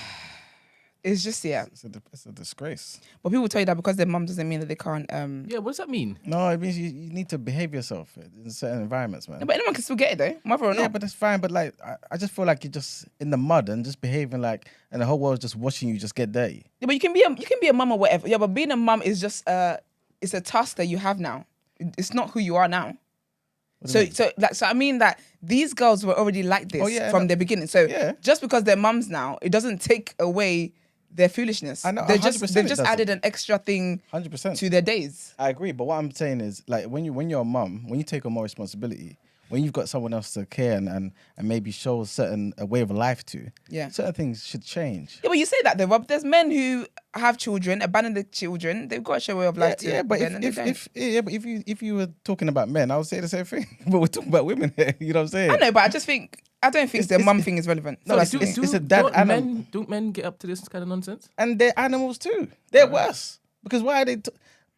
It's just It's a disgrace. But people tell you that because their mum doesn't mean that they can't. Yeah, what does that mean? No, it means you need to behave yourself in certain environments, man. No, but anyone can still get it though, mother or Yeah, not. but that's fine. But like, I just feel like you're just in the mud and just behaving like, and the whole world's just watching you just get dirty. Yeah, but you can be a mum or whatever. Yeah, but being a mum is just it's a task that you have now. It's not who you are now. So I mean that these girls were already like this from the beginning. So just because they're mums now, it doesn't take away their foolishness. I know, they've 100% just added an extra thing 100%. to their days. I agree, but what I'm saying is, like, when you're a mum, when you take on more responsibility, when you've got someone else to care and maybe show a way of life to, certain things should change. Yeah, but you say that though, Rob. There's men who have children, abandon the children. They've got to show a way of life to. Yeah, but if you were talking about men, I would say the same thing. But we're talking about women here. You know what I'm saying? I know, but I don't think the mum thing is relevant. No, So it's a dad animal. Don't men get up to this kind of nonsense? And they're animals too. They're worse. Because why are they...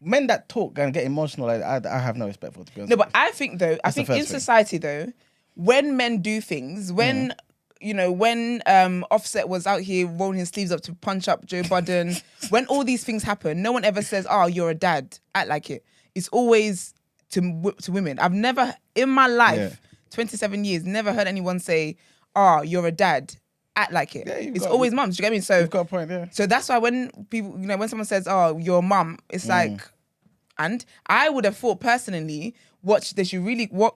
men that talk and get emotional, I have no respect for, to be honest. No, but I think though, That's the in first thing. society though, when men do things, when Offset was out here rolling his sleeves up to punch up Joe Budden, when all these things happen, no one ever says, "Oh, you're a dad, act like it." It's always to women. I've never in my life, 27 years, never heard anyone say, "Oh, you're a dad, act like it." It's always mums. Do you get me? So You've got a point, yeah. So that's why when people, when someone says, "Oh, you're a mum," it's like, and I would have thought personally, what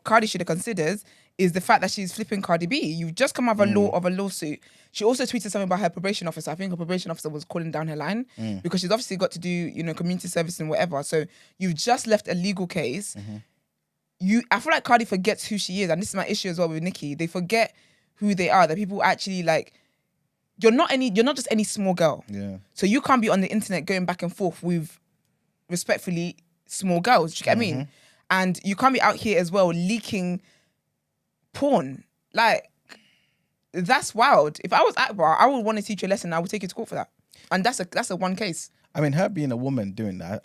Cardi should have considered is the fact that she's flipping Cardi B. You've just come out of a lawsuit. She also tweeted something about her probation officer. I think her probation officer was calling down her line because she's obviously got to do, community service and whatever. So you've just left a legal case. I feel like Cardi forgets who she is, and this is my issue as well with Nicki. They forget who they are. That people actually like. You're not just any small girl. Yeah. So you can't be on the internet going back and forth with, respectfully, small girls. Do you get what I mean? And you can't be out here as well leaking porn. Like, that's wild. If I was Akbar, I would want to teach you a lesson. I would take you to court for that. And that's a one case. I mean, her being a woman doing that,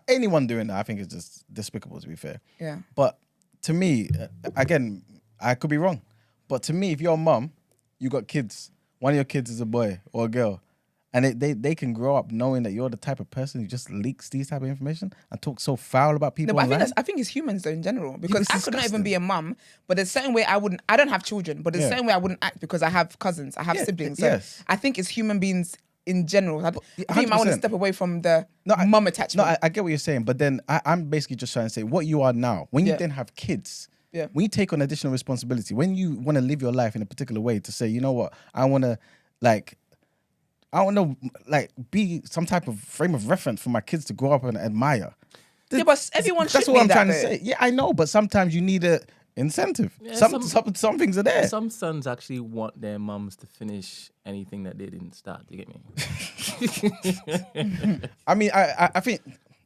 anyone doing that, I think is just despicable, to be fair. Yeah. But to me, again, I could be wrong, but to me, if you're a mum, you got kids, one of your kids is a boy or a girl, and they can grow up knowing that you're the type of person who just leaks these type of information and talk so foul about people. No, but online. I think it's humans though in general, because it's I could not even disgusting. be a mum, but there's a certain way I don't have children, but there's a certain way I wouldn't act because I have cousins, I have siblings. So yes. I think it's human beings in general. I think you might want to 100%. step away from the mum attachment. No, I get what you're saying, but then I'm basically just trying to say what you are now. When you then have kids, when you take on additional responsibility, when you want to live your life in a particular way, to say, you know what, I want to be some type of frame of reference for my kids to grow up and admire. Yeah, but everyone should That's what be I'm that, trying to though. say. Yeah, I know, but sometimes you need a incentive. Yeah, some things are there. Some sons actually want their mums to finish anything that they didn't start. Do you get me? I mean, I think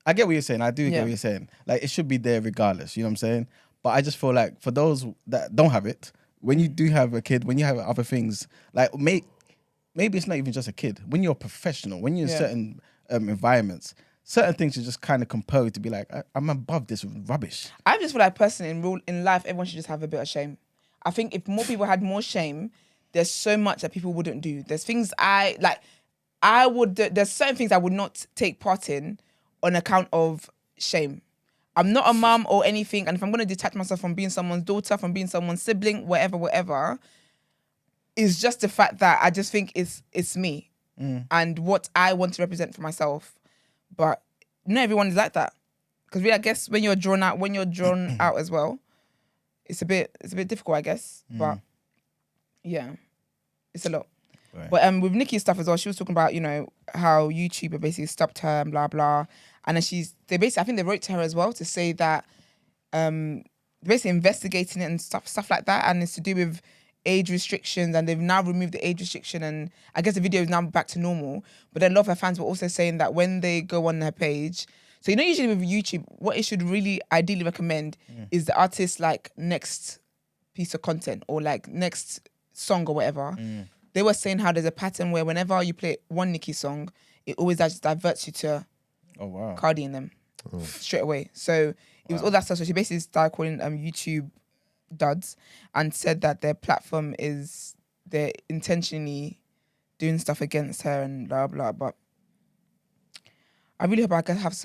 I get what you're saying. I do get what you're saying. Like, it should be there regardless. You know what I'm saying? But I just feel like for those that don't have it, when you do have a kid, when you have other things, like maybe it's not even just a kid. When you're a professional, when you're in certain environments, certain things should just kind of compel you to be like, I'm above this rubbish. I just feel like personally in life, everyone should just have a bit of shame. I think if more people had more shame, there's so much that people wouldn't do. There's things there's certain things I would not take part in on account of shame. I'm not a mum or anything, and if I'm going to detach myself from being someone's daughter, from being someone's sibling, whatever, it's just the fact that I just think it's me and what I want to represent for myself. But not everyone is like that. Because I guess when you're drawn out as well, it's a bit difficult, I guess. But yeah, it's a lot. Right. But with Nicki's stuff as well, she was talking about, how YouTube basically stopped her and blah blah. And then I think they wrote to her as well to say that basically investigating it and stuff like that, and it's to do with age restrictions, and they've now removed the age restriction, and I guess the video is now back to normal. But then a lot of her fans were also saying that when they go on her page, so usually with YouTube, what it should really ideally recommend is the artist's like next piece of content or like next song or whatever. They were saying how there's a pattern where whenever you play one Nicki song, it always just diverts you to Cardi and them straight away. So it was all that stuff. So she basically started calling YouTube duds and said that their platform they're intentionally doing stuff against her and blah blah. But I really hope I can have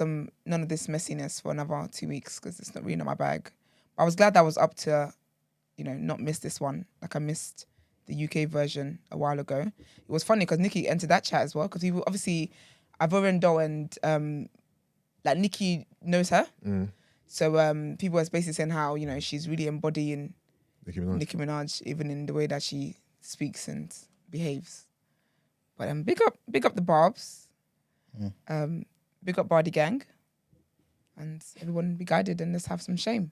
none of this messiness for another 2 weeks, because it's not really my bag. But I was glad that I was up to, not miss this one. Like I missed the UK version a while ago. It was funny because Nicki entered that chat as well, because people obviously Ivorian and like Nicki knows her. So people were basically saying how, she's really embodying Nicki Minaj, even in the way that she speaks and behaves. But big up the Barbs. Big up Bardi Gang. And everyone be guided and let's have some shame.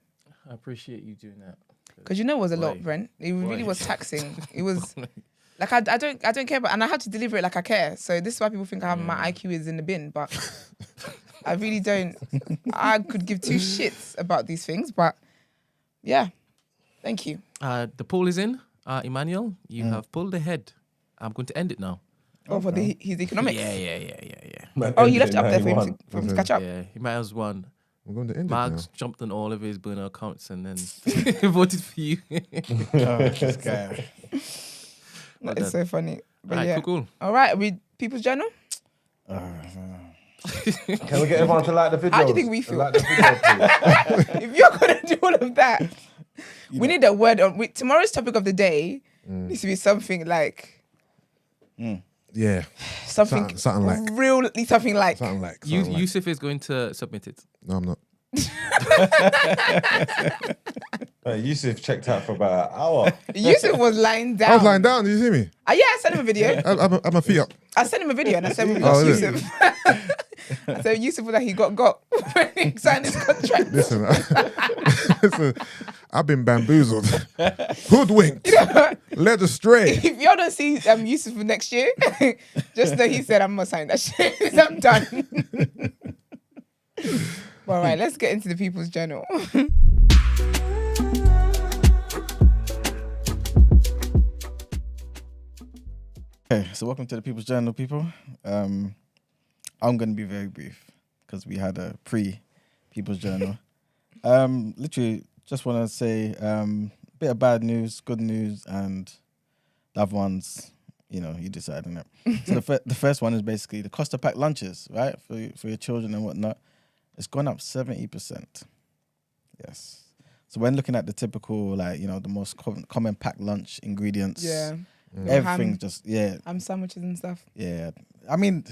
I appreciate you doing that. Because it was a lot, Brent. It really was taxing. It was like I don't care, and I had to deliver it like I care. So this is why people think my IQ is in the bin, but I really don't. I could give two shits about these things, but yeah. Thank you. The poll is in. Emmanuel, you have pulled ahead. I'm going to end it now. Oh, for his economics. Yeah. Man, Oh, you left it up there for him 91. to catch up. Yeah, he might have won. We're going to end Mark's it jumped on all of his burner accounts and then voted for you. This guy. It's so funny. But Right, yeah. cool. All right, we People's Journal. Can we get everyone to like the video? How do you think we feel? Like the video, please. If you're gonna do all of that, we need a word on. Tomorrow's topic of the day needs to be something like Yeah. something Something like. really something like. Something like. Something like. Yusuf is going to submit it. No, I'm not. Yusuf checked out for about an hour. Yusuf was lying down. I was lying down. Did you see me? Yeah, I sent him a video. I had my feet up. I sent him a video and I said, Oh, is it? Yusuf. I said, Yusuf was like, he got when he signed his contract. Listen, listen, I've been bamboozled, hoodwinked, led astray. If y'all don't see Yusuf for next year, just know he said, I'm not signing that shit. I'm done. All right, let's get into the People's Journal. Okay, so welcome to the People's Journal, people. I'm going to be very brief because we had a pre-People's Journal. Literally, just want to say bit of bad news, good news, and the other ones, you decide on it. So the first one is basically the cost of packed lunches, right, for your children and whatnot. It's gone up 70%. Yes. So when looking at the typical, the most common packed lunch ingredients, everything Ham. just, Ham sandwiches and stuff. yeah. I mean,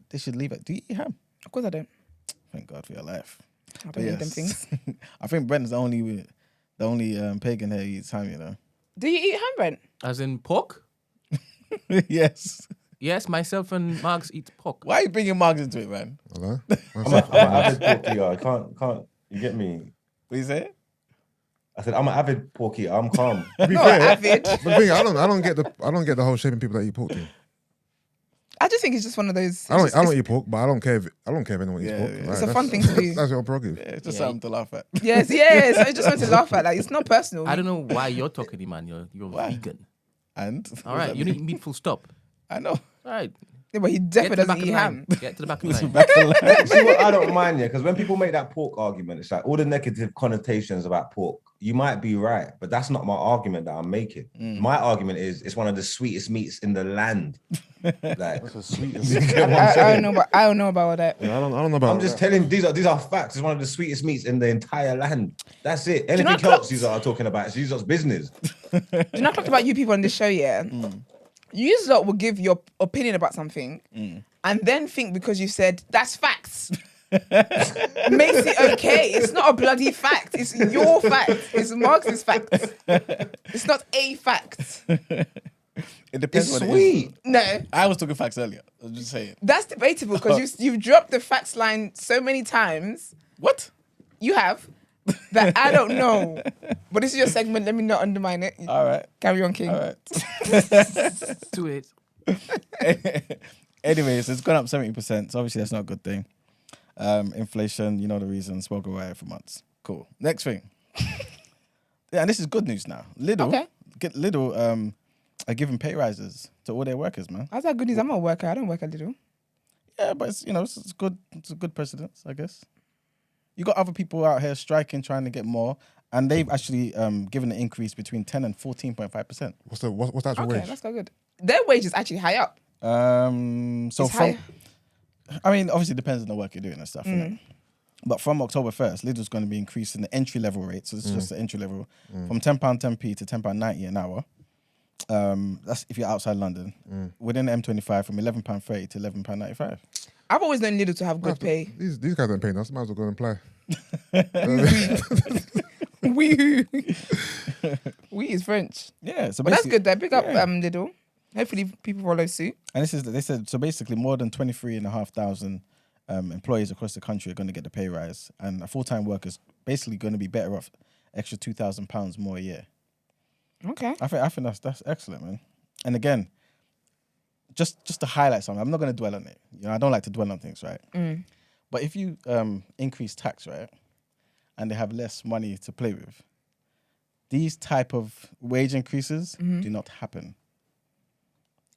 they should leave it. Do you eat ham? Of course I don't. Thank God for your life. I don't eat them things. I think Brent's the only pagan here who eats ham, Do you eat ham, Brent? As in pork? Yes. Yes, myself and Marks eat pork. Why are you bringing Marks into it, man? Hello? I'm an avid porky. I can't. You get me? What you say? I said I'm an avid porky. I'm calm. To be No, fair, avid. but the thing, I don't get the whole shaming people that eat pork thing. I just think it's just one of those. I don't eat pork, but I don't care if anyone eats Yeah, pork. yeah. Like, It's a that's- fun thing to do. That's your prerogative. Yeah, it's just Yeah. something to laugh at. Yes. I just want to laugh at that. It's not personal. I don't know why you're talking, man. You're Why? vegan. And All right, you need meat full stop. I know. All right, Yeah, but he get to definitely the back doesn't of eat the ham. line. Get to the back of the line. Back to life. See what I don't mind, because when people make that pork argument, it's like all the negative connotations about pork. You might be right, but that's not my argument that I'm making. My argument is it's one of the sweetest meats in the land. Like, That's the sweetest. you get what I'm I saying? don't know about all that. Yeah, I don't know about I'm just that. telling these are facts. It's one of the sweetest meats in the entire land. That's it. you know Anything what else these are talking about, it's these are business. Do you know I talked about you people on this show, yeah? You lot will give your opinion about something and then think because you said that's facts makes it okay. It's not a bloody fact. It's your fact. It's Marx's fact. It's not a fact. It depends It's what it sweet. is. No, I was talking facts earlier. I was just saying. that's debatable because you've dropped the facts line so many times. What? You have that I don't know. But this is your segment. Let me not undermine it. All right. Carry on, King. All right. To it. Anyways, it's gone up 70%. So obviously that's not a good thing. Inflation, you know the reasons. We'll go away for months. Cool. Next thing. Yeah, and this is good news now. Lidl are giving pay rises to all their workers, man. How's that good news? I'm not a worker. I don't work at Lidl. Yeah, but it's good. It's a good precedence, I guess. You got other people out here striking, trying to get more, and they've actually given an increase between 10 and 14.5%. What's the actual Okay, wage? that's quite good. Their wage is actually high up. So It's from, high. I mean, obviously it depends on the work you're doing and stuff, innit? But from October 1st, Lidl's going to be increasing the entry level rate. So this is just the entry level from £10.10p to £10.90 an hour. That's if you're outside London. Within the M25 from £11.30 to £11.95. I've always known Lidl to have good pay. These guys aren't paying us. Might as well go and play. We is French. Yeah, so But that's basically, good though. Big up Lidl. Hopefully people follow suit. and they said so basically more than 23,500 employees across the country are going to get the pay rise, and a full-time worker's basically going to be better off extra £2,000 more a year. Okay. I think that's excellent, man. And again, just to highlight something, I'm not going to dwell on it. I don't like to dwell on things, right? But if you increase tax, right, and they have less money to play with, these type of wage increases do not happen.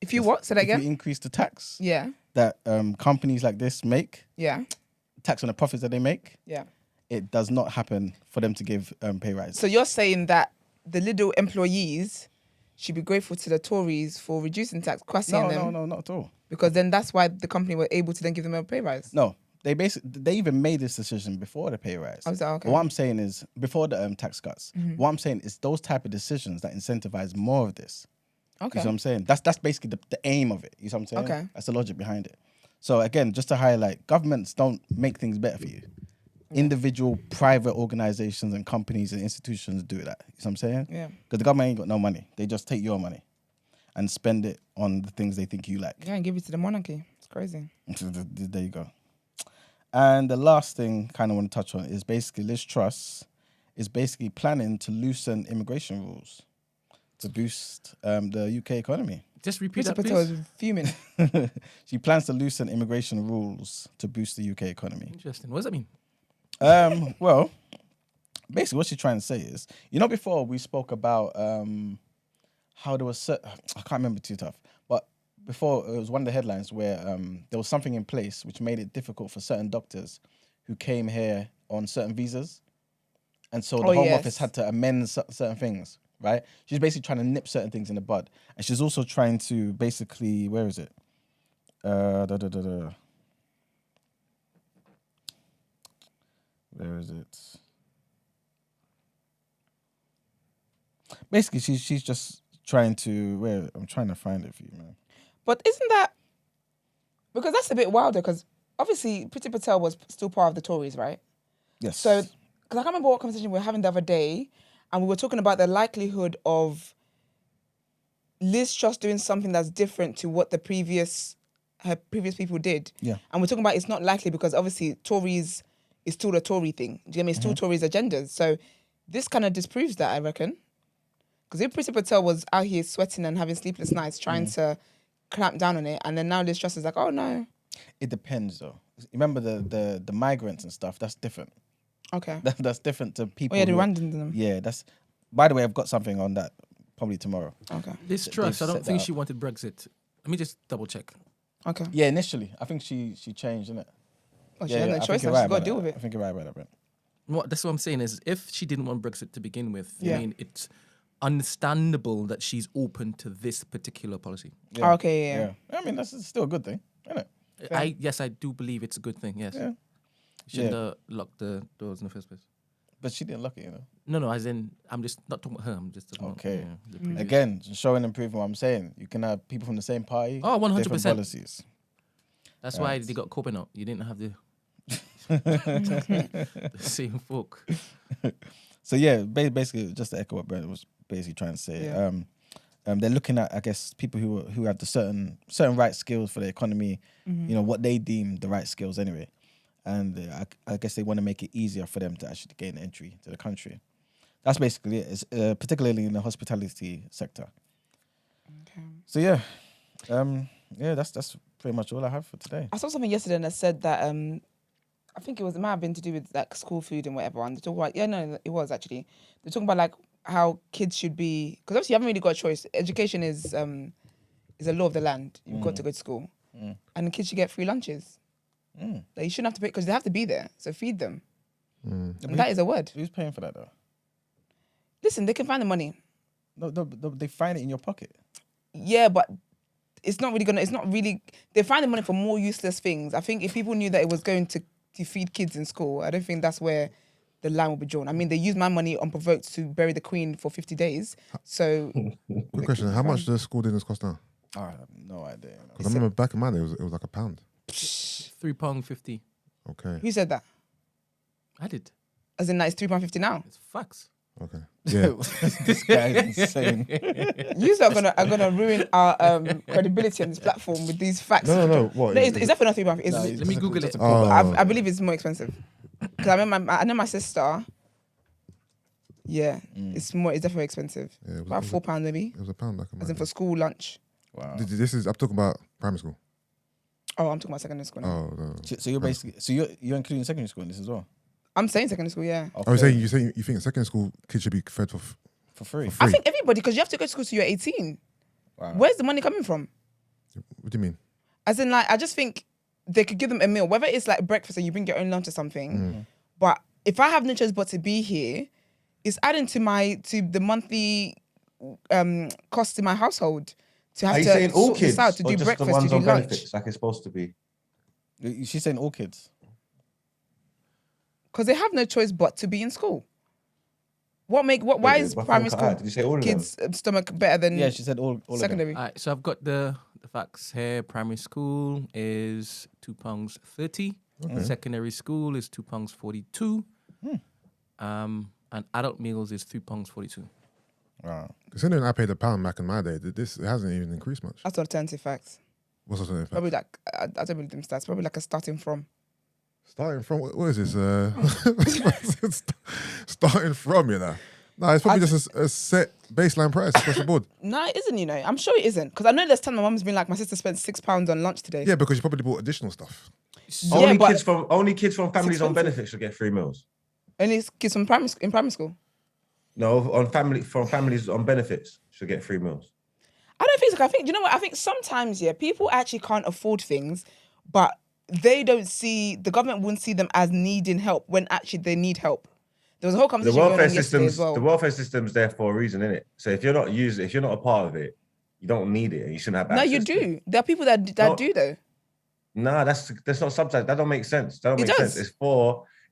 If you what? Say that If you again? increase the tax Yeah. that companies like this make, Yeah. tax on the profits that they make, Yeah. it does not happen for them to give pay rises. So you're saying that the Lidl employees should be grateful to the Tories for reducing tax, questioning them, No, not at all. because then that's why the company were able to then give them a pay rise. No, they even made this decision before the pay rise. Oh, is that okay? What I'm saying is before the tax cuts. What I'm saying is those type of decisions that incentivize more of this. Okay. You see what I'm saying? That's basically the aim of it. You see what I'm saying? Okay. That's the logic behind it. So again, just to highlight, governments don't make things better for you. Individual private organizations and companies and institutions do that. You see what I'm saying? Yeah. Because the government ain't got no money. They just take your money and spend it on the things they think you like. Yeah, and give it to the monarchy. It's crazy. There you go. And the last thing kind of want to touch on is basically Liz Truss is basically planning to loosen immigration rules to boost the UK economy. Just repeat that, Principal please. was fuming. She plans to loosen immigration rules to boost the UK economy. Interesting. What does that mean? Well, basically what she's trying to say is, before we spoke about how there was, I can't remember too tough, but before it was one of the headlines where there was something in place which made it difficult for certain doctors who came here on certain visas. And so the Home Office had to amend certain things, right? She's basically trying to nip certain things in the bud. And she's also trying to basically, where is it? Where is it? Basically, she's just trying to, I'm trying to find it for you, man. But isn't that, because that's a bit wilder, because obviously Priti Patel was still part of the Tories, right? Yes. So, because I can't remember what conversation we were having the other day, and we were talking about the likelihood of Liz Truss doing something that's different to what her previous people did. Yeah. And we're talking about it's not likely because obviously Tories is still the Tory thing. Do you get I mean? It's still Tories' agendas. So this kind of disproves that, I reckon. Because if Priti Patel was out here sweating and having sleepless nights trying to clamp down on it, and then now Liz Truss is like, oh no. It depends, though. Remember the migrants and stuff, that's different. Okay. That's different to people. Oh yeah, the who- random. Yeah, that's... By the way, I've got something on that probably tomorrow. Okay. Liz They've Truss, I set don't think that she wanted Brexit. Let me just double check. Okay. Yeah, initially. I think she changed, innit? Oh, she had no I choice think you're now. She's right got to about deal that. with I it. think you're right about that, Brent. That's what I'm saying is if she didn't want Brexit to begin with, Yeah. I mean, it's understandable that she's open to this particular policy. Oh, okay, yeah. I mean, that's still a good thing, isn't it? Yes, I do believe it's a good thing, yes. Yeah. She shouldn't have locked the doors in the first place. But she didn't look it, No, as in, I'm just not talking about her, I'm just talking Okay. about the previous. Again, showing and proving what I'm saying. You can have people from the same party. Oh, 100%. Different policies. That's why they got Corbyn out. You didn't have the The same folk. So yeah, basically, just to echo what Brent was basically trying to say. Yeah. They're looking at, I guess, people who have the certain right skills for the economy. You know what they deem the right skills anyway, and I guess they want to make it easier for them to actually gain entry to the country. That's basically it. It's, particularly in the hospitality sector. Okay. So yeah, that's pretty much all I have for today. I saw something yesterday that said that I think it might have been to do with like school food and whatever. And they talk about it was actually they're talking about like how kids should be, because obviously you haven't really got a choice. Education is a law of the land. You've got to go to school, and the kids should get free lunches. Like you shouldn't have to pay because they have to be there. So feed them. And that is a word. Who's paying for that though? Listen, they can find the money. No, they find it in your pocket. Yeah, but it's not really. They find the money for more useless things. I think if people knew that it was going to feed kids in school, I don't think that's where the line will be drawn. I mean, they use my money unprovoked to bury the Queen for 50 days. So, Quick question: how much does school dinners cost now? I have no idea. Because I remember back in my day, it was like £1. £3.50. Okay. who said that? I did. As in, like, it's £3.50 now. It's facts. Okay. Yeah. This guy is insane. You are gonna ruin our credibility on this platform with these facts. No. What? No, it's definitely not £3.50. No, Let me Google it. I believe it's more expensive. Because I know my sister. Yeah, it's definitely expensive. Yeah, About £4 maybe. It was £1 back in my As in day. for school lunch. Wow. I'm talking about primary school. Oh, I'm talking about secondary school now. Oh, no. So you're basically you're including secondary school in this as well. I'm saying secondary school, yeah. I was saying you think secondary school kids should be fed for free. I think everybody, because you have to go to school till you're 18. Wow. Where's the money coming from? What do you mean? As in, like, I just think they could give them a meal, whether it's like breakfast or you bring your own lunch or something. But if I have no choice but to be here, it's adding to the monthly cost to my household to have Are you to saying all sort this kids out, to or do just breakfast, the ones to do on lunch. benefits like it's supposed to be? She's saying all kids. Because they have no choice but to be in school. Why is But primary from school Qatar, did you say all of kids' stomach better than Yeah, she said all secondary? All right, so I've got the facts here. Primary school is £2.30. Secondary school is £2.42. And adult meals is £3.42. Wow. Considering I paid £1 back in my day, it hasn't even increased much. That's alternative facts. What's alternative? Probably like, I don't believe them stats. Probably like a starting from. Starting from what is this? Starting from, you know. No, it's probably just a set baseline price across the board. No, it isn't, I'm sure it isn't. Because I know there's time my mum's been like, my sister spent £6 on lunch today. Yeah, because you probably bought additional stuff. Yeah, but Only kids from families on expensive. benefits should get free meals. only kids from primary school. No, families on benefits should get free meals. I don't think so. I think, you know what? I think sometimes, people actually can't afford things, but they don't see, the government wouldn't see them as needing help when actually they need help. There was a whole The conversation going welfare on yesterday systems, as well. the welfare system's there for a reason, innit? So if you're not a part of it, you don't need it, and you shouldn't have. No, access you to do. it. There are people that No. do though. Nah, that's not sometimes. That don't make sense. That don't It make does. sense.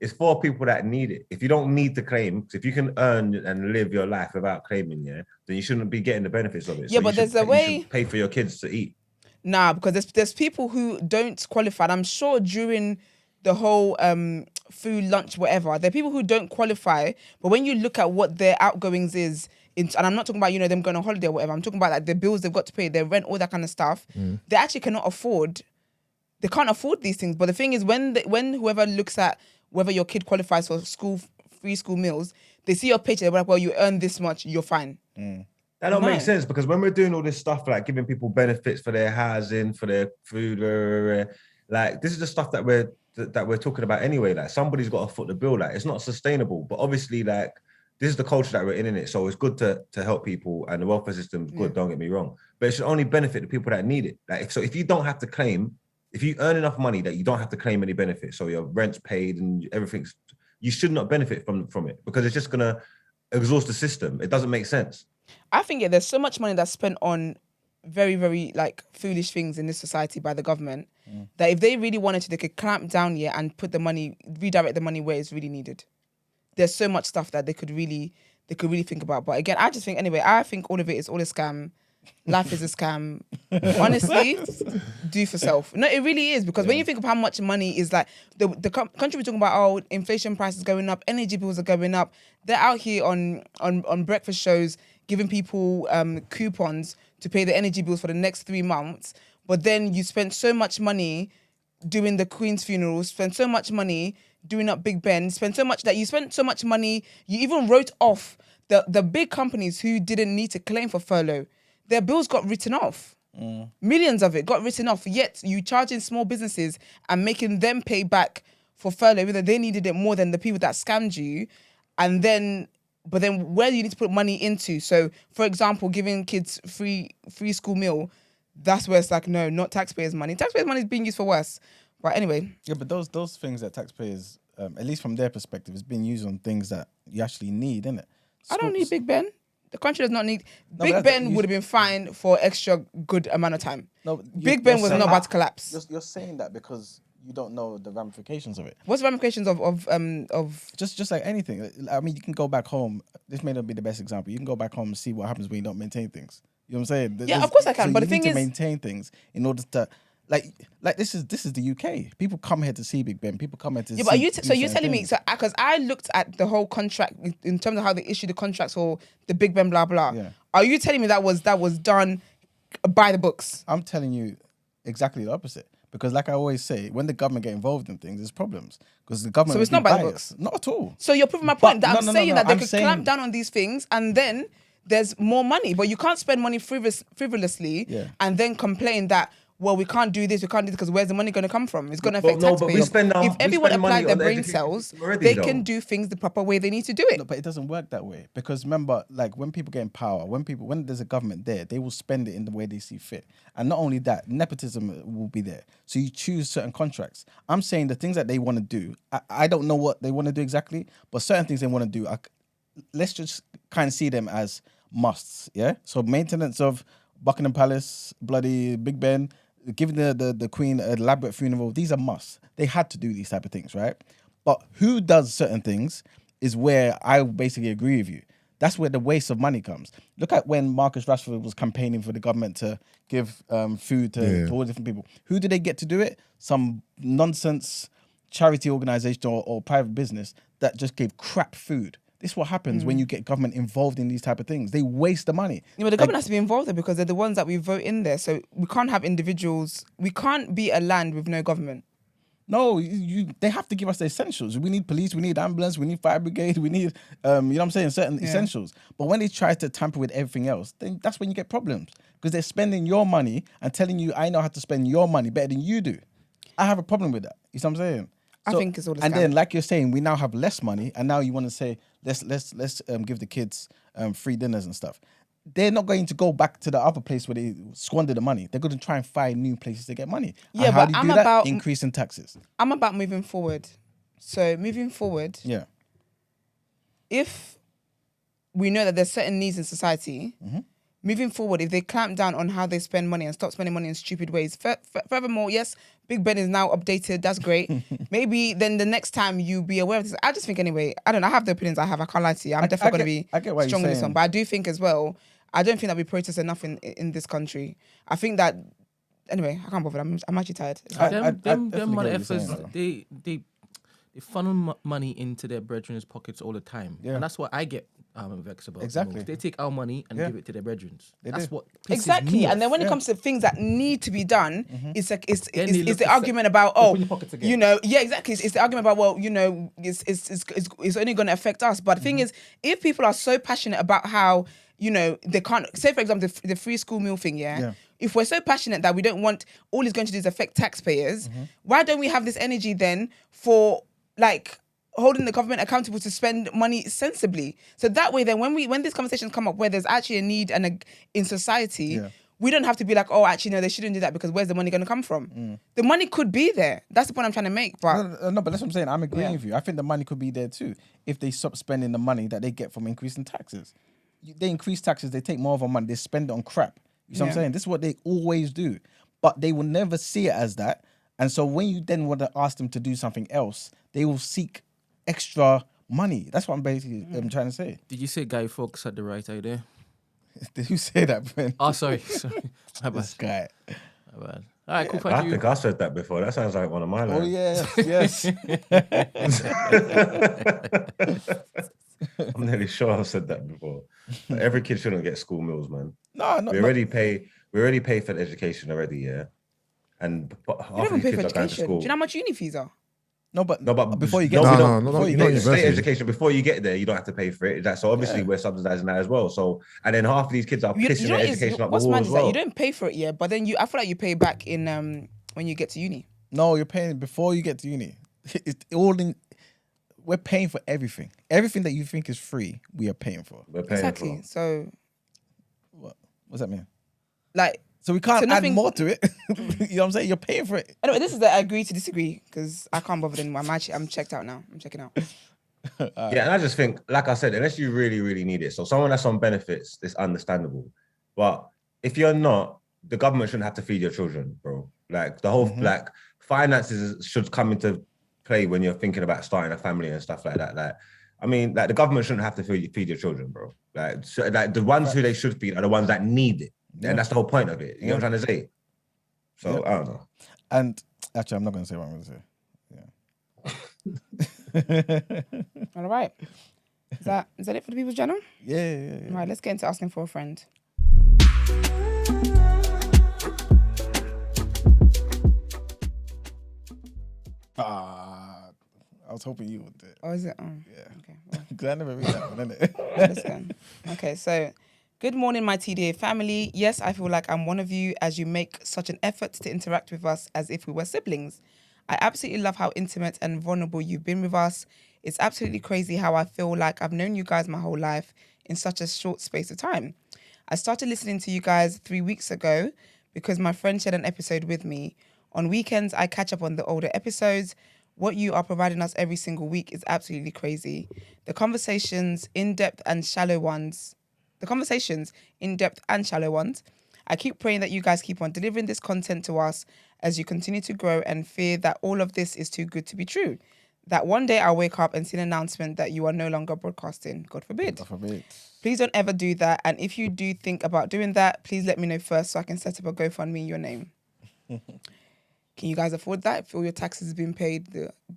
It's for people that need it. If you don't need to claim, if you can earn and live your life without claiming, then you shouldn't be getting the benefits of it. Yeah, So but you should there's a you way- should pay for your kids to eat. Nah, because there's people who don't qualify. And I'm sure during the whole food, lunch, whatever, there are people who don't qualify. But when you look at what their outgoings is, and I'm not talking about them going on holiday or whatever. I'm talking about like the bills they've got to pay, their rent, all that kind of stuff. They actually cannot afford. They can't afford these things. But the thing is, when whoever looks at whether your kid qualifies for free school meals, they see your paycheck. They're like, well, you earn this much, you're fine. That don't No. make sense, because when we're doing all this stuff like giving people benefits for their housing, for their food, like this is the stuff that we're talking about anyway. Like somebody's got to foot the bill. Like it's not sustainable. But obviously, like this is the culture that we're in it. So it's good to help people, and the welfare system's good. Don't get me wrong, but it should only benefit the people that need it. Like if you don't have to claim, if you earn enough money that you don't have to claim any benefits, so your rent's paid and everything's, you should not benefit from it, because it's just gonna exhaust the system. It doesn't make sense. I think there's so much money that's spent on very, very like foolish things in this society by the government that if they really wanted to, they could clamp down and put redirect the money where it's really needed. There's so much stuff that they could really think about. But again, I just think all of it is all a scam. life is a scam. Honestly, do for self. No, it really is, because when you think of how much money is like, the country we're talking about, oh, inflation prices going up, energy bills are going up. They're out here on breakfast shows giving people coupons to pay the energy bills for the next 3 months. But then you spend so much money doing the Queen's funeral, spend so much money doing up Big Ben, spend so much money, you even wrote off the big companies who didn't need to claim for furlough. Their bills got written off. Millions of it got written off. Yet you charging small businesses and making them pay back for furlough, even though they needed it more than the people that scammed you. But then where do you need to put money into? So, for example, giving kids free school meal, that's where it's like, no, not taxpayers' money. Taxpayers' money is being used for worse. But anyway. Yeah, but those things that taxpayers, at least from their perspective, is being used on things that you actually need, innit? I don't need Big Ben. The country does not need... Big Ben would have been fine for extra good amount of time. No, Big Ben was not about to collapse. You're saying that because you don't know the ramifications of it. What's the ramifications of Just like anything? I mean, you can go back home. This may not be the best example. You can go back home and see what happens when you don't maintain things. You know what I'm saying? Yeah, of course I can. So but you the thing need is, to maintain things in order to like this is the UK. People come here to see Big Ben. People come here to yeah. see. But you're telling me, so because I looked at the whole contract in terms of how they issue the contracts for the Big Ben, blah blah. Yeah. Are you telling me that was done by the books? I'm telling you exactly the opposite. Because like I always say, when the government get involved in things, there's problems. Because the government... So it's not by the books? Not at all. So you're proving my point that No, I'm no, saying no, that they I'm could saying- clamp down on these things and then there's more money. But you can't spend money frivolously and then complain that, well, we can't do this because where's the money going to come from? It's going to affect taxpayers. If everyone applied their brain cells, they can do things the proper way they need to do it. No, but it doesn't work that way. Because remember, like when people get in power, when there's a government there, they will spend it in the way they see fit. And not only that, nepotism will be there. So you choose certain contracts. I'm saying the things that they want to do, I don't know what they want to do exactly, but certain things they want to do, let's just kind of see them as musts, yeah? So maintenance of Buckingham Palace, bloody Big Ben, giving the Queen an elaborate funeral, these are musts. They had to do these type of things, right? But who does certain things is where I basically agree with you. That's where the waste of money comes. Look at when Marcus Rashford was campaigning for the government to give food to all different people. Who did they get to do it? Some nonsense charity organization or private business that just gave crap food. This is what happens when you get government involved in these type of things. They waste the money. Yeah, but the government has to be involved there because they're the ones that we vote in there. So we can't have individuals. We can't be a land with no government. No, they have to give us the essentials. We need police, we need ambulance, we need fire brigade, we need, you know what I'm saying, certain essentials. But when they try to tamper with everything else, then that's when you get problems. Because they're spending your money and telling you, I know how to spend your money better than you do. I have a problem with that. You see what I'm saying? I think it's all a scam. And then, like you're saying, we now have less money, and now you want to say, let's give the kids free dinners and stuff. They're not going to go back to the other place where they squander the money. They're going to try and find new places to get money. Yeah, and how but do you I'm do that? about Increasing taxes. I'm about moving forward. So moving forward, Yeah. if we know that there's certain needs in society, moving forward, if they clamp down on how they spend money and stop spending money in stupid ways. Furthermore, yes, Big Ben is now updated. That's great. Maybe then the next time you be aware of this. I just think anyway, I don't know. I have the opinions I have. I can't lie to you. I'm definitely going to I be get what strong you're in this saying. one. But I do think as well, I don't think that we protest enough in this country. I think that, anyway, I can't bother. I'm actually tired. It's fine. I Them definitely mother get what you're effers, saying, they funnel money into their brethren's pockets all the time. Yeah. And that's what I get vexed about. Exactly. the most. They take our money and give it to their brethren's. That's do. what pisses Exactly, me and then off. when it comes to things that need to be done, it's like it's Then they look the to argument about open your pockets again. you know, yeah, exactly. It's the argument about it's only going to affect us. But the thing is, if people are so passionate about how they can't say, for example, the free school meal thing, Yeah. If we're so passionate that we don't want all it's going to do is affect taxpayers, why don't we have this energy then for like holding the government accountable to spend money sensibly? So that way, then when these conversations come up where there's actually a need in society, we don't have to be like, oh, actually no, they shouldn't do that because where's the money going to come from? The money could be there. That's the point I'm trying to make. But No, but that's what I'm saying. I'm agreeing with you. I think the money could be there too if they stop spending the money that they get from increasing taxes. They increase taxes, they take more of our money, they spend it on crap. You see what I'm saying? This is what they always do. But they will never see it as that. And so when you then want to ask them to do something else, they will seek extra money. That's what I'm basically trying to say. Did you say Guy Fawkes had the right idea? Did you say that, Ben? Oh, sorry. My bad. This guy. My bad. All right, cool. I Thank you. think I said that before. That sounds like one of my Oh lines. yes. I'm nearly sure I've said that before. But every kid shouldn't get school meals, man. No, We already pay for the education already, yeah. And You half don't of even these pay for kids are going to education. school. Do you know how much uni fees are? No, but we before you get don't. No, before you you know get you- State university. education before you get there, you don't have to pay for it. So obviously we're subsidizing that as well. So and then half of these kids are pissing know their what it is? education up the What's wall mad as is that you well. don't pay for it, yeah, but then I feel like you pay back in when you get to uni. No, you're paying before you get to uni. It's all in. We're paying for everything. Everything that you think is free, we are paying for. We're paying Exactly. for. So What does that mean? like So we can't So nothing- add more to it. You know what I'm saying? You're paying for it. anyway, this is the agree to disagree because I can't bother anymore. I'm checked out now. I'm checking out. Yeah, and I just think, like I said, unless you really, really need it. So someone that's on benefits, it's understandable. But if you're not, the government shouldn't have to feed your children, bro. Like the whole like finances should come into play when you're thinking about starting a family and stuff like that. Like, I mean, like the government shouldn't have to feed your children, bro. Like, so, like the ones who they should feed are the ones that need it. Yeah. And that's the whole point of it. You know what I'm trying to say? So I don't know. And actually, I'm not going to say what I'm going to say. All right. Is that it for the people's channel? Yeah. All right, let's get into asking for a friend. I was hoping you would do it. Oh, is it? Oh, Yeah. okay. Well, Because I never read that one, innit? let's go. Okay, so good morning, my TDA family. Yes, I feel like I'm one of you as you make such an effort to interact with us as if we were siblings. I absolutely love how intimate and vulnerable you've been with us. It's absolutely crazy how I feel like I've known you guys my whole life in such a short space of time. I started listening to you guys 3 weeks ago because my friend shared an episode with me. On weekends, I catch up on the older episodes. What you are providing us every single week is absolutely crazy. The conversations, in-depth and shallow ones. I keep praying that you guys keep on delivering this content to us as you continue to grow and fear that all of this is too good to be true. That one day I'll wake up and see an announcement that you are no longer broadcasting. God forbid. God forbid. Please don't ever do that. And if you do think about doing that, please let me know first so I can set up a GoFundMe in your name. Can you guys afford that? If all your taxes being paid,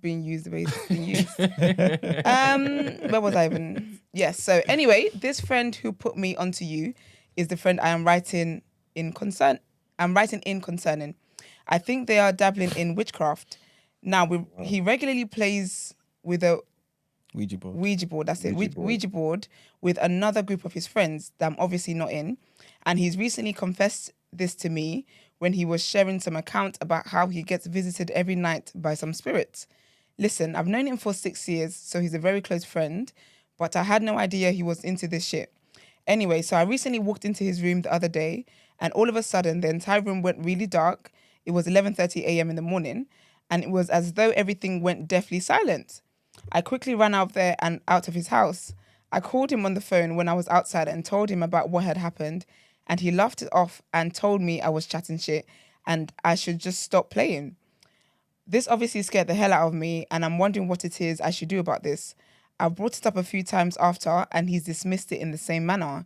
being used the way it's being used. Where was I even? Yes. So anyway, this friend who put me onto you is the friend I am writing in concerning. I think they are dabbling in witchcraft. Now, he regularly plays with a Ouija board. Ouija board, that's it. Ouija board. Ouija board with another group of his friends that I'm obviously not in. And he's recently confessed this to me when he was sharing some account about how he gets visited every night by some spirits. Listen, I've known him for 6 years, so he's a very close friend, but I had no idea he was into this shit. Anyway, so I recently walked into his room the other day, and all of a sudden, the entire room went really dark. It was 11:30 a.m. in the morning, and it was as though everything went deathly silent. I quickly ran out there and out of his house. I called him on the phone when I was outside and told him about what had happened, and he laughed it off and told me I was chatting shit and I should just stop playing. This obviously scared the hell out of me, and I'm wondering what it is I should do about this. I've brought it up a few times after, and he's dismissed it in the same manner.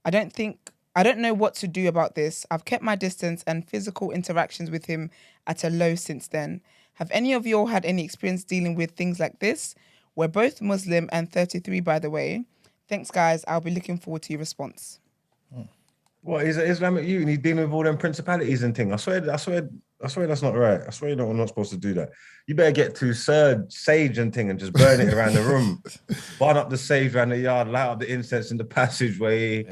I don't know what to do about this. I've kept my distance and physical interactions with him at a low since then. Have any of you all had any experience dealing with things like this? We're both Muslim and 33, by the way. Thanks, guys. I'll be looking forward to your response. What is an Islamic youth and he's dealing with all them principalities and things? I swear that's not right. I swear we're not supposed to do that. You better get to sage and thing and just burn it around the room. Burn up the sage around the yard, light up the incense in the passageway,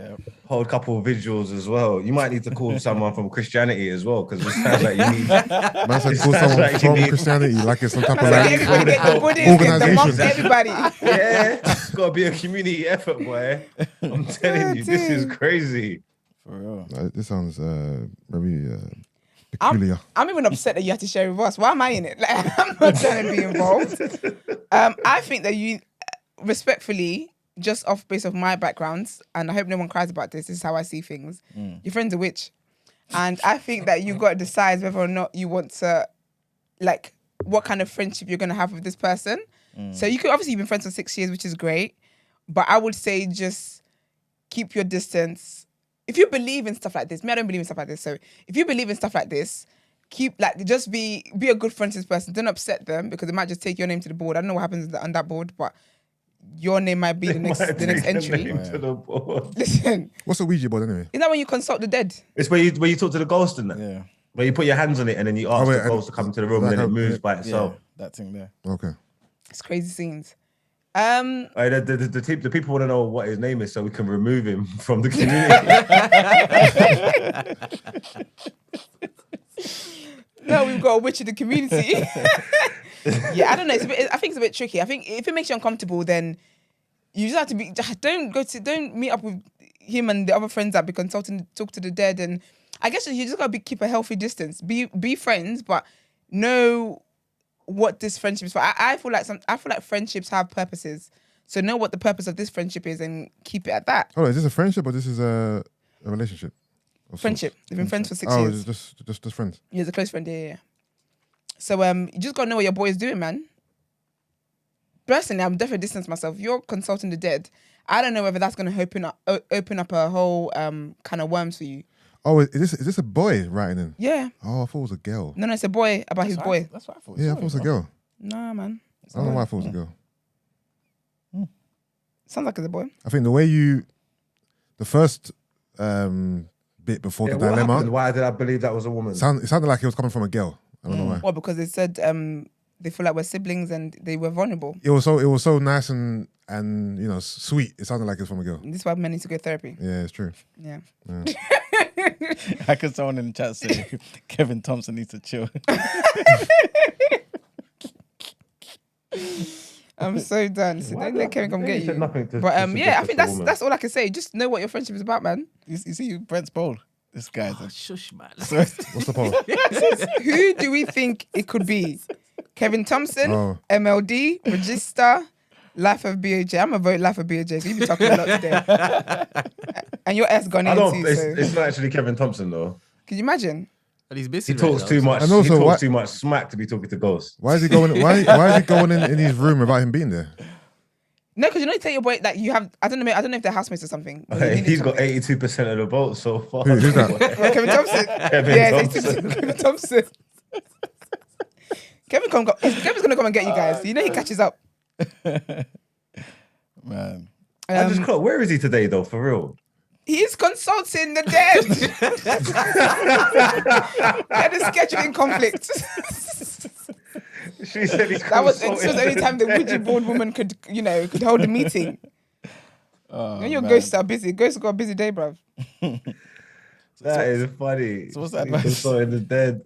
hold a couple of vigils as well. You might need to call someone from Christianity as well, because it sounds like you need. Man said It call sounds someone like you from need- Christianity, like it's some type of Get like everybody, get the Buddhists, get the monks, Organization. everybody. Yeah, it's got to be a community effort, boy. I'm telling you, this is crazy. For real. This sounds very peculiar. I'm even upset that you had to share with us. Why am I in it? Like, I'm not trying to be involved. I think that you, respectfully, just off base of my backgrounds, and I hope no one cries about this, this is how I see things. Your friend's a witch. And I think that you've got to decide whether or not you want to, like, what kind of friendship you're going to have with this person. So you could obviously you've been friends for 6 years, which is great. But I would say just keep your distance if you believe in stuff like this, I don't believe in stuff like this. So if you believe in stuff like this, just be a good friend to this person. Don't upset them because it might just take your name to the board. I don't know what happens on that board, but your name might be the next entry. To the board. Listen, What's a Ouija board anyway? is that when you consult the dead? It's where you talk to the ghost and that. Yeah. Where you put your hands on it and then you ask wait, the ghost to come into the room like and then it how- moves by itself. Yeah, that thing there. Okay. It's crazy scenes. The people want to know what his name is so we can remove him from the community. No, we've got a witch in the community. Yeah, I don't know. I think it's a bit tricky. I think if it makes you uncomfortable, then you just have to be. Don't meet up with him and the other friends that be consulting, talk to the dead, and I guess you just gotta keep a healthy distance. Be friends, but know what this friendship is for. I feel like friendships have purposes. So know what the purpose of this friendship is and keep it at that. Hold on, is this a friendship or this is a relationship? Or Friendship. They've been friends for 6 Oh, years. it's just friends. Yeah, he's a close friend. Yeah. So you just gotta know what your boy is doing, man. Personally, I'm definitely distance myself. If you're consulting the dead, I don't know whether that's gonna open up a whole kind of worms for you. Oh, is this a boy writing in? Yeah. Oh, I thought it was a girl. No, it's a boy about his boy. That's what I thought. Yeah, I thought it was a girl. Nah, man. I don't know why I thought it was a girl. Sounds like it's a boy. I think the first bit before the What happened? dilemma, Why did I believe that was a woman? it sounded like it was coming from a girl. I don't know why. Well, because they said they feel like we're siblings and they were vulnerable. It was so nice and sweet. It sounded like it's from a girl. This is why men need to go therapy. Yeah, it's true. Yeah. How could someone in the chat say Kevin Thompson needs to chill? I'm so done. So don't let Kevin come get He said you. nothing to- But to yeah, I suggest think it's a woman. that's all I can say. Just know what your friendship is about, man. You see, Brent's bold. This guy's Oh, shush, man. What's the poll? Who do we think it could be? Kevin Thompson, Oh. MLD, Register, Life of BHJ. I'm gonna vote Life of BHJ. So you've been talking a lot today. And your S gone I in don't. too. It's, So it's not actually Kevin Thompson though. could you imagine? But he's busy. He talks too much. And also, he talks why- too much smack to be talking to ghosts. Why is he going? Why is he going in his room without him being there? No, because you know, you tell your boy like you have. I don't know if they're housemates or something. Or you needed He's got something. 82% of the vote so far. Who's that? Well, Kevin Thompson. Kevin Yeah, Thompson. Kevin Thompson. Kevin's gonna come and get you guys. You know he catches up. man. I just caught. Where is he today though? For real? He's consulting the dead. He had a scheduling conflict. She said he's This was the consulting only the time the dead. Ouija board woman could hold a meeting. When your ghosts are busy. Ghosts got a busy day, bruv. That is funny. So what's the He's advice? consulting the dead.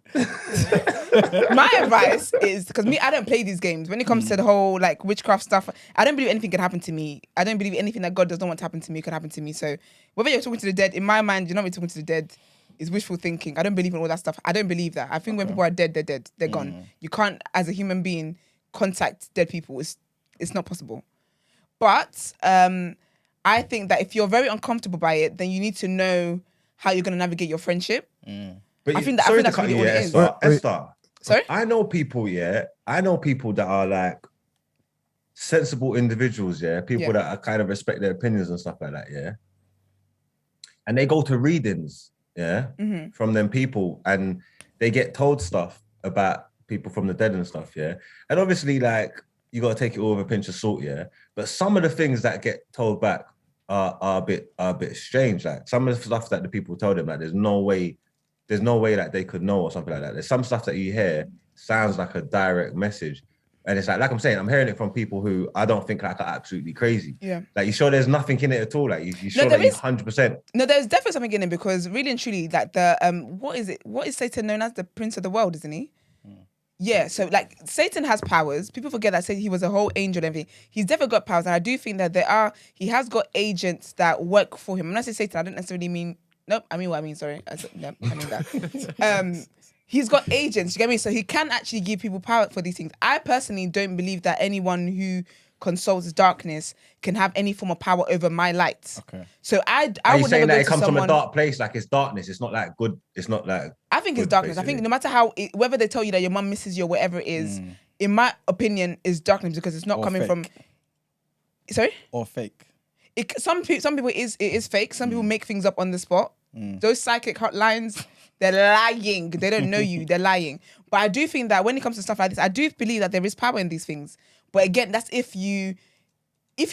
My advice is, because I don't play these games. When it comes to the whole like witchcraft stuff, I don't believe anything can happen to me. I don't believe anything that God does not want to happen to me could happen to me. So whether you're talking to the dead, in my mind, you're not really talking to the dead. Is wishful thinking. I don't believe in all that stuff. I don't believe that. I think when people are dead, they're dead. They're gone. You can't, as a human being, contact dead people. It's not possible. But I think that if you're very uncomfortable by it, then you need to know how you're going to navigate your friendship. But I think that- sorry that's to cut really you, all it is. Esther. Wait. Esther, Sorry? I know people that are like sensible individuals, people Yeah. that are kind of respect their opinions and stuff like that, and they go to readings, from them people, and they get told stuff about people from the dead and stuff, and obviously, like, you got to take it all with a pinch of salt, but some of the things that get told back are a bit strange. Like some of the stuff that the people tell them, like there's no way that they could know or something like that. There's some stuff that you hear sounds like a direct message, and it's like I'm saying, I'm hearing it from people who I don't think like are absolutely crazy. Yeah. Like, you sure there's nothing in it at all? Like, you sure there that you is. 100%? No, there's definitely something in it, because really and truly, like the what is Satan known as? The prince of the world, isn't he? Yeah, so like Satan has powers. People forget that he was a whole angel and everything. He's definitely got powers, and I do think that he has got agents that work for him. When I say Satan, I don't necessarily mean, nope, I mean what I mean, sorry. I mean that. He's got agents, you get me? So he can actually give people power for these things. I personally don't believe that anyone who consults darkness can have any form of power over my light. Okay. So I Are you would saying never that go it to comes from someone. a dark place? Like, it's darkness. It's not like good. It's not like. I think it's good, darkness. I basically. think no matter how, whether they tell you that your mum misses you or whatever it is, in my opinion, is darkness, because it's not Or coming fake. from. Sorry? Or fake. some people it is fake. Some people make things up on the spot. Those psychic hotlines, they're lying. They don't know you. They're lying. But I do think that when it comes to stuff like this, I do believe that there is power in these things. But again, that's if you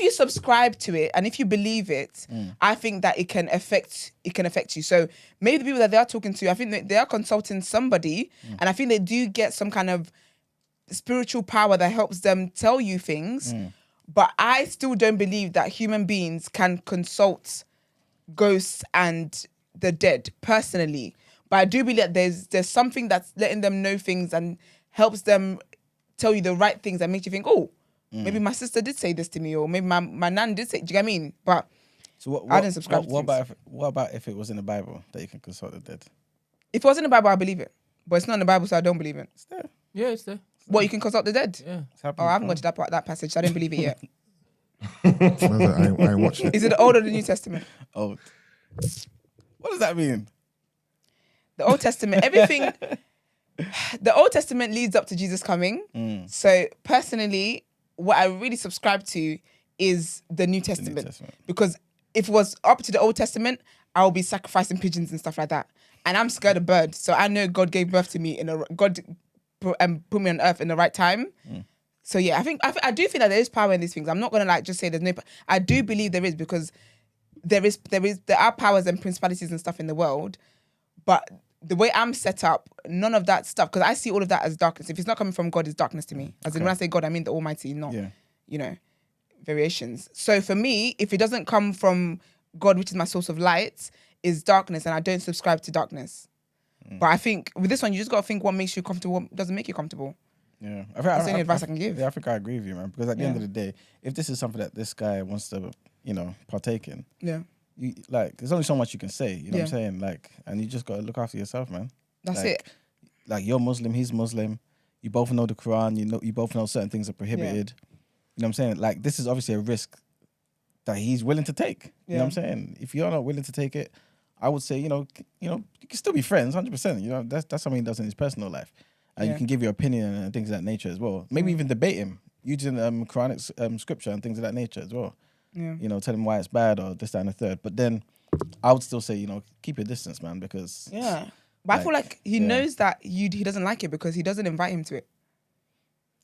subscribe to it and if you believe it, I think that it can affect you. So maybe the people that they are talking to, I think that they are consulting somebody, and I think they do get some kind of spiritual power that helps them tell you things. But I still don't believe that human beings can consult ghosts and the dead personally. But I do believe that there's something that's letting them know things and helps them tell you the right things and makes you think, oh, maybe my sister did say this to me, or maybe my nan did say. Do you get what I mean? But So I didn't subscribe. What about if it was in the Bible that you can consult the dead? If it was in the Bible, I believe it. But it's not in the Bible, so I don't believe it. It's there. Yeah, it's there. What, you can consult the dead? Yeah. It's happening. Oh, I haven't got to that passage, so I don't believe it yet. I ain't watching it. Is it the Old or the New Testament? Oh, what does that mean? The Old Testament, everything. The Old Testament leads up to Jesus coming. So personally, what I really subscribe to is the New Testament. Because if it was up to the Old Testament, I would be sacrificing pigeons and stuff like that. And I'm scared of birds, so I know God gave birth to me God put me on earth in the right time. So yeah, I do think that there is power in these things. I'm not gonna just say there's no. I do believe there is, because there are powers and principalities and stuff in the world, but the way I'm set up, none of that stuff, because I see all of that as darkness. If it's not coming from God, it's darkness to me. As in, when I say God, I mean the Almighty, not variations. So for me, if it doesn't come from God, which is my source of light, is darkness, and I don't subscribe to darkness. But I think with this one, you just got to think what makes you comfortable, what doesn't make you comfortable. Yeah, That's the only advice I can give. Yeah, I think I agree with you, man. Because at the end of the day, if this is something that this guy wants to, partake in, there's only so much you can say. You know what I'm saying? And you just got to look after yourself, man. That's it. Like, you're Muslim, he's Muslim. You both know the Quran. You both know certain things are prohibited. You know what I'm saying? Like, this is obviously a risk that he's willing to take. You know what I'm saying? If you're not willing to take it, I would say, you can still be friends, 100%. That's something he does in his personal life. And you can give your opinion and things of that nature as well. Maybe even debate him using Quranic scripture and things of that nature as well. Yeah. Tell him why it's bad or this, that, and the third. But then I would still say, keep your distance, man, because... Yeah. But I feel like he knows that he doesn't like it because he doesn't invite him to it.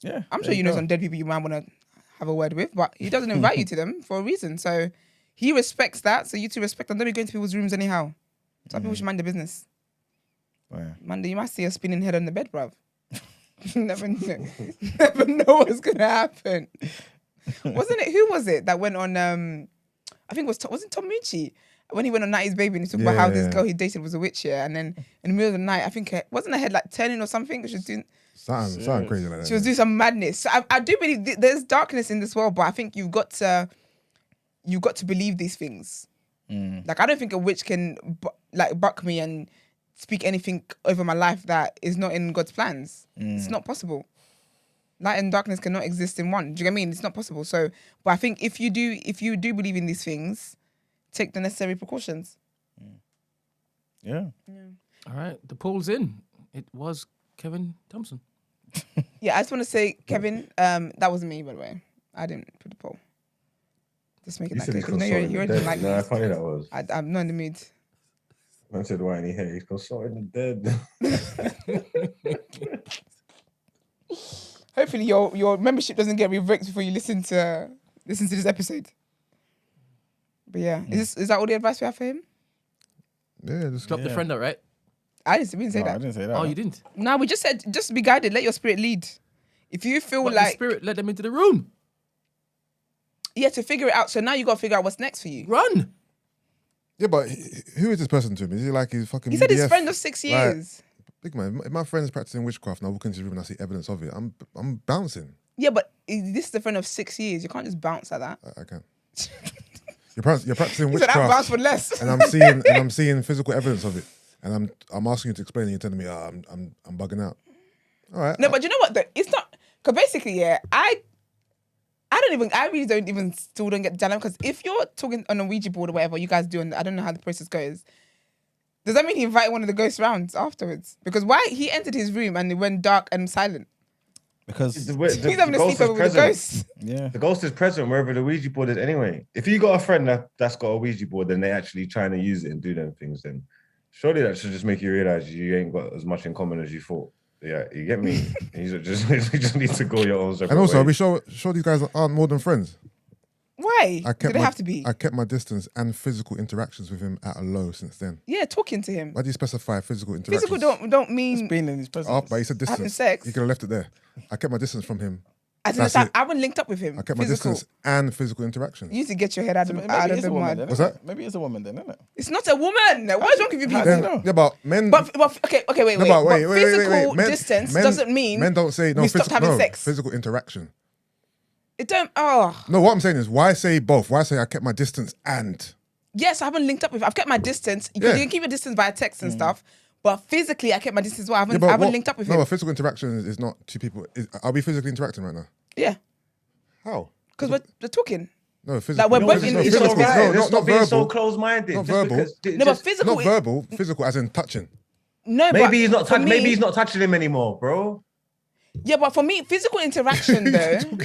Yeah. I'm sure you know some dead people you might want to have a word with, but he doesn't invite you to them for a reason. So he respects that, so you two respect them. Don't be going to people's rooms anyhow. Some people should mind their business. Oh, yeah. Man, you might see a spinning head on the bed, bruv. You never know what's going to happen. Wasn't it? Who was it that went on, I think it was it Tom Mucci? When he went on 90's Baby and he talked about how this girl he dated was a witch, and then in the middle of the night, I think, wasn't her head like turning or something? She was doing... Something crazy like that. She was doing some madness. So I do believe there's darkness in this world, but I think you've got to believe these things. Like, I don't think a witch can buck me and speak anything over my life that is not in God's plans. It's not possible. Light and darkness cannot exist in one. Do you get what I mean? It's not possible. So, but I think if you do believe in these things, take the necessary precautions. Yeah. All right, the poll's in. It was Kevin Thompson. Yeah, I just want to say, Kevin, that wasn't me, by the way. I didn't put the poll. Just make it that clear. No, you already like me. No, I funny that was. I'm not in the mood. Man said, why ain't he here? He's consulting the dead. Hopefully your membership doesn't get revoked before you listen to this episode. But yeah, is that all the advice we have for him? Yeah, just Drop the friend out, right? I didn't say I that. didn't say that. Oh, you didn't? No, we just said just be guided. Let your spirit lead. If you feel But like the spirit let them into the room. to figure it out. So now you got to figure out what's next for you. Run. Yeah, but who is this person to him? Is he like his fucking? He said his BDF? friend of 6 years. Big man, if my friend's practicing witchcraft and I walk into his room and I see evidence of it, I'm bouncing. Yeah, but this is the friend of 6 years. You can't just bounce like that. I can't. You're practicing He said I bounce witchcraft, for less. and I'm seeing physical evidence of it, and I'm asking you to explain, and you're telling me, I'm bugging out. All right. No, but you know what? It's not because basically, I really don't even still don't get the dilemma, because if you're talking on a Ouija board or whatever you guys do, and I don't know how the process goes. Does that mean he invited one of the ghosts round afterwards? Because why he entered his room and it went dark and silent? Because The He's having a ghost is sleepover with a present. ghost. yeah, The ghost is present wherever the Ouija board is anyway. If you got a friend that's got a Ouija board and they actually trying to use it and do them things, then surely that should just make you realize you ain't got as much in common as you thought. Yeah, you get me? You just need to go your own separate And also, are ways. we sure these guys aren't more than friends? Why? I Do kept they my, have to be? I kept my distance and physical interactions with him at a low since then. Yeah, talking to him. Why do you specify physical interactions? Physical don't just mean being in his presence. Oh, but he said having distance. sex. You could have left it there. I kept my distance from him. As in the That's time, it. I haven't linked up with him. I kept my Physical. distance and physical interactions. You need to get your head out So of, maybe out of it's the a woman mud. then. What's innit? that? Maybe it's a woman then, isn't it? It's not a woman. What is wrong with you people? Then- Then, yeah, but men. But okay, wait. no, but wait, But wait, physical wait, wait. Men, distance men, doesn't mean men don't say no. we stopped having no, sex. Physical interaction. It don't. Oh, No, what I'm saying is, why say both? Why say I kept my distance and? yes, I haven't linked up with. I've kept my distance. You Yeah. can keep your distance via text and stuff. But physically, I kept my distance. Well, I Yeah, haven't, but I haven't what- linked up with No, him. but physical interaction is not two people. Are we physically interacting right now? Yeah, How? because we're talking. No, physical. we're no, both physical- in It's each all other's right. No, Let's not stop being so verbal. close-minded. Not Just verbal. because- No, but just- physical. Not verbal. Physical, as in touching. No, Maybe but he's not. for me- Maybe he's not touching him anymore, bro. Yeah, but for me, physical interaction though. Who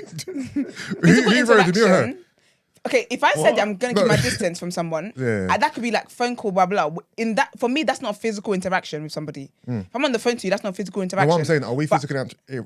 Physical wrote it, me or her? interaction. Okay, if I said What? I'm gonna keep my distance from someone, Yeah. that could be like phone call, blah blah. In that, for me, that's not physical interaction with somebody. If I'm on the phone to you, that's not physical No, interaction. what I'm saying, are we But physically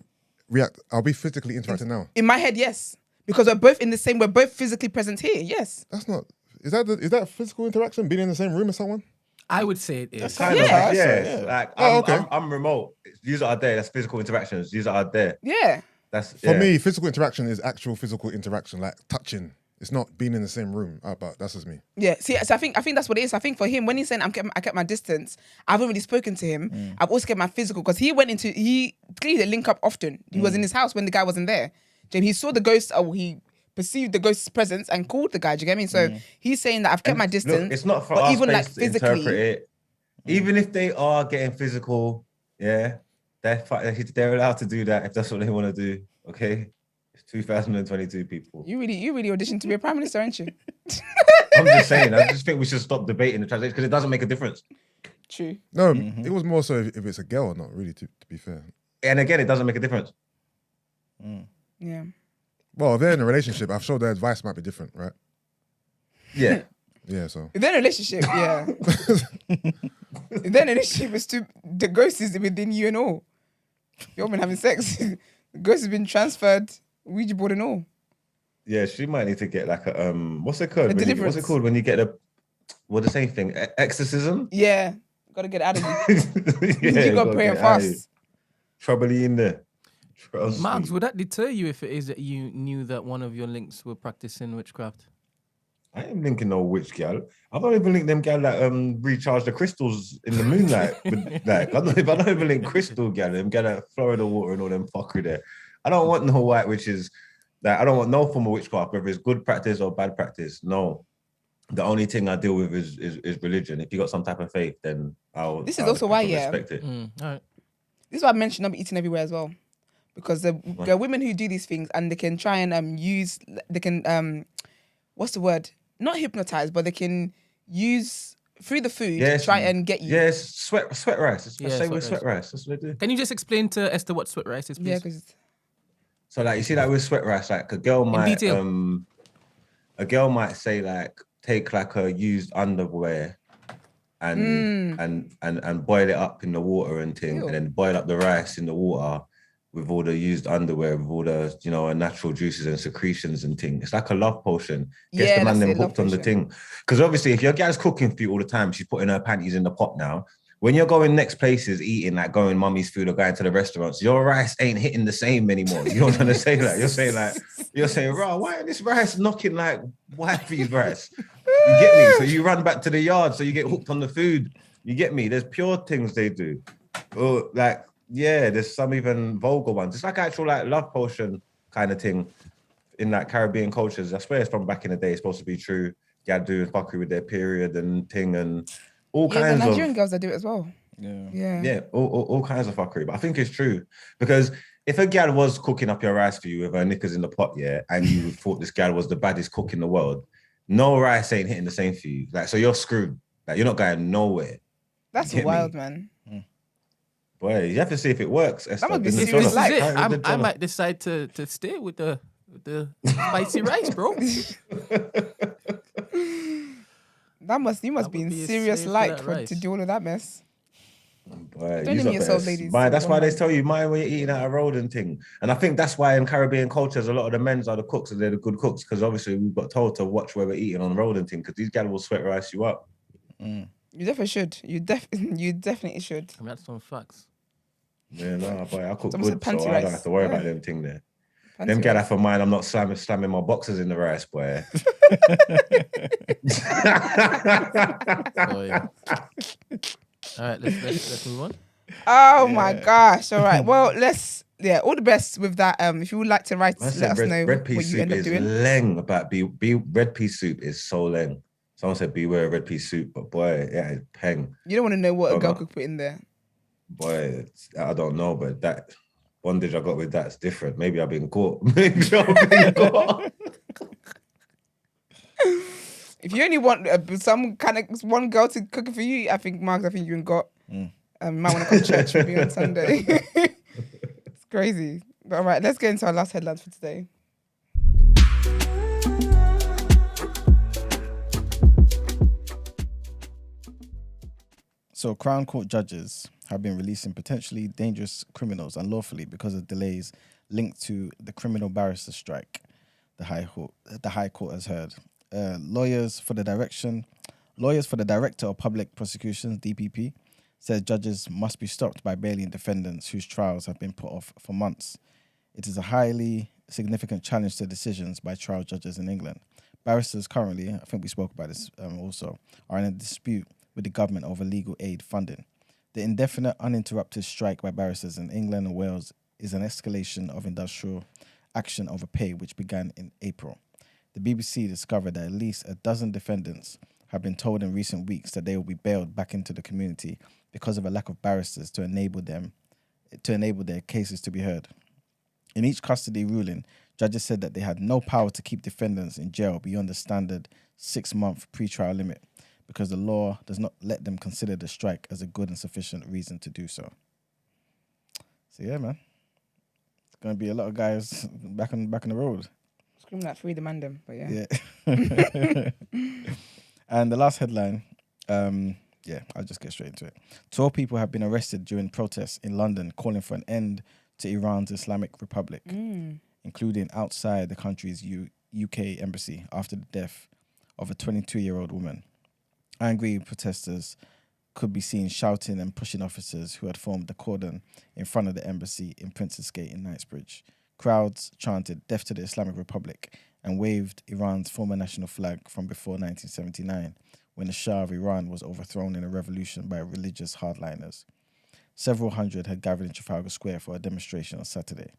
react? Are we physically interacting now? in my head, yes, because we're both in the same. We're both physically present here. Yes. That's not. Is that physical interaction? Being in the same room as someone? I would say it is. Kind Yeah. of. Yeah. Yeah. Like Oh, I'm, okay. I'm remote. These are there. That's physical interactions. These are there. Yeah. That's For yeah. me, physical interaction is actual physical interaction, like touching. It's not being in the same room. But that's just me. Yeah. See, so I think that's what it is. I think for him, when he's saying I kept my distance, I haven't really spoken to him. I've also kept my physical because he clearly they link up often. He was in his house when the guy wasn't there. James, he saw the ghost. He perceived the ghost's presence and called the guy. Do you get me? So he's saying that I've kept my distance. Look, it's not for but us even like to physically. interpret it. Even if they are getting physical, yeah, they're allowed to do that if that's what they want to do. Okay, it's 2022 people. You really auditioned to be a prime minister, aren't you? I'm just saying. I just think we should stop debating the translation because it doesn't make a difference. True. No, it was more so if it's a girl or not. Really, to be fair. And again, it doesn't make a difference. Yeah. Well, if they're in a relationship, I'm sure their advice might be different, right? Yeah. Yeah. So If they're in a relationship, yeah. If they're in a relationship, it's the ghost is within you and all. You're been having sex. The ghost has been transferred, Ouija board and all. Yeah, she might need to get like a what's it called? A What's deliverance. it called when you get the same thing? Exorcism? Yeah. Gotta get out of you. Yeah, You gotta gotta pray and get out of you. fast. Trouble in there. Trust Marks, me. would that deter you if it is that you knew that one of your links were practicing witchcraft? I ain't linking no witch gal. I don't even link them gal that recharge the crystals in the moonlight. With, like I don't even link crystal gal, them gal that Florida water and all them fuckery there. I don't want no white witches. Like I don't want no form of witchcraft, whether it's good practice or bad practice. No. The only thing I deal with is religion. If you got some type of faith, then I'll This is also why, yeah. respect it. All right. This is why I mentioned not eating everywhere as well. Because there are women who do these things and they can try and what's the word? Not hypnotize, but they can use through the food to try and get you. Yes, sweat rice. Yeah, Say with sweat sweat rice. That's what they do. Can you just explain to Esther what sweat rice is, please? Yeah, because So like you see, like with sweat rice, like a girl might detail. say like take like a used underwear and boil it up in the water and thing, Ew. and then boil up the rice in the water with all the used underwear, with all the natural juices and secretions and thing. It's like a love potion. Gets Yeah, the man that's them it, love hooked on the potion. thing. Because obviously, if your gal's cooking for you all the time, she's putting her panties in the pot now. When you're going next places, eating like going mummy's food or going to the restaurants, your rice ain't hitting the same anymore. You know what I'm trying to say? Like you're saying, "Bro, why ain't this rice knocking like wifey's rice?" You get me? So you run back to the yard, so you get hooked on the food. You get me? There's pure things they do. Or like, yeah, there's some even vulgar ones. It's like actual like love potion kind of thing in like Caribbean cultures. I swear it's from back in the day. It's supposed to be true. You had doing fuckery with their period and thing and all the kinds Nigerian of girls that do it as well. Yeah. Yeah. all kinds of fuckery. But I think it's true because if a gal was cooking up your rice for you with her knickers in the pot, yeah, and you thought this gal was the baddest cook in the world, no rice ain't hitting the same for you. Like, so you're screwed. Like, you're not going nowhere. That's Get me? wild, man. Boy, you have to see if it works. Esther. must be In the serious dollar. life. This is How it. is the I dollar? might decide to stay with the spicy rice, bro. You must I be would in be a serious slave for light that to rice. do all of that mess. Boy, Don't use limit up yourself, better. ladies. Man, that's One why they man. tell you, mind when you're eating at a road and thing. And I think that's why in Caribbean cultures, a lot of the men's are the cooks and they're the good cooks because obviously we've got told to watch where we're eating on the road and thing because these guys will sweat rice you up. You definitely should. You definitely should. And that's some facts. Yeah, no, boy, I cook Someone said good, so panty I don't rice. have to worry Yeah. about them thing there. Panty Them gal rice. have for mine, I'm not slamming my boxes in the rice, boy. So yeah. All right, let's move on. Oh my gosh! All right. Well, all the best with that. If you would like to write, I let said us red, know red pea what you soup end up is doing. leng about red pea soup is so leng. Someone said beware of red pea soup, but boy, yeah, it's peng. You don't want to know what a Don't girl know. could put in there. Boy, I don't know, but that bondage I got with that's different. Maybe I've been caught. Maybe I've been caught. If you only want some kind of one girl to cook it for you, I think Mark, you and got. You might want to come to church with me on Sunday. It's crazy. But all right, let's get into our last headlines for today. So, Crown Court judges have been releasing potentially dangerous criminals unlawfully because of delays linked to the criminal barrister strike. The High Court has heard. Lawyers for the Director of Public Prosecutions (DPP) said judges must be stopped by Bailey and defendants whose trials have been put off for months. It is a highly significant challenge to decisions by trial judges in England. Barristers currently, I think we spoke about this also, are in a dispute with the government over legal aid funding. The indefinite, uninterrupted strike by barristers in England and Wales is an escalation of industrial action over pay, which began in April. The BBC discovered that at least a dozen defendants have been told in recent weeks that they will be bailed back into the community because of a lack of barristers to enable their cases to be heard. In each custody ruling, judges said that they had no power to keep defendants in jail beyond the standard 6-month pre-trial limit because the law does not let them consider the strike as a good and sufficient reason to do so. So yeah, man, it's gonna be a lot of guys back on the road. Screaming like free the mandem, but yeah. And the last headline, I'll just get straight into it. 12 people have been arrested during protests in London calling for an end to Iran's Islamic Republic, including outside the country's UK embassy after the death of a 22-year-old woman. Angry protesters could be seen shouting and pushing officers who had formed a cordon in front of the embassy in Princess Gate in Knightsbridge. Crowds chanted "Death to the Islamic Republic" and waved Iran's former national flag from before 1979, when the Shah of Iran was overthrown in a revolution by religious hardliners. Several hundred had gathered in Trafalgar Square for a demonstration on Saturday.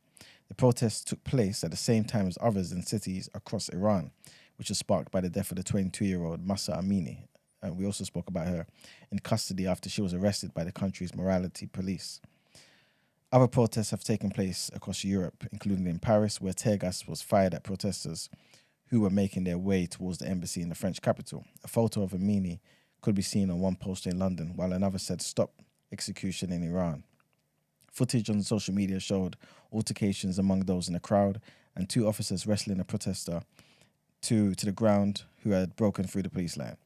The protests took place at the same time as others in cities across Iran, which was sparked by the death of the 22-year-old Mahsa Amini. And we also spoke about her in custody after she was arrested by the country's morality police. Other protests have taken place across Europe, including in Paris, where tear gas was fired at protesters who were making their way towards the embassy in the French capital. A photo of Amini could be seen on one poster in London, while another said "Stop execution in Iran." Footage on social media showed altercations among those in the crowd and 2 officers wrestling a protester to the ground who had broken through the police line.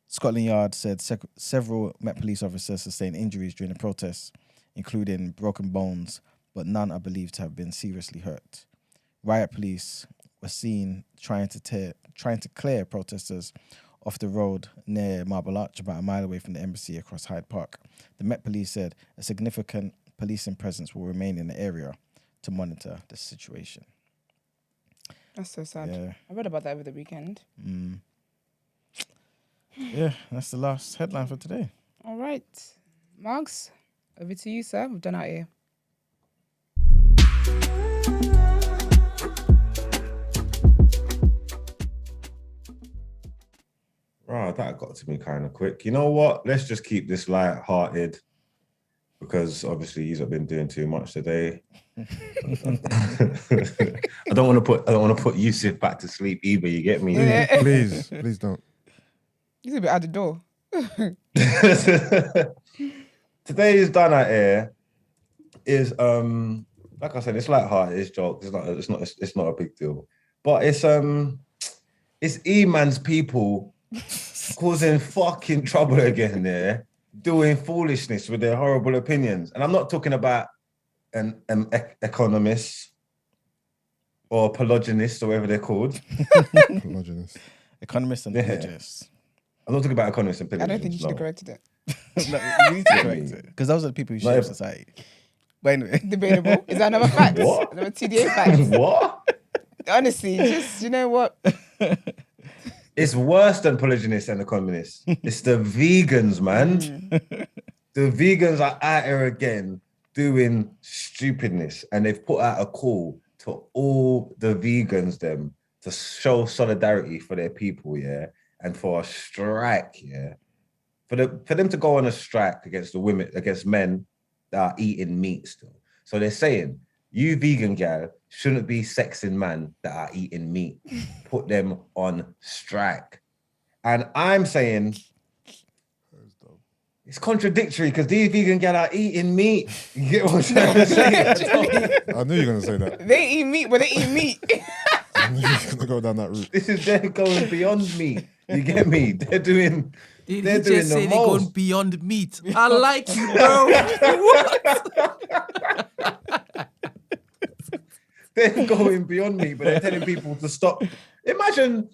Scotland Yard said several Met Police officers sustained injuries during the protests, including broken bones, but none are believed to have been seriously hurt. Riot police were seen trying to clear protesters off the road near Marble Arch, about a mile away from the embassy across Hyde Park. The Met Police said a significant policing presence will remain in the area to monitor the situation. That's so sad. Yeah. I read about that over the weekend. Yeah, that's the last headline for today. All right. Marks, over to you, sir. We've done Out Ere. Right, that got to me kind of quick. You know what? Let's just keep this light-hearted because obviously you've been doing too much today. I don't want to put Yusuf back to sleep either. You get me? Yeah. Please don't. He's a bit out the door. today's done out here is like I said, it's light-hearted, it's jokes, it's not a big deal. But it's E-man's people causing fucking trouble again there, doing foolishness with their horrible opinions. And I'm not talking about an economist or apologist or whatever they're called. Economists and apologists. I'm not talking about economists and I apologists. don't think you should have corrected it. No, you need to correct it. Because those are the people who shape society. But anyway. Debatable. Is that another fact? What? Another TDA fact? What? Honestly, just, you know what? It's worse than polygynists and economists. It's the vegans, man. The vegans are out here again doing stupidness, and they've put out a call to all the vegans them to show solidarity for their people, yeah, and for a strike, yeah, for them to go on a strike against men that are eating meat still. So they're saying, you vegan gal shouldn't be sexing man that are eating meat. Put them on strike. And I'm saying it's contradictory because these vegan gal are eating meat. You get what I'm trying to say? I knew you were going to say that. They eat meat, but they eat meat. I knew you were going to go down that route. This is them going beyond meat. You get me? They're doing Did they're he doing just the say they're going most. beyond meat? I like you, bro. What? They're going beyond meat, but they're telling people to stop. Imagine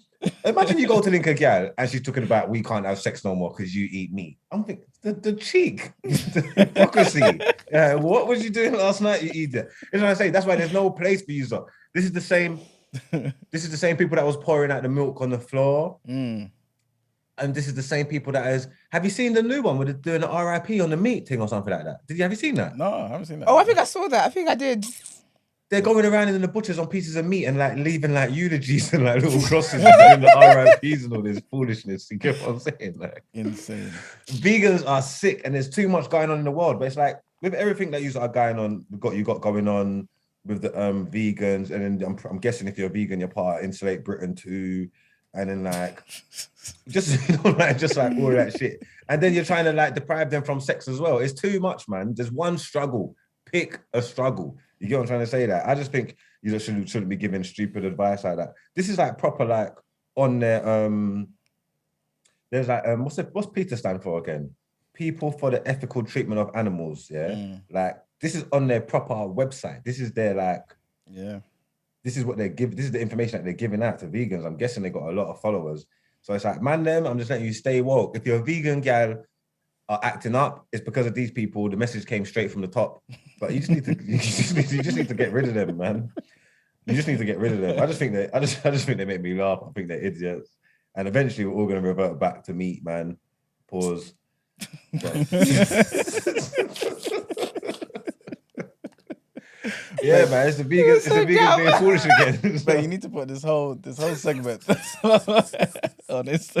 you go to link a gal and she's talking about we can't have sex no more because you eat meat. I'm thinking the cheek, the hypocrisy. What was you doing last night? You eat it. You know what I say? That's why there's no place for you. So this is the same. This is the same people that was pouring out the milk on the floor. And this is the same people that is. Have you seen the new one where they're doing an RIP on the meat thing or something like that? Have you seen that? No, I haven't seen that. Oh, I think I saw that. I think I did. They're going around in the butchers on pieces of meat and like leaving like eulogies and like little crosses and doing the RIPs and all this foolishness. You get what I'm saying? Like, insane. Vegans are sick and there's too much going on in the world. But it's like with everything that you are going on, you got going on with the vegans, and then I'm guessing if you're a vegan, you're part of Insulate Britain too, and then like just just like all that shit, and then you're trying to like deprive them from sex as well. It's too much, man. There's one struggle. Pick a struggle. You get what I'm trying to say? That I just think you just shouldn't be giving stupid advice like that. This is like proper like on their there's like what's PETA stand for again? People for the Ethical Treatment of Animals. Yeah, like this is on their proper website. This is their like this is what they give. This is the information that they're giving out to vegans. I'm guessing they got a lot of followers. So it's like, man, I'm just letting you stay woke. If you're a vegan gal are acting up, it's because of these people. The message came straight from the top. But you just need to get rid of them, man. You just need to get rid of them. I just think they make me laugh. I think they're idiots. And eventually we're all gonna revert back to meat, man. Pause. Yeah, man, it's the vegan being foolish again. But you need to put this whole segment on this.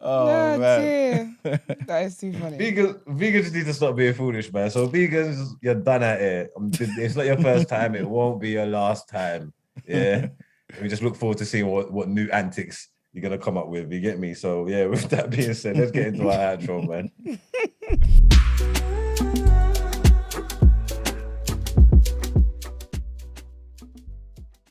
Oh man, Dear. That is too funny. Vegans need to stop being foolish, man. So vegans, you're done at it. It's not your first time. It won't be your last time. Yeah, we just look forward to seeing what new antics you're gonna come up with. You get me? So yeah. With that being said, let's get into our outro, man.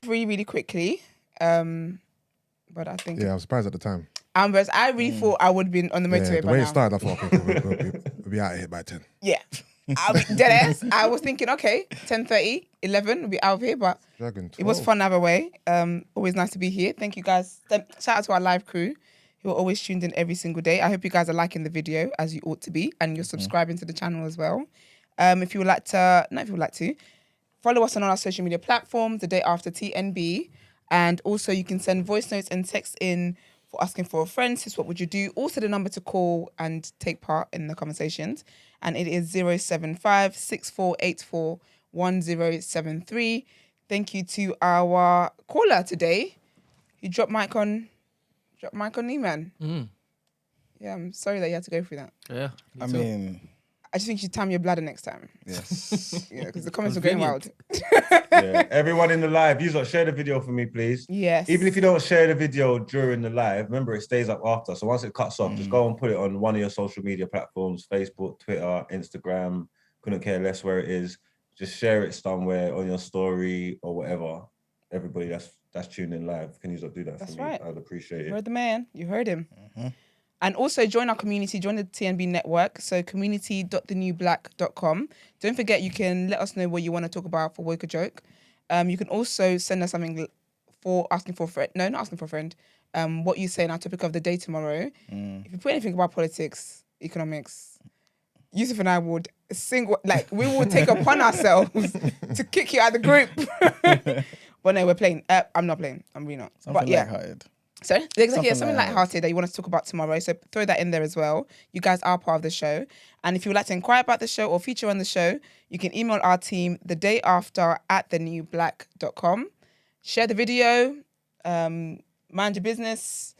Really quickly, but I think Yeah, I was surprised at the time. Amber's. I really thought I would have been on the motorway Yeah, the by way now. it started, I thought, okay, we'll be out of here by 10. Yeah. Deadass. I was thinking, okay, 10:30, 11, we'll be out of here, but Dragon it was 12. fun either way. Always nice to be here. Thank you guys. Shout out to our live crew who are always tuned in every single day. I hope you guys are liking the video as you ought to be, and you're subscribing to the channel as well. If you would like to, follow us on all our social media platforms, The Day After TNB, and also you can send voice notes and text in for asking for a friend. Sis, what would you do? Also the number to call and take part in the conversations. And it is 075 6484 1073. Thank you to our caller today. He dropped mic on E-Man. Yeah, I'm sorry that you had to go through that. Yeah. I mean, I just think you should time your bladder next time. Yes. Yeah, because the comments are going wild. Yeah, everyone in the live, you lot share the video for me, please. Yes. Even if you don't share the video during the live, remember it stays up after. So once it cuts off, just go and put it on one of your social media platforms, Facebook, Twitter, Instagram, couldn't care less where it is. Just share it somewhere on your story or whatever. Everybody that's tuned in live, can you do that That's for me? right. I'd appreciate You it. heard the man. You heard him. And also join our community, join the TNB network. So community.thenewblack.com. Don't forget, you can let us know what you want to talk about for Woke a Joke. You can also send us something for asking for a friend. No, not asking for a friend. What you say in our topic of the day tomorrow. If you put anything about politics, economics, Yusuf and I would we will take upon ourselves to kick you out of the group. But no, we're playing. I'm not playing. I'm really not. Something lighthearted. So exactly, something lighthearted that you want us to talk about tomorrow. So throw that in there as well. You guys are part of the show. And if you would like to inquire about the show or feature on the show, you can email our team the day after at thenewblack.com. Share the video. Mind your business.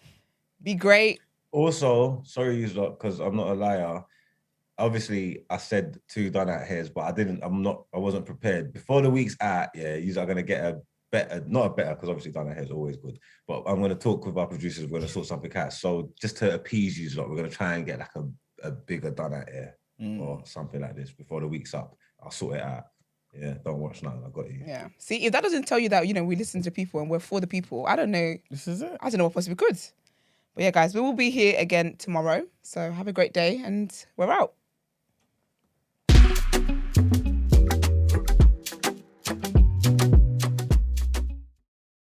Be great. Also, sorry, you lot, because I'm not a liar. Obviously, I said 2 done out hairs, but I wasn't prepared. Before the week's out, yeah, you are going to get a better, not a better, because obviously done out hair is always good, but I'm going to talk with our producers, we're going to sort something out. So just to appease you lot, we're going to try and get like a bigger done out hair or something like this before the week's up. I'll sort it out. Yeah, don't watch nothing, I got you. Yeah. See, if that doesn't tell you that, we listen to people and we're for the people, I don't know. This is it. I don't know what possibly could. But yeah, guys, we will be here again tomorrow. So have a great day and we're out.